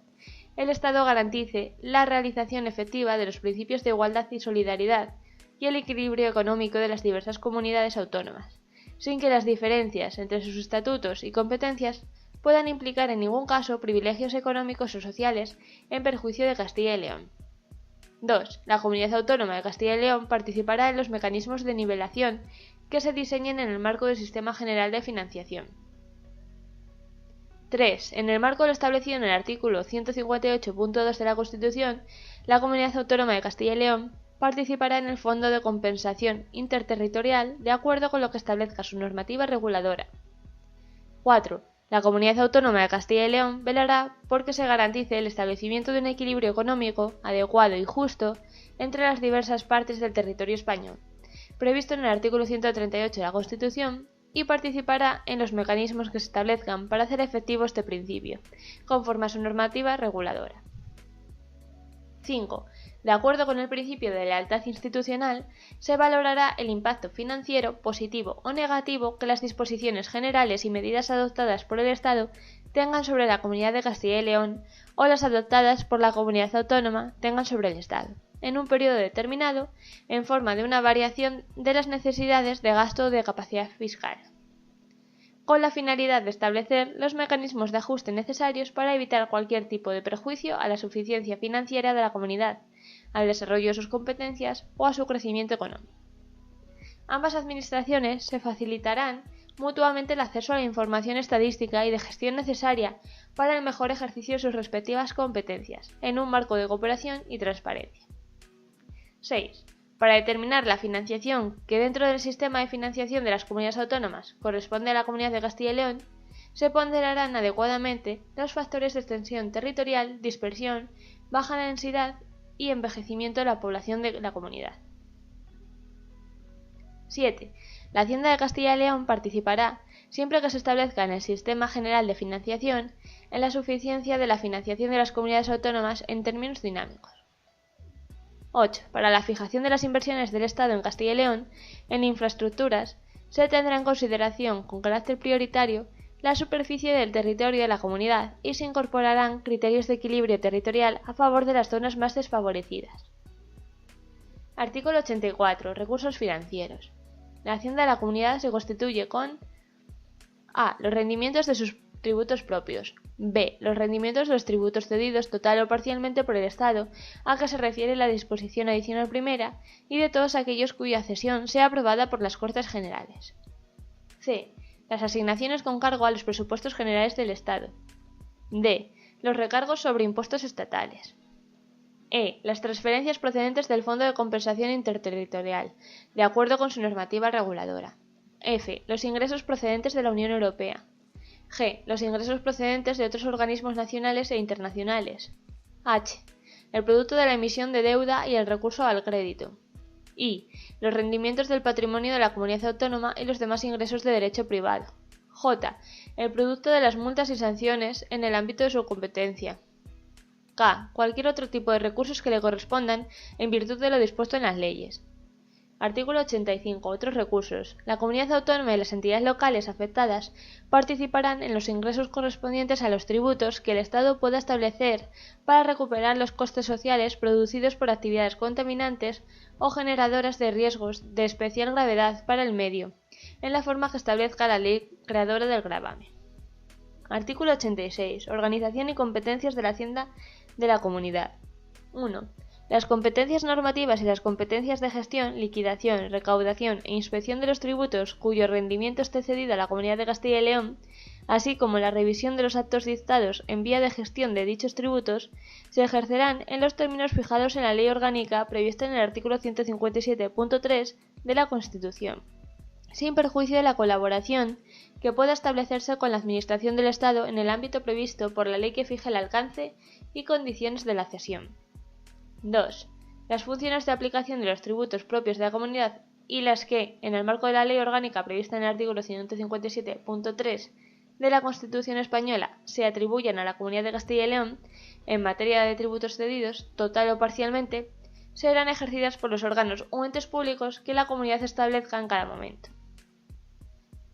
[SPEAKER 1] el Estado garantice la realización efectiva de los principios de igualdad y solidaridad y el equilibrio económico de las diversas comunidades autónomas, sin que las diferencias entre sus estatutos y competencias puedan implicar en ningún caso privilegios económicos o sociales en perjuicio de Castilla y León. 2. La Comunidad Autónoma de Castilla y León participará en los mecanismos de nivelación que se diseñen en el marco del Sistema General de Financiación. 3. En el marco de lo establecido en el artículo 158.2 de la Constitución, la Comunidad Autónoma de Castilla y León participará en el Fondo de Compensación Interterritorial de acuerdo con lo que establezca su normativa reguladora. 4. La Comunidad Autónoma de Castilla y León velará porque se garantice el establecimiento de un equilibrio económico adecuado y justo entre las diversas partes del territorio español, previsto en el artículo 138 de la Constitución, y participará en los mecanismos que se establezcan para hacer efectivo este principio, conforme a su normativa reguladora. 5. De acuerdo con el principio de lealtad institucional, se valorará el impacto financiero, positivo o negativo que las disposiciones generales y medidas adoptadas por el Estado tengan sobre la Comunidad de Castilla y León o las adoptadas por la Comunidad Autónoma tengan sobre el Estado, en un periodo determinado, en forma de una variación de las necesidades de gasto o de capacidad fiscal. con la finalidad de establecer los mecanismos de ajuste necesarios para evitar cualquier tipo de perjuicio a la suficiencia financiera de la comunidad, al desarrollo de sus competencias o a su crecimiento económico. Ambas administraciones se facilitarán mutuamente el acceso a la información estadística y de gestión necesaria para el mejor ejercicio de sus respectivas competencias, en un marco de cooperación y transparencia. 6. Para determinar la financiación que dentro del sistema de financiación de las comunidades autónomas corresponde a la Comunidad de Castilla y León, se ponderarán adecuadamente los factores de extensión territorial, dispersión, baja densidad y envejecimiento de la población de la comunidad. 7. La Hacienda de Castilla y León participará, siempre que se establezca en el Sistema General de Financiación, en la suficiencia de la financiación de las comunidades autónomas en términos dinámicos. 8. Para la fijación de las inversiones del Estado en Castilla y León, en infraestructuras, se tendrá en consideración con carácter prioritario la superficie del territorio de la comunidad y se incorporarán criterios de equilibrio territorial a favor de las zonas más desfavorecidas. Artículo 84. Recursos financieros. La hacienda de la comunidad se constituye con a. Los rendimientos de sus tributos propios. B. Los rendimientos de los tributos cedidos total o parcialmente por el Estado, a que se refiere la disposición adicional primera, y de todos aquellos cuya cesión sea aprobada por las Cortes Generales. C. Las asignaciones con cargo a los presupuestos generales del Estado. D. Los recargos sobre impuestos estatales. E. Las transferencias procedentes del Fondo de Compensación Interterritorial, de acuerdo con su normativa reguladora. F. Los ingresos procedentes de la Unión Europea. G. Los ingresos procedentes de otros organismos nacionales e internacionales. H. El producto de la emisión de deuda y el recurso al crédito. I. Los rendimientos del patrimonio de la comunidad autónoma y los demás ingresos de derecho privado. J. El producto de las multas y sanciones en el ámbito de su competencia. K. Cualquier otro tipo de recursos que le correspondan en virtud de lo dispuesto en las leyes. Artículo 85. Otros recursos. La comunidad autónoma y las entidades locales afectadas participarán en los ingresos correspondientes a los tributos que el Estado pueda establecer para recuperar los costes sociales producidos por actividades contaminantes o generadoras de riesgos de especial gravedad para el medio, en la forma que establezca la ley creadora del gravamen. Artículo 86. Organización y competencias de la Hacienda de la Comunidad. 1. Las competencias normativas y las competencias de gestión, liquidación, recaudación e inspección de los tributos cuyo rendimiento esté cedido a la Comunidad de Castilla y León, así como la revisión de los actos dictados en vía de gestión de dichos tributos, se ejercerán en los términos fijados en la Ley Orgánica prevista en el artículo 157.3 de la Constitución, sin perjuicio de la colaboración que pueda establecerse con la Administración del Estado en el ámbito previsto por la ley que fije el alcance y condiciones de la cesión. 2. Las funciones de aplicación de los tributos propios de la comunidad y las que, en el marco de la ley orgánica prevista en el artículo 157.3 de la Constitución española, se atribuyan a la Comunidad de Castilla y León en materia de tributos cedidos, total o parcialmente, serán ejercidas por los órganos o entes públicos que la comunidad establezca en cada momento.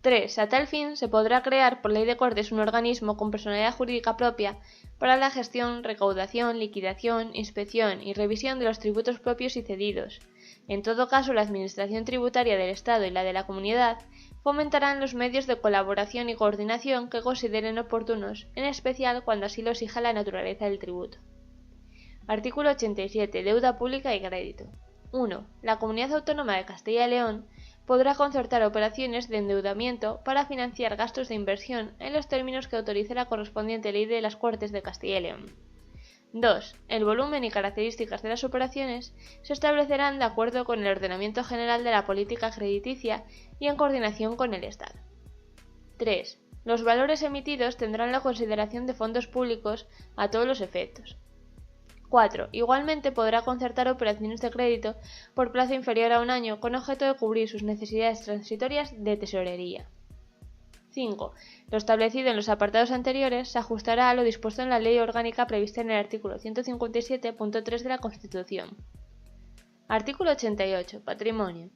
[SPEAKER 1] 3. A tal fin, se podrá crear por ley de Cortes un organismo con personalidad jurídica propia para la gestión, recaudación, liquidación, inspección y revisión de los tributos propios y cedidos. En todo caso, la Administración tributaria del Estado y la de la Comunidad fomentarán los medios de colaboración y coordinación que consideren oportunos, en especial cuando así lo exija la naturaleza del tributo. Artículo 87. Deuda pública y crédito. 1. La Comunidad Autónoma de Castilla y León podrá concertar operaciones de endeudamiento para financiar gastos de inversión en los términos que autorice la correspondiente ley de las Cortes de Castilla y León. 2. El volumen y características de las operaciones se establecerán de acuerdo con el ordenamiento general de la política crediticia y en coordinación con el Estado. 3. Los valores emitidos tendrán la consideración de fondos públicos a todos los efectos. 4. Igualmente podrá concertar operaciones de crédito por plazo inferior a un año con objeto de cubrir sus necesidades transitorias de tesorería. 5. Lo establecido en los apartados anteriores se ajustará a lo dispuesto en la ley orgánica prevista en el artículo 157.3 de la Constitución. Artículo 88. Patrimonio.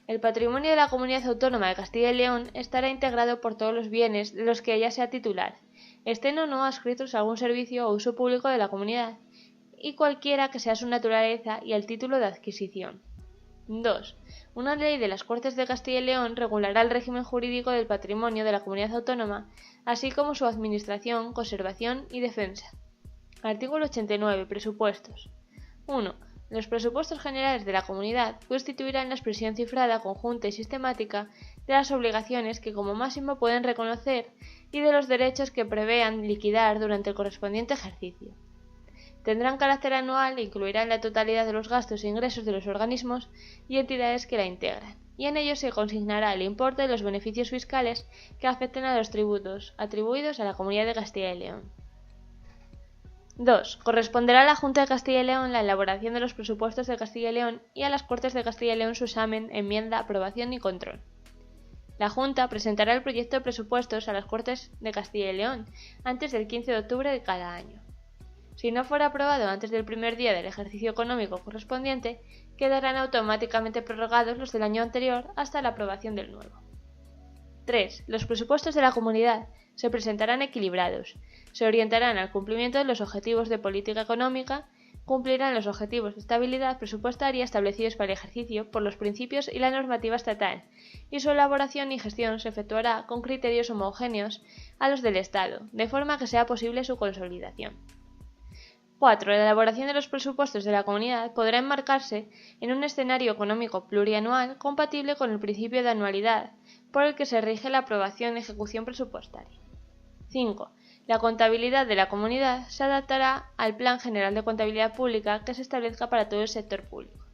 [SPEAKER 1] El patrimonio de la Comunidad Autónoma de Castilla y León estará integrado por todos los bienes de los que ella sea titular, estén o no adscritos a algún servicio o uso público de la comunidad, y cualquiera que sea su naturaleza y el título de adquisición. 2. Una ley de las Cortes de Castilla y León regulará el régimen jurídico del patrimonio de la comunidad autónoma, así como su administración, conservación y defensa. Artículo 89. Presupuestos. 1. Los presupuestos generales de la comunidad constituirán la expresión cifrada, conjunta y sistemática de las obligaciones que como máximo pueden reconocer y de los derechos que prevean liquidar durante el correspondiente ejercicio. Tendrán carácter anual e incluirán la totalidad de los gastos e ingresos de los organismos y entidades que la integran, y en ellos se consignará el importe de los beneficios fiscales que afecten a los tributos atribuidos a la Comunidad de Castilla y León. 2. Corresponderá a la Junta de Castilla y León la elaboración de los presupuestos de Castilla y León y a las Cortes de Castilla y León su examen, enmienda, aprobación y control. La Junta presentará el proyecto de presupuestos a las Cortes de Castilla y León antes del 15 de octubre de cada año. Si no fuera aprobado antes del primer día del ejercicio económico correspondiente, quedarán automáticamente prorrogados los del año anterior hasta la aprobación del nuevo. 3. Los presupuestos de la comunidad se presentarán equilibrados, se orientarán al cumplimiento de los objetivos de política económica, cumplirán los objetivos de estabilidad presupuestaria establecidos para el ejercicio por los principios y la normativa estatal, y su elaboración y gestión se efectuará con criterios homogéneos a los del Estado, de forma que sea posible su consolidación. 4. La elaboración de los presupuestos de la comunidad podrá enmarcarse en un escenario económico plurianual compatible con el principio de anualidad, por el que se rige la aprobación y ejecución presupuestaria. 5. La contabilidad de la comunidad se adaptará al Plan General de Contabilidad Pública que se establezca para todo el sector público.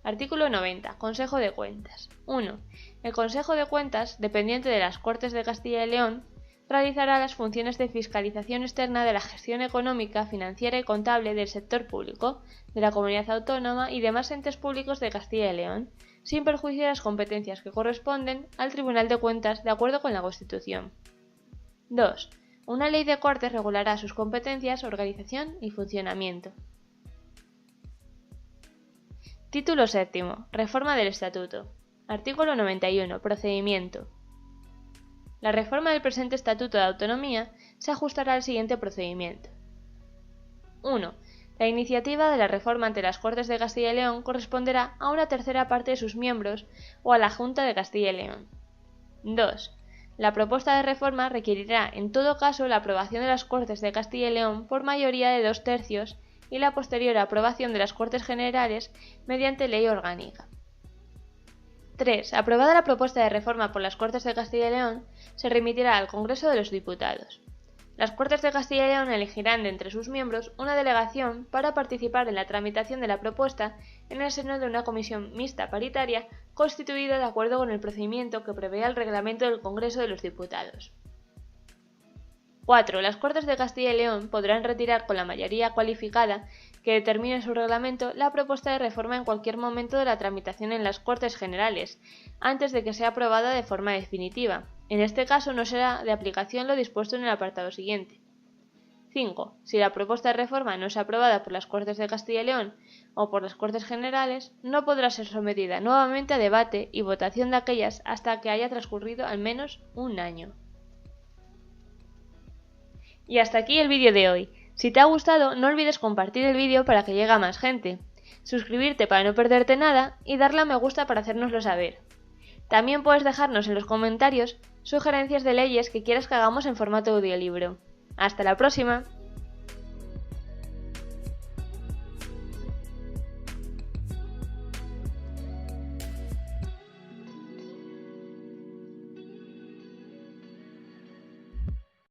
[SPEAKER 1] Artículo 90. Consejo de Cuentas. 1. El Consejo de Cuentas, dependiente de las Cortes de Castilla y León, realizará las funciones de fiscalización externa de la gestión económica, financiera y contable del sector público, de la comunidad autónoma y demás entes públicos de Castilla y León, sin perjuicio de las competencias que corresponden al Tribunal de Cuentas de acuerdo con la Constitución. 2. Una ley de Cortes regulará sus competencias, organización y funcionamiento. Título 7. Reforma del Estatuto. Artículo 91. Procedimiento. La reforma del presente Estatuto de Autonomía se ajustará al siguiente procedimiento. 1. La iniciativa de la reforma ante las Cortes de Castilla y León corresponderá a una tercera parte de sus miembros o a la Junta de Castilla y León. 2. La propuesta de reforma requerirá en todo caso la aprobación de las Cortes de Castilla y León por mayoría de 2/3 y la posterior aprobación de las Cortes Generales mediante ley orgánica. 3. Aprobada la propuesta de reforma por las Cortes de Castilla y León, se remitirá al Congreso de los Diputados. Las Cortes de Castilla y León elegirán de entre sus miembros una delegación para participar en la tramitación de la propuesta en el seno de una comisión mixta paritaria constituida de acuerdo con el procedimiento que prevé el reglamento del Congreso de los Diputados. 4. Las Cortes de Castilla y León podrán retirar con la mayoría cualificada que determine su reglamento la propuesta de reforma en cualquier momento de la tramitación en las Cortes Generales, antes de que sea aprobada de forma definitiva. En este caso no será de aplicación lo dispuesto en el apartado siguiente. 5. Si la propuesta de reforma no es aprobada por las Cortes de Castilla y León o por las Cortes Generales, no podrá ser sometida nuevamente a debate y votación de aquellas hasta que haya transcurrido al menos un año. Y hasta aquí el vídeo de hoy. Si te ha gustado, no olvides compartir el vídeo para que llegue a más gente, suscribirte para no perderte nada y darle a me gusta para hacérnoslo saber. También puedes dejarnos en los comentarios sugerencias de leyes que quieras que hagamos en formato audiolibro. ¡Hasta la próxima!